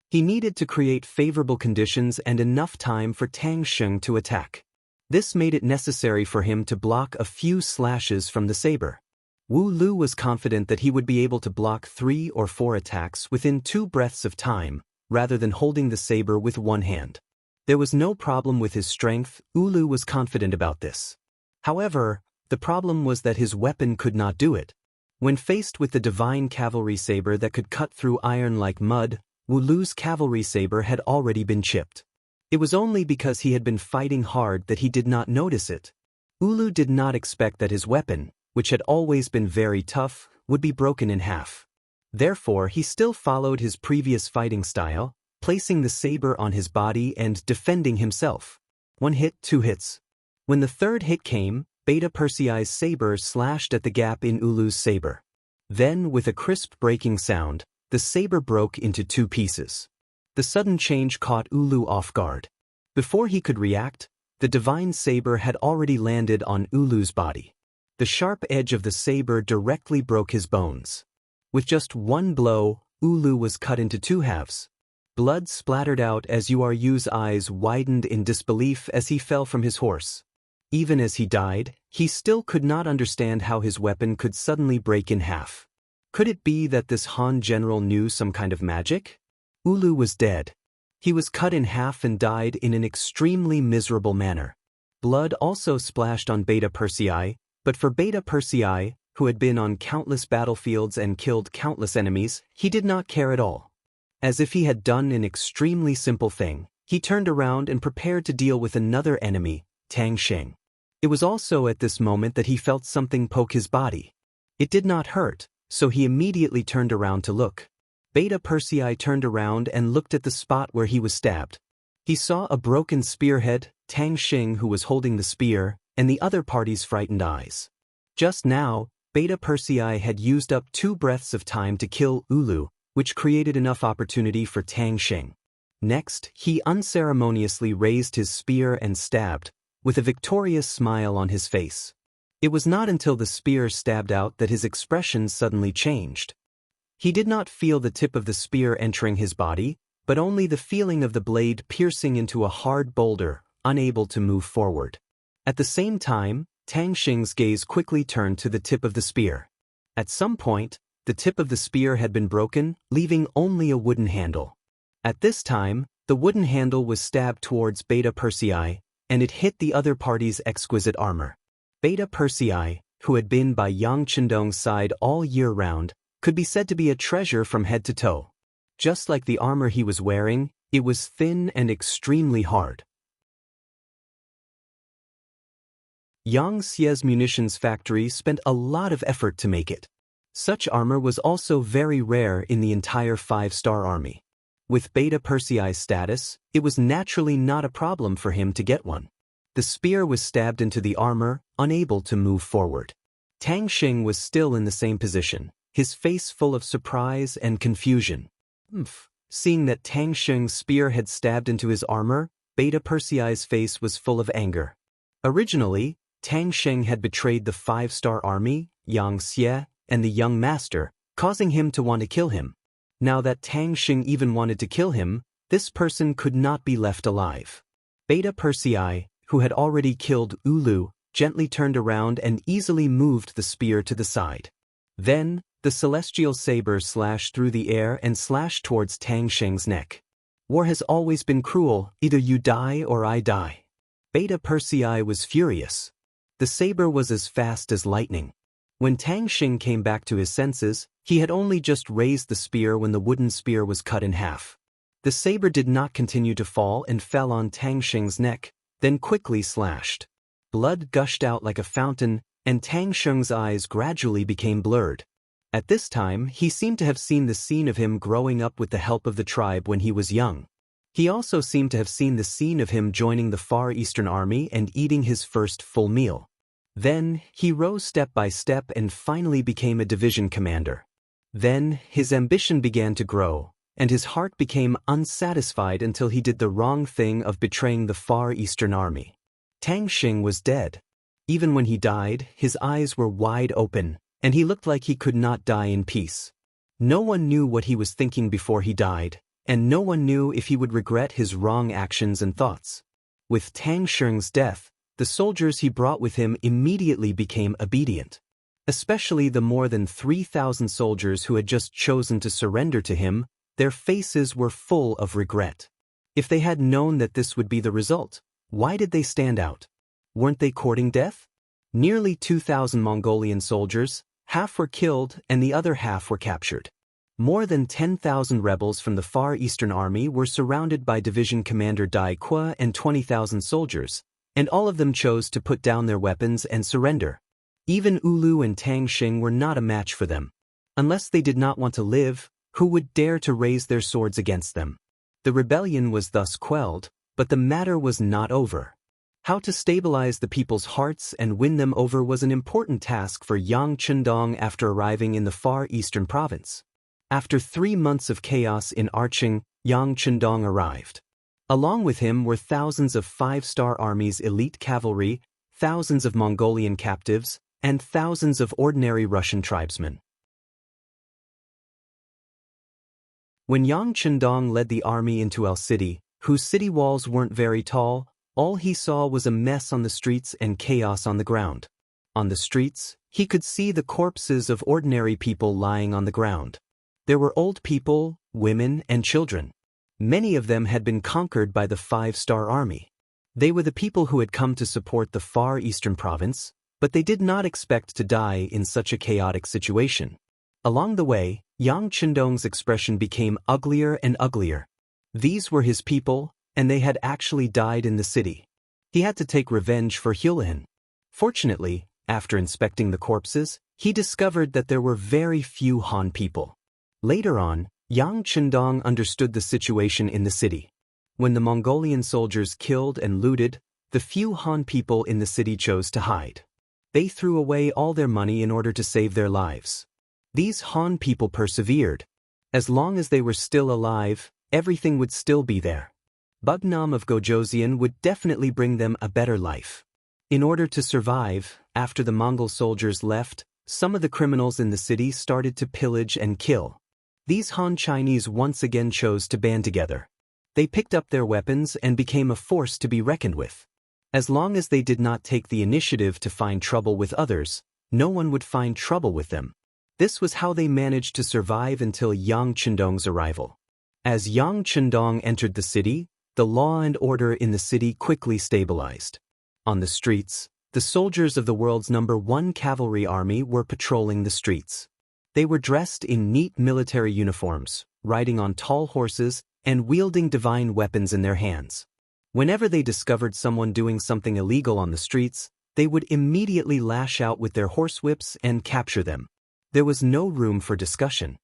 He needed to create favorable conditions and enough time for Tang Sheng to attack. This made it necessary for him to block a few slashes from the saber. Wu Lu was confident that he would be able to block 3 or 4 attacks within 2 breaths of time, rather than holding the saber with one hand. There was no problem with his strength. Ulu was confident about this. However, the problem was that his weapon could not do it. When faced with the divine cavalry saber that could cut through iron like mud, Wu Lu's cavalry saber had already been chipped. It was only because he had been fighting hard that he did not notice it. Ulu did not expect that his weapon, which had always been very tough, would be broken in half. Therefore, he still followed his previous fighting style, placing the saber on his body and defending himself. 1 hit, 2 hits. When the 3rd hit came, Beta Persei's saber slashed at the gap in Ulu's saber. Then, with a crisp breaking sound, the saber broke into 2 pieces. The sudden change caught Ulu off guard. Before he could react, the divine saber had already landed on Ulu's body. The sharp edge of the saber directly broke his bones. With just 1 blow, Ulu was cut into 2 halves. Blood splattered out as Yu's eyes widened in disbelief as he fell from his horse. Even as he died, he still could not understand how his weapon could suddenly break in half. Could it be that this Han general knew some kind of magic? Ulu was dead. He was cut in half and died in an extremely miserable manner. Blood also splashed on Beta Persei, but for Beta Persei, who had been on countless battlefields and killed countless enemies, he did not care at all. As if he had done an extremely simple thing, he turned around and prepared to deal with another enemy, Tang Sheng. It was also at this moment that he felt something poke his body. It did not hurt, so he immediately turned around to look. Beta Persei turned around and looked at the spot where he was stabbed. He saw a broken spearhead, Tang Sheng who was holding the spear, and the other party's frightened eyes. Just now, Beta Persei had used up 2 breaths of time to kill Ulu, which created enough opportunity for Tang Sheng. Next, he unceremoniously raised his spear and stabbed, with a victorious smile on his face. It was not until the spear stabbed out that his expression suddenly changed. He did not feel the tip of the spear entering his body, but only the feeling of the blade piercing into a hard boulder, unable to move forward. At the same time, Tang Sheng's gaze quickly turned to the tip of the spear. At some point, the tip of the spear had been broken, leaving only a wooden handle. At this time, the wooden handle was stabbed towards Beta Persei, and it hit the other party's exquisite armor. Beta Persei, who had been by Yang Chendong's side all year round, could be said to be a treasure from head to toe. Just like the armor he was wearing, it was thin and extremely hard. Yang Xie's munitions factory spent a lot of effort to make it. Such armor was also very rare in the entire 5-star army. With Beta Persei's status, it was naturally not a problem for him to get one. The spear was stabbed into the armor, unable to move forward. Tang Sheng was still in the same position, his face full of surprise and confusion. Seeing that Tang Sheng's spear had stabbed into his armor, Beta Persei's face was full of anger. Originally, Tang Sheng had betrayed the 5-star army, Yang Xie, and the young master, causing him to want to kill him. Now that Tang Sheng even wanted to kill him, this person could not be left alive. Beta Persei, who had already killed Ulu, gently turned around and easily moved the spear to the side. Then, the celestial saber slashed through the air and slashed towards Tang Sheng's neck. War has always been cruel, either you die or I die. Beta Persei was furious. The saber was as fast as lightning. When Tang Sheng came back to his senses, he had only just raised the spear when the wooden spear was cut in half. The saber did not continue to fall and fell on Tang Sheng's neck, then quickly slashed. Blood gushed out like a fountain, and Tang Sheng's eyes gradually became blurred. At this time, he seemed to have seen the scene of him growing up with the help of the tribe when he was young. He also seemed to have seen the scene of him joining the Far Eastern Army and eating his first full meal. Then, he rose step by step and finally became a division commander. Then, his ambition began to grow, and his heart became unsatisfied until he did the wrong thing of betraying the Far Eastern Army. Tang Xing was dead. Even when he died, his eyes were wide open, and he looked like he could not die in peace. No one knew what he was thinking before he died, and no one knew if he would regret his wrong actions and thoughts. With Tang Xing's death, the soldiers he brought with him immediately became obedient. Especially the more than 3,000 soldiers who had just chosen to surrender to him, their faces were full of regret. If they had known that this would be the result, why did they stand out? Weren't they courting death? Nearly 2,000 Mongolian soldiers, half were killed and the other half were captured. More than 10,000 rebels from the Far Eastern Army were surrounded by Division Commander Dai Qua and 20,000 soldiers, and all of them chose to put down their weapons and surrender. Even Ulu and Tang Xing were not a match for them. Unless they did not want to live, who would dare to raise their swords against them? The rebellion was thus quelled, but the matter was not over. How to stabilize the people's hearts and win them over was an important task for Yang Chundong after arriving in the Far Eastern province. After 3 months of chaos in Arching, Yang Chundong arrived. Along with him were thousands of 5-star army's elite cavalry, thousands of Mongolian captives, and thousands of ordinary Russian tribesmen. When Yang Chundong led the army into El City, whose city walls weren't very tall, all he saw was a mess on the streets and chaos on the ground. On the streets, he could see the corpses of ordinary people lying on the ground. There were old people, women, and children. Many of them had been conquered by the 5-star army. They were the people who had come to support the Far Eastern province, but they did not expect to die in such a chaotic situation. Along the way, Yang Chundong's expression became uglier and uglier. These were his people, and they had actually died in the city. He had to take revenge for Hulahan. Fortunately, after inspecting the corpses, he discovered that there were very few Han people. Later on, Yang Chundong understood the situation in the city. When the Mongolian soldiers killed and looted, the few Han people in the city chose to hide. They threw away all their money in order to save their lives. These Han people persevered. As long as they were still alive, everything would still be there. Bugnam of Gojoseon would definitely bring them a better life. In order to survive, after the Mongol soldiers left, some of the criminals in the city started to pillage and kill. These Han Chinese once again chose to band together. They picked up their weapons and became a force to be reckoned with. As long as they did not take the initiative to find trouble with others, no one would find trouble with them. This was how they managed to survive until Yang Chundong's arrival. As Yang Chundong entered the city, the law and order in the city quickly stabilized. On the streets, the soldiers of the world's #1 cavalry army were patrolling the streets. They were dressed in neat military uniforms, riding on tall horses, and wielding divine weapons in their hands. Whenever they discovered someone doing something illegal on the streets, they would immediately lash out with their horsewhips and capture them. There was no room for discussion.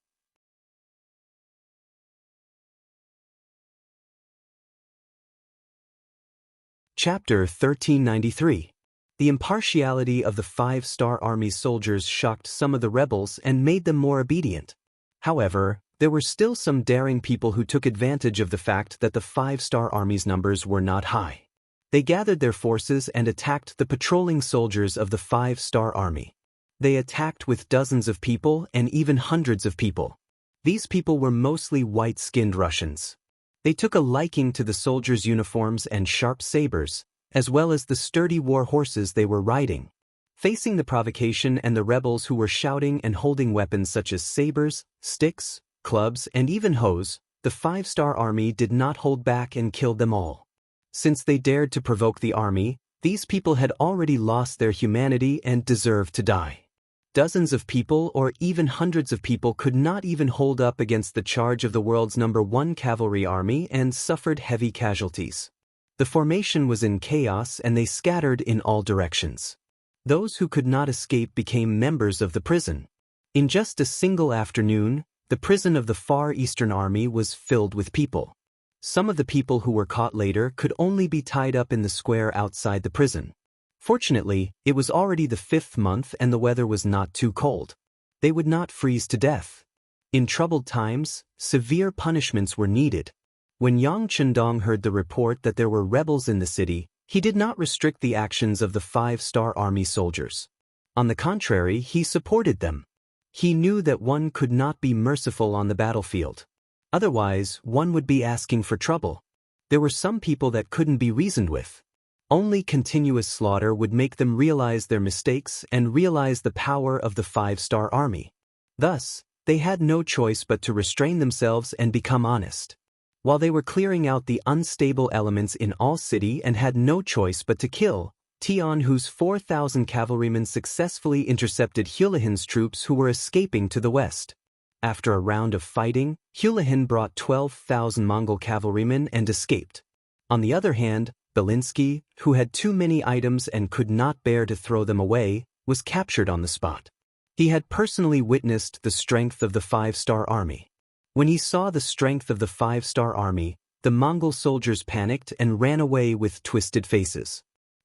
Chapter 1393. The impartiality of the 5-star army's soldiers shocked some of the rebels and made them more obedient. However, there were still some daring people who took advantage of the fact that the 5-star army's numbers were not high. They gathered their forces and attacked the patrolling soldiers of the 5-star army. They attacked with dozens of people and even hundreds of people. These people were mostly white-skinned Russians. They took a liking to the soldiers' uniforms and sharp sabers, as well as the sturdy war horses they were riding. Facing the provocation and the rebels who were shouting and holding weapons such as sabers, sticks, clubs, and even hoes, the 5-star army did not hold back and killed them all. Since they dared to provoke the army, these people had already lost their humanity and deserved to die. Dozens of people or even hundreds of people could not even hold up against the charge of the world's #1 cavalry army and suffered heavy casualties. The formation was in chaos and they scattered in all directions. Those who could not escape became members of the prison. In just a single afternoon, the prison of the Far Eastern Army was filled with people. Some of the people who were caught later could only be tied up in the square outside the prison. Fortunately, it was already the 5th month and the weather was not too cold. They would not freeze to death. In troubled times, severe punishments were needed. When Yang Chendong heard the report that there were rebels in the city, he did not restrict the actions of the 5-star army soldiers. On the contrary, he supported them. He knew that one could not be merciful on the battlefield. Otherwise, one would be asking for trouble. There were some people that couldn't be reasoned with. Only continuous slaughter would make them realize their mistakes and realize the power of the 5-star army. Thus, they had no choice but to restrain themselves and become honest. While they were clearing out the unstable elements in all city and had no choice but to kill, Tian Hu's 4,000 cavalrymen successfully intercepted Hulihan's troops who were escaping to the west. After a round of fighting, Hulihan brought 12,000 Mongol cavalrymen and escaped. On the other hand, Belinsky, who had too many items and could not bear to throw them away, was captured on the spot. He had personally witnessed the strength of the 5-star army. When he saw the strength of the 5-star army, the Mongol soldiers panicked and ran away with twisted faces.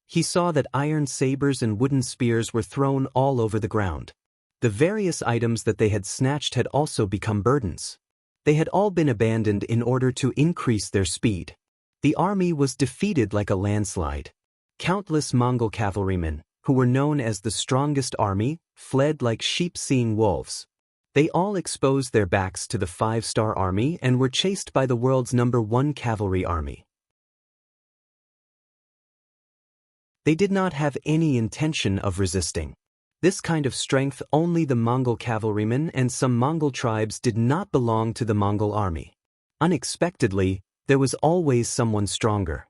He saw that iron sabers and wooden spears were thrown all over the ground. The various items that they had snatched had also become burdens. They had all been abandoned in order to increase their speed. The army was defeated like a landslide. Countless Mongol cavalrymen, who were known as the strongest army, fled like sheep seeing wolves. They all exposed their backs to the 5-star army and were chased by the world's #1 cavalry army. They did not have any intention of resisting. This kind of strength only the Mongol cavalrymen and some Mongol tribes did not belong to the Mongol army. Unexpectedly, there was always someone stronger.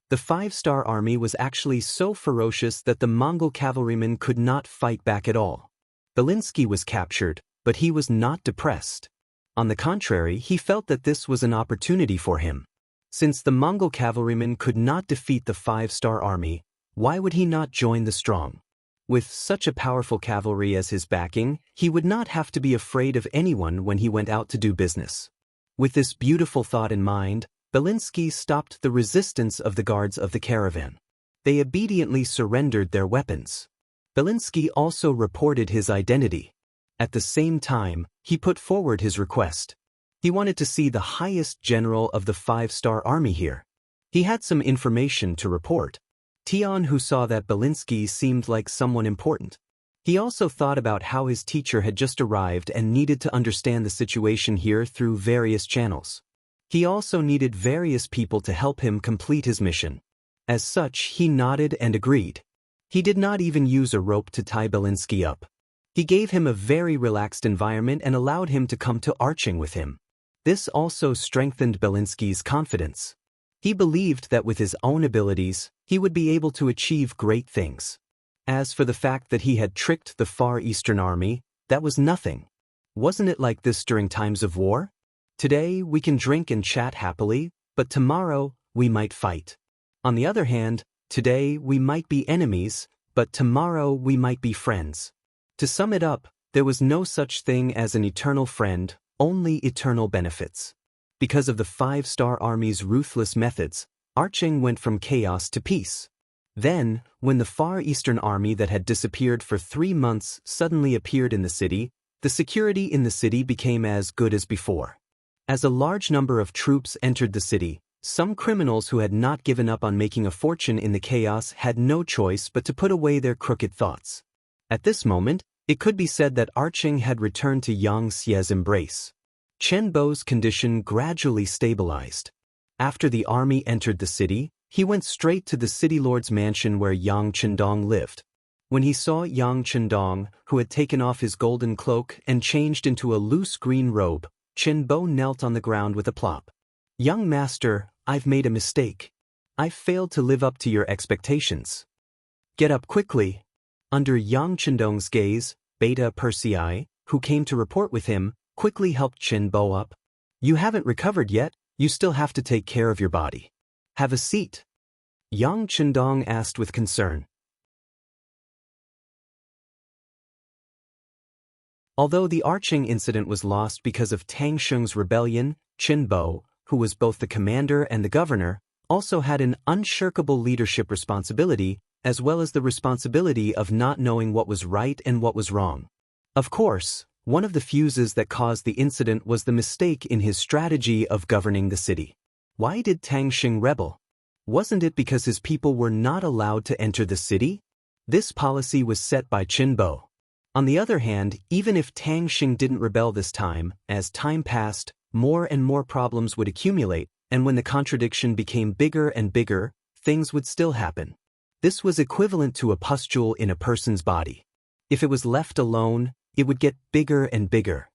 The 5-star army was actually so ferocious that the Mongol cavalrymen could not fight back at all. Belinsky was captured, but he was not depressed. On the contrary, he felt that this was an opportunity for him. Since the Mongol cavalrymen could not defeat the 5-star army, why would he not join the strong? With such a powerful cavalry as his backing, he would not have to be afraid of anyone when he went out to do business. With this beautiful thought in mind, Belinsky stopped the resistance of the guards of the caravan. They obediently surrendered their weapons. Belinsky also reported his identity. At the same time, he put forward his request. He wanted to see the highest general of the 5-star army here. He had some information to report. Tian Hu saw that Belinsky seemed like someone important. He also thought about how his teacher had just arrived and needed to understand the situation here through various channels. He also needed various people to help him complete his mission. As such, he nodded and agreed. He did not even use a rope to tie Belinsky up. He gave him a very relaxed environment and allowed him to come to arching with him. This also strengthened Belinsky's confidence. He believed that with his own abilities, he would be able to achieve great things. As for the fact that he had tricked the Far Eastern Army, that was nothing. Wasn't it like this during times of war? Today we can drink and chat happily, but tomorrow we might fight. On the other hand, today we might be enemies, but tomorrow we might be friends. To sum it up, there was no such thing as an eternal friend, only eternal benefits. Because of the 5-star army's ruthless methods, arching went from chaos to peace. Then, when the Far Eastern Army that had disappeared for 3 months suddenly appeared in the city, the security in the city became as good as before. As a large number of troops entered the city, some criminals who had not given up on making a fortune in the chaos had no choice but to put away their crooked thoughts. At this moment, it could be said that arching had returned to Yang Xie's embrace. Chen Bo's condition gradually stabilized. After the army entered the city, he went straight to the city lord's mansion where Yang Chendong lived. When he saw Yang Chendong, who had taken off his golden cloak and changed into a loose green robe, Chen Bo knelt on the ground with a plop. "Young master, I've made a mistake. I've failed to live up to your expectations. Get up quickly." Under Yang Chendong's gaze, Beta Persei, who came to report with him, quickly helped Chen Bo up. "You haven't recovered yet, you still have to take care of your body. Have a seat." Yang Chendong asked with concern. Although the arching incident was lost because of Tang Sheng's rebellion, Qin Bo, who was both the commander and the governor, also had an unshirkable leadership responsibility, as well as the responsibility of not knowing what was right and what was wrong. Of course, one of the fuses that caused the incident was the mistake in his strategy of governing the city. Why did Tang Sheng rebel? Wasn't it because his people were not allowed to enter the city? This policy was set by Qin Bo. On the other hand, even if Tang Sheng didn't rebel this time, as time passed, more and more problems would accumulate, and when the contradiction became bigger and bigger, things would still happen. This was equivalent to a pustule in a person's body. If it was left alone, it would get bigger and bigger.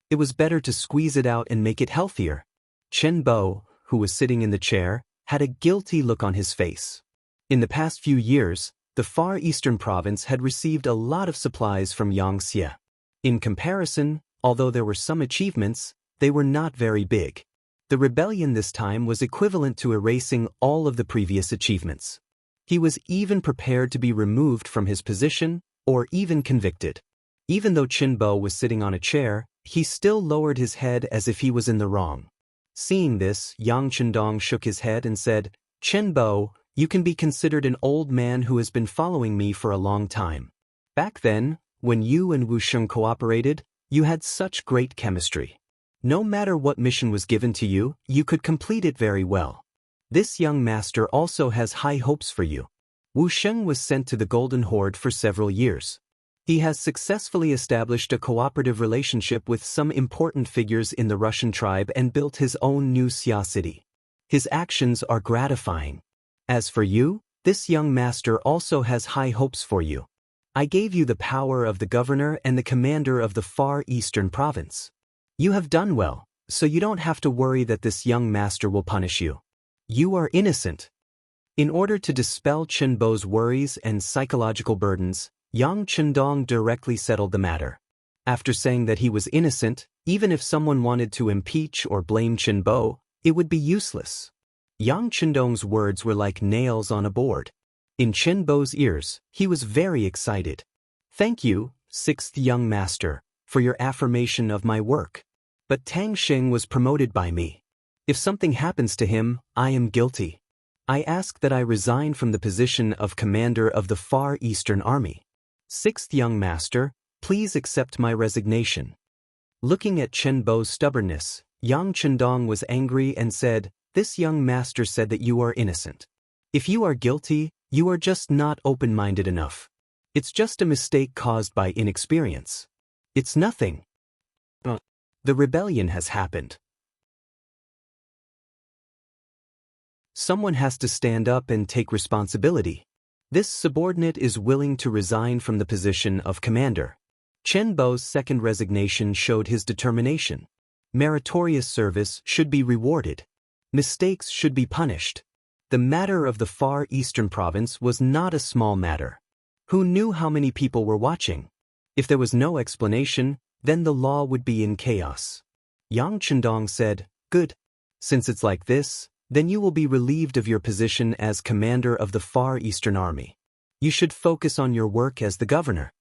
It was better to squeeze it out and make it healthier. Chen Bo, who was sitting in the chair, had a guilty look on his face. In the past few years, the Far Eastern province had received a lot of supplies from Xianxia. In comparison, although there were some achievements, they were not very big. The rebellion this time was equivalent to erasing all of the previous achievements. He was even prepared to be removed from his position, or even convicted. Even though Qin Bo was sitting on a chair, he still lowered his head as if he was in the wrong. Seeing this, Yang Chendong shook his head and said, "Qin Bo, you can be considered an old man who has been following me for a long time. Back then, when you and Wuxia cooperated, you had such great chemistry. No matter what mission was given to you, you could complete it very well. This young master also has high hopes for you." Wuxia was sent to the Golden Horde for several years. He has successfully established a cooperative relationship with some important figures in the Russian tribe and built his own new Xia city. His actions are gratifying. As for you, this young master also has high hopes for you. I gave you the power of the governor and the commander of the Far Eastern province. You have done well, so you don't have to worry that this young master will punish you. You are innocent. In order to dispel Qin Bo's worries and psychological burdens, Yang Chendong directly settled the matter. After saying that he was innocent, even if someone wanted to impeach or blame Qin Bo, it would be useless. Yang Chendong's words were like nails on a board. In Qin Bo's ears, he was very excited. "Thank you, sixth young master, for your affirmation of my work. But Tang Sheng was promoted by me. If something happens to him, I am guilty. I ask that I resign from the position of commander of the Far Eastern Army. Sixth young master, please accept my resignation." Looking at Qin Bo's stubbornness, Yang Chendong was angry and said, "This young master said that you are innocent. If you are guilty, you are just not open-minded enough. It's just a mistake caused by inexperience. It's nothing. The rebellion has happened. Someone has to stand up and take responsibility. This subordinate is willing to resign from the position of commander." Chen Bo's second resignation showed his determination. Meritorious service should be rewarded. Mistakes should be punished. The matter of the Far Eastern province was not a small matter. Who knew how many people were watching? If there was no explanation, then the law would be in chaos. Yang Chendong said, "Good. Since it's like this, then you will be relieved of your position as commander of the Far Eastern Army. You should focus on your work as the governor."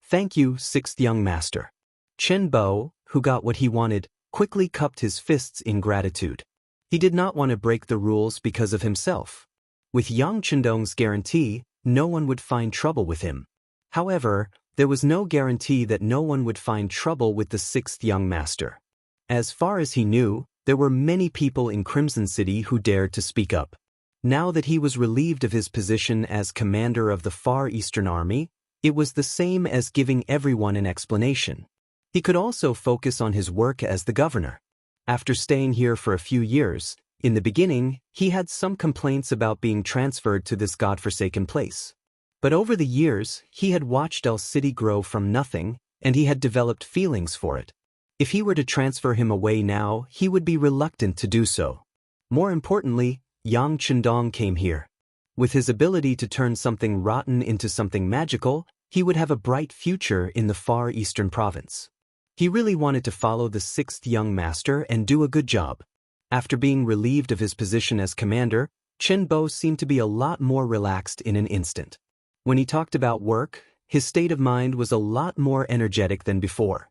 "Thank you, sixth young master." Qin Bo, who got what he wanted, quickly cupped his fists in gratitude. He did not want to break the rules because of himself. With Yang Chendong's guarantee, no one would find trouble with him. However, there was no guarantee that no one would find trouble with the sixth young master. As far as he knew, there were many people in Crimson City who dared to speak up. Now that he was relieved of his position as commander of the Far Eastern Army, it was the same as giving everyone an explanation. He could also focus on his work as the governor. After staying here for a few years, in the beginning, he had some complaints about being transferred to this godforsaken place. But over the years, he had watched El City grow from nothing, and he had developed feelings for it. If he were to transfer him away now, he would be reluctant to do so. More importantly, Yang Chendong came here. With his ability to turn something rotten into something magical, he would have a bright future in the Far Eastern province. He really wanted to follow the sixth young master and do a good job. After being relieved of his position as commander, Qin Bo seemed to be a lot more relaxed in an instant. When he talked about work, his state of mind was a lot more energetic than before.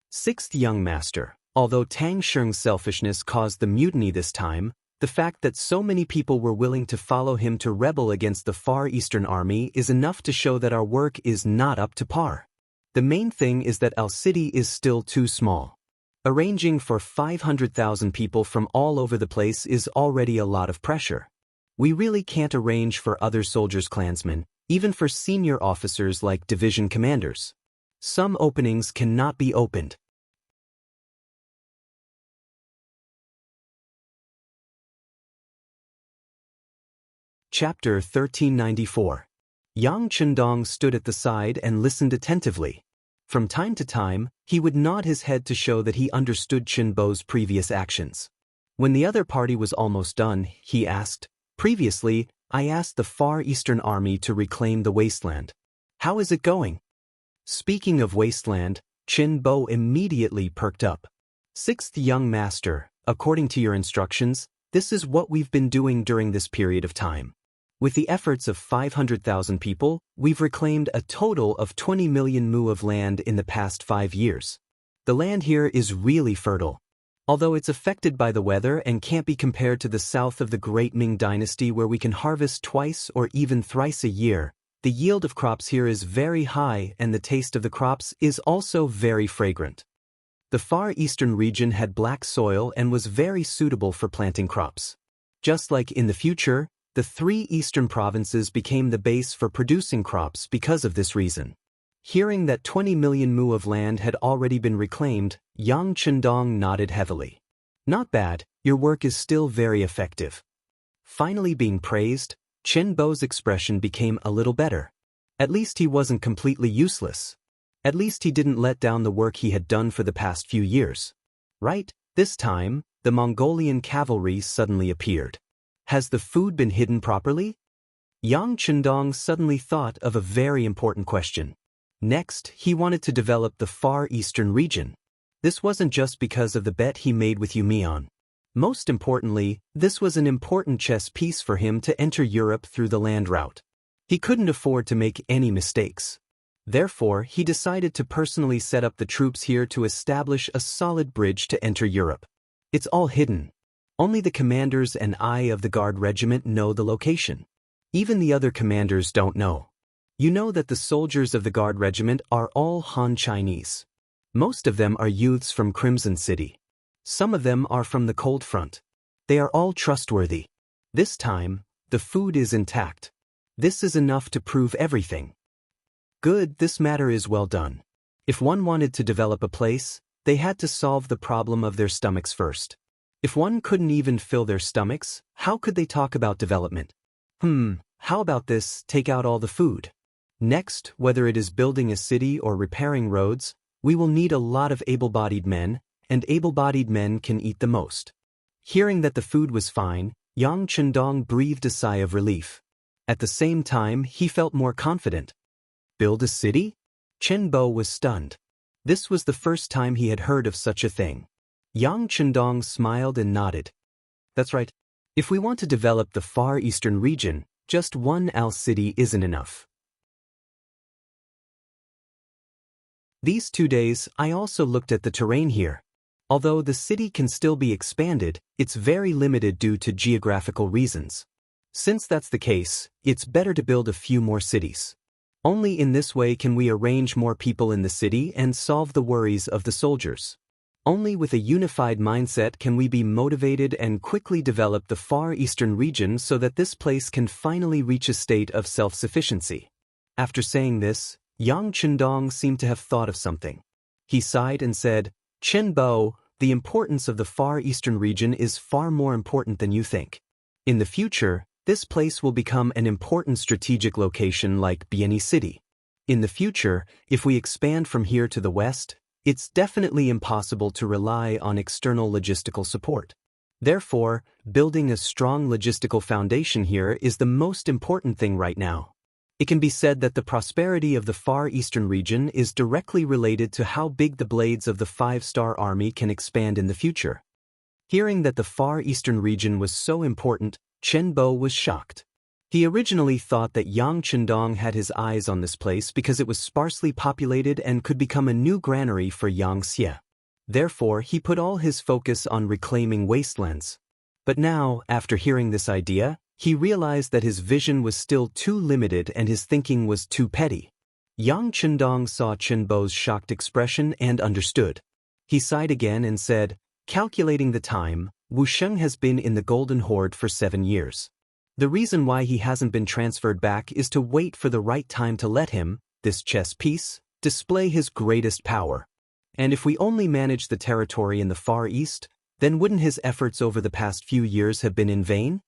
Sixth young master, although Tang Sheng's selfishness caused the mutiny this time, the fact that so many people were willing to follow him to rebel against the Far Eastern Army is enough to show that our work is not up to par. The main thing is that our city is still too small. Arranging for 500,000 people from all over the place is already a lot of pressure. We really can't arrange for other soldiers' clansmen, even for senior officers like division commanders. Some openings cannot be opened. Chapter 1394. Yang Chendong stood at the side and listened attentively. From time to time, he would nod his head to show that he understood Qin Bo's previous actions. When the other party was almost done, he asked, "Previously, I asked the Far Eastern Army to reclaim the wasteland. How is it going?" Speaking of wasteland, Qin Bo immediately perked up. "Sixth young master, according to your instructions, this is what we've been doing during this period of time. With the efforts of 500,000 people, we've reclaimed a total of 20 million mu of land in the past 5 years. The land here is really fertile. Although it's affected by the weather and can't be compared to the south of the Great Ming Dynasty where we can harvest twice or even thrice a year, the yield of crops here is very high and the taste of the crops is also very fragrant. The Far Eastern region had black soil and was very suitable for planting crops. Just like in the future, the 3 eastern provinces became the base for producing crops because of this reason." Hearing that 20 million mu of land had already been reclaimed, Yang Chendong nodded heavily. "Not bad, your work is still very effective." Finally being praised, Qin Bo's expression became a little better. At least he wasn't completely useless. At least he didn't let down the work he had done for the past few years. Right, this time, the Mongolian cavalry suddenly appeared. Has the food been hidden properly? Yang Chendong suddenly thought of a very important question. Next, he wanted to develop the Far Eastern region. This wasn't just because of the bet he made with Yumian. Most importantly, this was an important chess piece for him to enter Europe through the land route. He couldn't afford to make any mistakes. Therefore, he decided to personally set up the troops here to establish a solid bridge to enter Europe. It's all hidden. Only the commanders and I of the Guard Regiment know the location. Even the other commanders don't know. You know that the soldiers of the Guard Regiment are all Han Chinese. Most of them are youths from Crimson City. Some of them are from the Cold Front. They are all trustworthy. This time, the food is intact. This is enough to prove everything. Good, this matter is well done. If one wanted to develop a place, they had to solve the problem of their stomachs first. If one couldn't even fill their stomachs, how could they talk about development? How about this, take out all the food. Next, whether it is building a city or repairing roads, we will need a lot of able-bodied men, and able-bodied men can eat the most. Hearing that the food was fine, Yang Chendong breathed a sigh of relief. At the same time, he felt more confident. Build a city? Qin Bo was stunned. This was the first time he had heard of such a thing. Yang Chendong smiled and nodded. That's right. If we want to develop the Far Eastern region, just one Al city isn't enough. These 2 days, I also looked at the terrain here. Although the city can still be expanded, it's very limited due to geographical reasons. Since that's the case, it's better to build a few more cities. Only in this way can we arrange more people in the city and solve the worries of the soldiers. Only with a unified mindset can we be motivated and quickly develop the Far Eastern region so that this place can finally reach a state of self-sufficiency. After saying this, Yang Chendong seemed to have thought of something. He sighed and said, "Qin Bo, the importance of the Far Eastern region is far more important than you think. In the future, this place will become an important strategic location like Bieni City. In the future, if we expand from here to the west, it's definitely impossible to rely on external logistical support. Therefore, building a strong logistical foundation here is the most important thing right now. It can be said that the prosperity of the Far Eastern region is directly related to how big the blades of the 5-star army can expand in the future." Hearing that the Far Eastern region was so important, Qin Bo was shocked. He originally thought that Yang Chendong had his eyes on this place because it was sparsely populated and could become a new granary for Xianxia. Therefore, he put all his focus on reclaiming wastelands. But now, after hearing this idea, he realized that his vision was still too limited and his thinking was too petty. Yang Chendong saw Chenbo's shocked expression and understood. He sighed again and said, "Calculating the time, Wusheng has been in the Golden Horde for 7 years. The reason why he hasn't been transferred back is to wait for the right time to let him, this chess piece, display his greatest power. And if we only manage the territory in the Far East, then wouldn't his efforts over the past few years have been in vain?"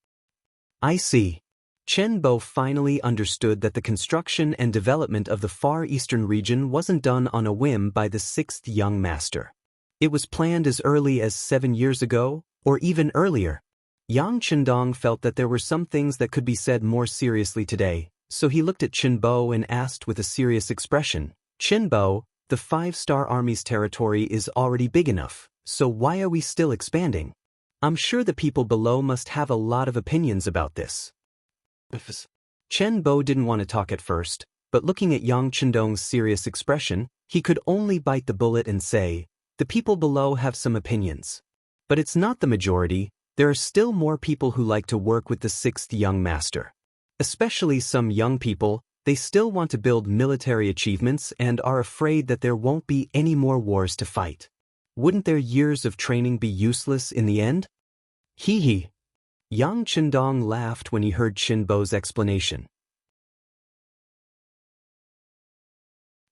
I see. Chen Bo finally understood that the construction and development of the Far Eastern region wasn't done on a whim by the 6th young master. It was planned as early as 7 years ago, or even earlier. Yang Chendong felt that there were some things that could be said more seriously today, so he looked at Chen Bo and asked with a serious expression, "Chen Bo, the 5-star army's territory is already big enough, so why are we still expanding? I'm sure the people below must have a lot of opinions about this." Chen Bo didn't want to talk at first, but looking at Yang Chendong's serious expression, he could only bite the bullet and say, "The people below have some opinions. But it's not the majority. There are still more people who like to work with the 6th young master. Especially some young people, they still want to build military achievements and are afraid that there won't be any more wars to fight. Wouldn't their years of training be useless in the end?" Hee hee. Yang Chendong laughed when he heard Chen Bo's explanation.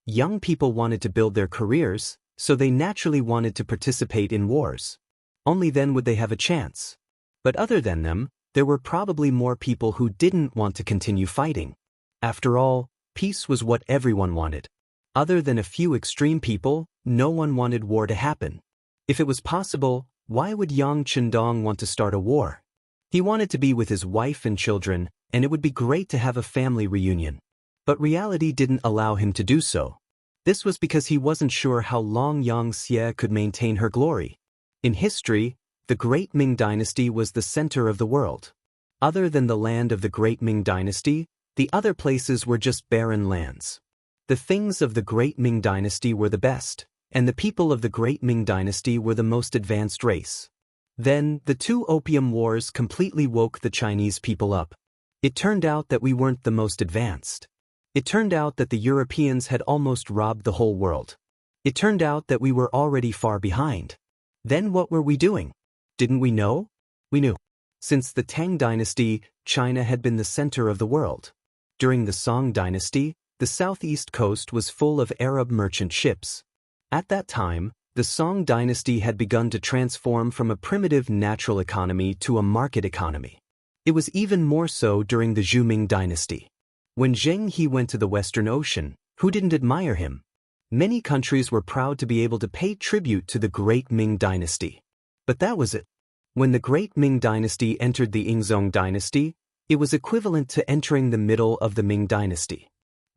Young people wanted to build their careers, so they naturally wanted to participate in wars. Only then would they have a chance. But other than them, there were probably more people who didn't want to continue fighting. After all, peace was what everyone wanted. Other than a few extreme people, no one wanted war to happen. If it was possible, why would Yang Chendong want to start a war? He wanted to be with his wife and children, and it would be great to have a family reunion. But reality didn't allow him to do so. This was because he wasn't sure how long Xianxia could maintain her glory. In history, the Great Ming Dynasty was the center of the world. Other than the land of the Great Ming Dynasty, the other places were just barren lands. The things of the Great Ming Dynasty were the best, and the people of the Great Ming Dynasty were the most advanced race. Then, the 2 Opium Wars completely woke the Chinese people up. It turned out that we weren't the most advanced. It turned out that the Europeans had almost robbed the whole world. It turned out that we were already far behind. Then what were we doing? Didn't we know? We knew. Since the Tang Dynasty, China had been the center of the world. During the Song Dynasty, the southeast coast was full of Arab merchant ships. At that time, the Song Dynasty had begun to transform from a primitive natural economy to a market economy. It was even more so during the Zhu Ming Dynasty. When Zheng He went to the Western Ocean, who didn't admire him? Many countries were proud to be able to pay tribute to the Great Ming Dynasty. But that was it. When the Great Ming Dynasty entered the Yingzong Dynasty, it was equivalent to entering the middle of the Ming Dynasty.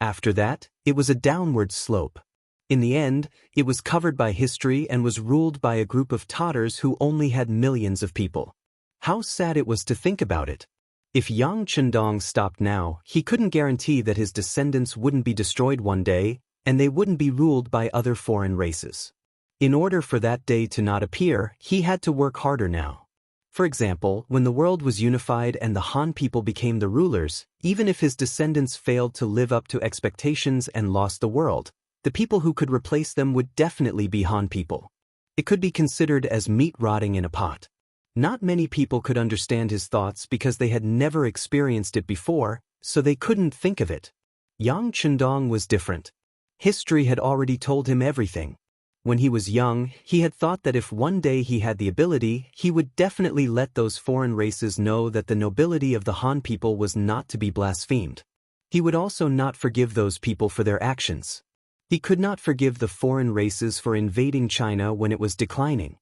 After that, it was a downward slope. In the end, it was covered by history and was ruled by a group of Tatars who only had millions of people. How sad it was to think about it. If Yang Chendong stopped now, he couldn't guarantee that his descendants wouldn't be destroyed one day, and they wouldn't be ruled by other foreign races. In order for that day to not appear, he had to work harder now. For example, when the world was unified and the Han people became the rulers, even if his descendants failed to live up to expectations and lost the world, the people who could replace them would definitely be Han people. It could be considered as meat rotting in a pot. Not many people could understand his thoughts because they had never experienced it before, so they couldn't think of it. Yang Chendong was different. History had already told him everything. When he was young, he had thought that if one day he had the ability, he would definitely let those foreign races know that the nobility of the Han people was not to be blasphemed. He would also not forgive those people for their actions. He could not forgive the foreign races for invading China when it was declining.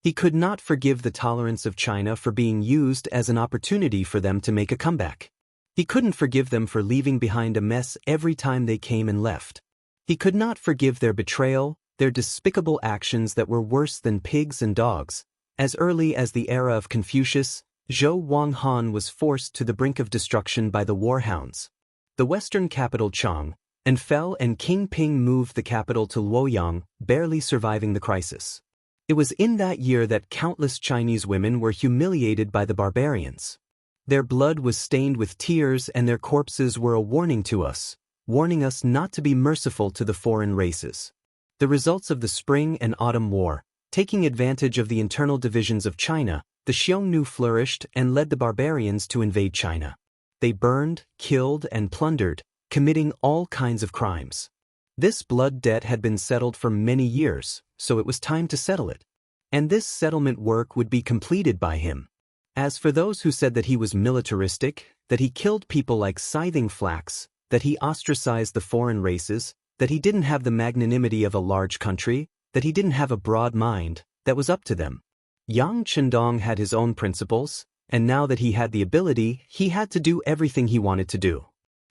He could not forgive the tolerance of China for being used as an opportunity for them to make a comeback. He couldn't forgive them for leaving behind a mess every time they came and left. He could not forgive their betrayal, their despicable actions that were worse than pigs and dogs. As early as the era of Confucius, Zhou Wanghan was forced to the brink of destruction by the warhounds. The western capital Chang and fell, and King Ping moved the capital to Luoyang, barely surviving the crisis. It was in that year that countless Chinese women were humiliated by the barbarians. Their blood was stained with tears, and their corpses were a warning to us, warning us not to be merciful to the foreign races. The results of the Spring and Autumn War, taking advantage of the internal divisions of China, the Xiongnu flourished and led the barbarians to invade China. They burned, killed, and plundered, committing all kinds of crimes. This blood debt had been settled for many years, so it was time to settle it. And this settlement work would be completed by him. As for those who said that he was militaristic, that he killed people like scything flax, that he ostracized the foreign races, that he didn't have the magnanimity of a large country, that he didn't have a broad mind, that was up to them. Yang Chendong had his own principles, and now that he had the ability, he had to do everything he wanted to do.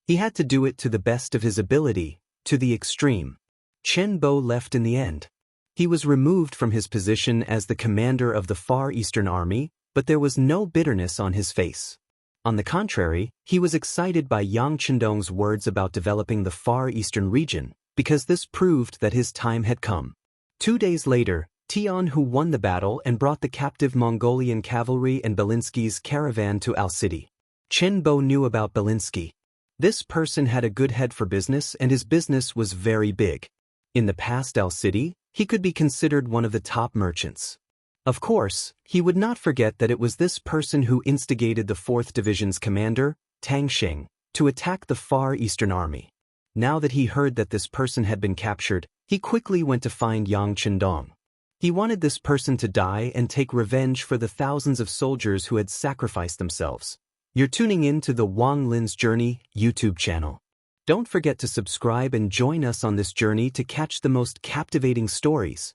He had to do it to the best of his ability, to the extreme. Chen Bo left in the end. He was removed from his position as the commander of the Far Eastern Army, but there was no bitterness on his face. On the contrary, he was excited by Yang Chendong's words about developing the Far Eastern region, because this proved that his time had come. 2 days later, Tian Hu won the battle and brought the captive Mongolian cavalry and Belinsky's caravan to Al City. Chen Bo knew about Belinsky. This person had a good head for business, and his business was very big. In the past Al City, he could be considered one of the top merchants. Of course, he would not forget that it was this person who instigated the 4th Division's commander, Tang Sheng, to attack the Far Eastern Army. Now that he heard that this person had been captured, he quickly went to find Yang Chendong. He wanted this person to die and take revenge for the thousands of soldiers who had sacrificed themselves. You're tuning in to the Wang Lin's Journey YouTube channel. Don't forget to subscribe and join us on this journey to catch the most captivating stories.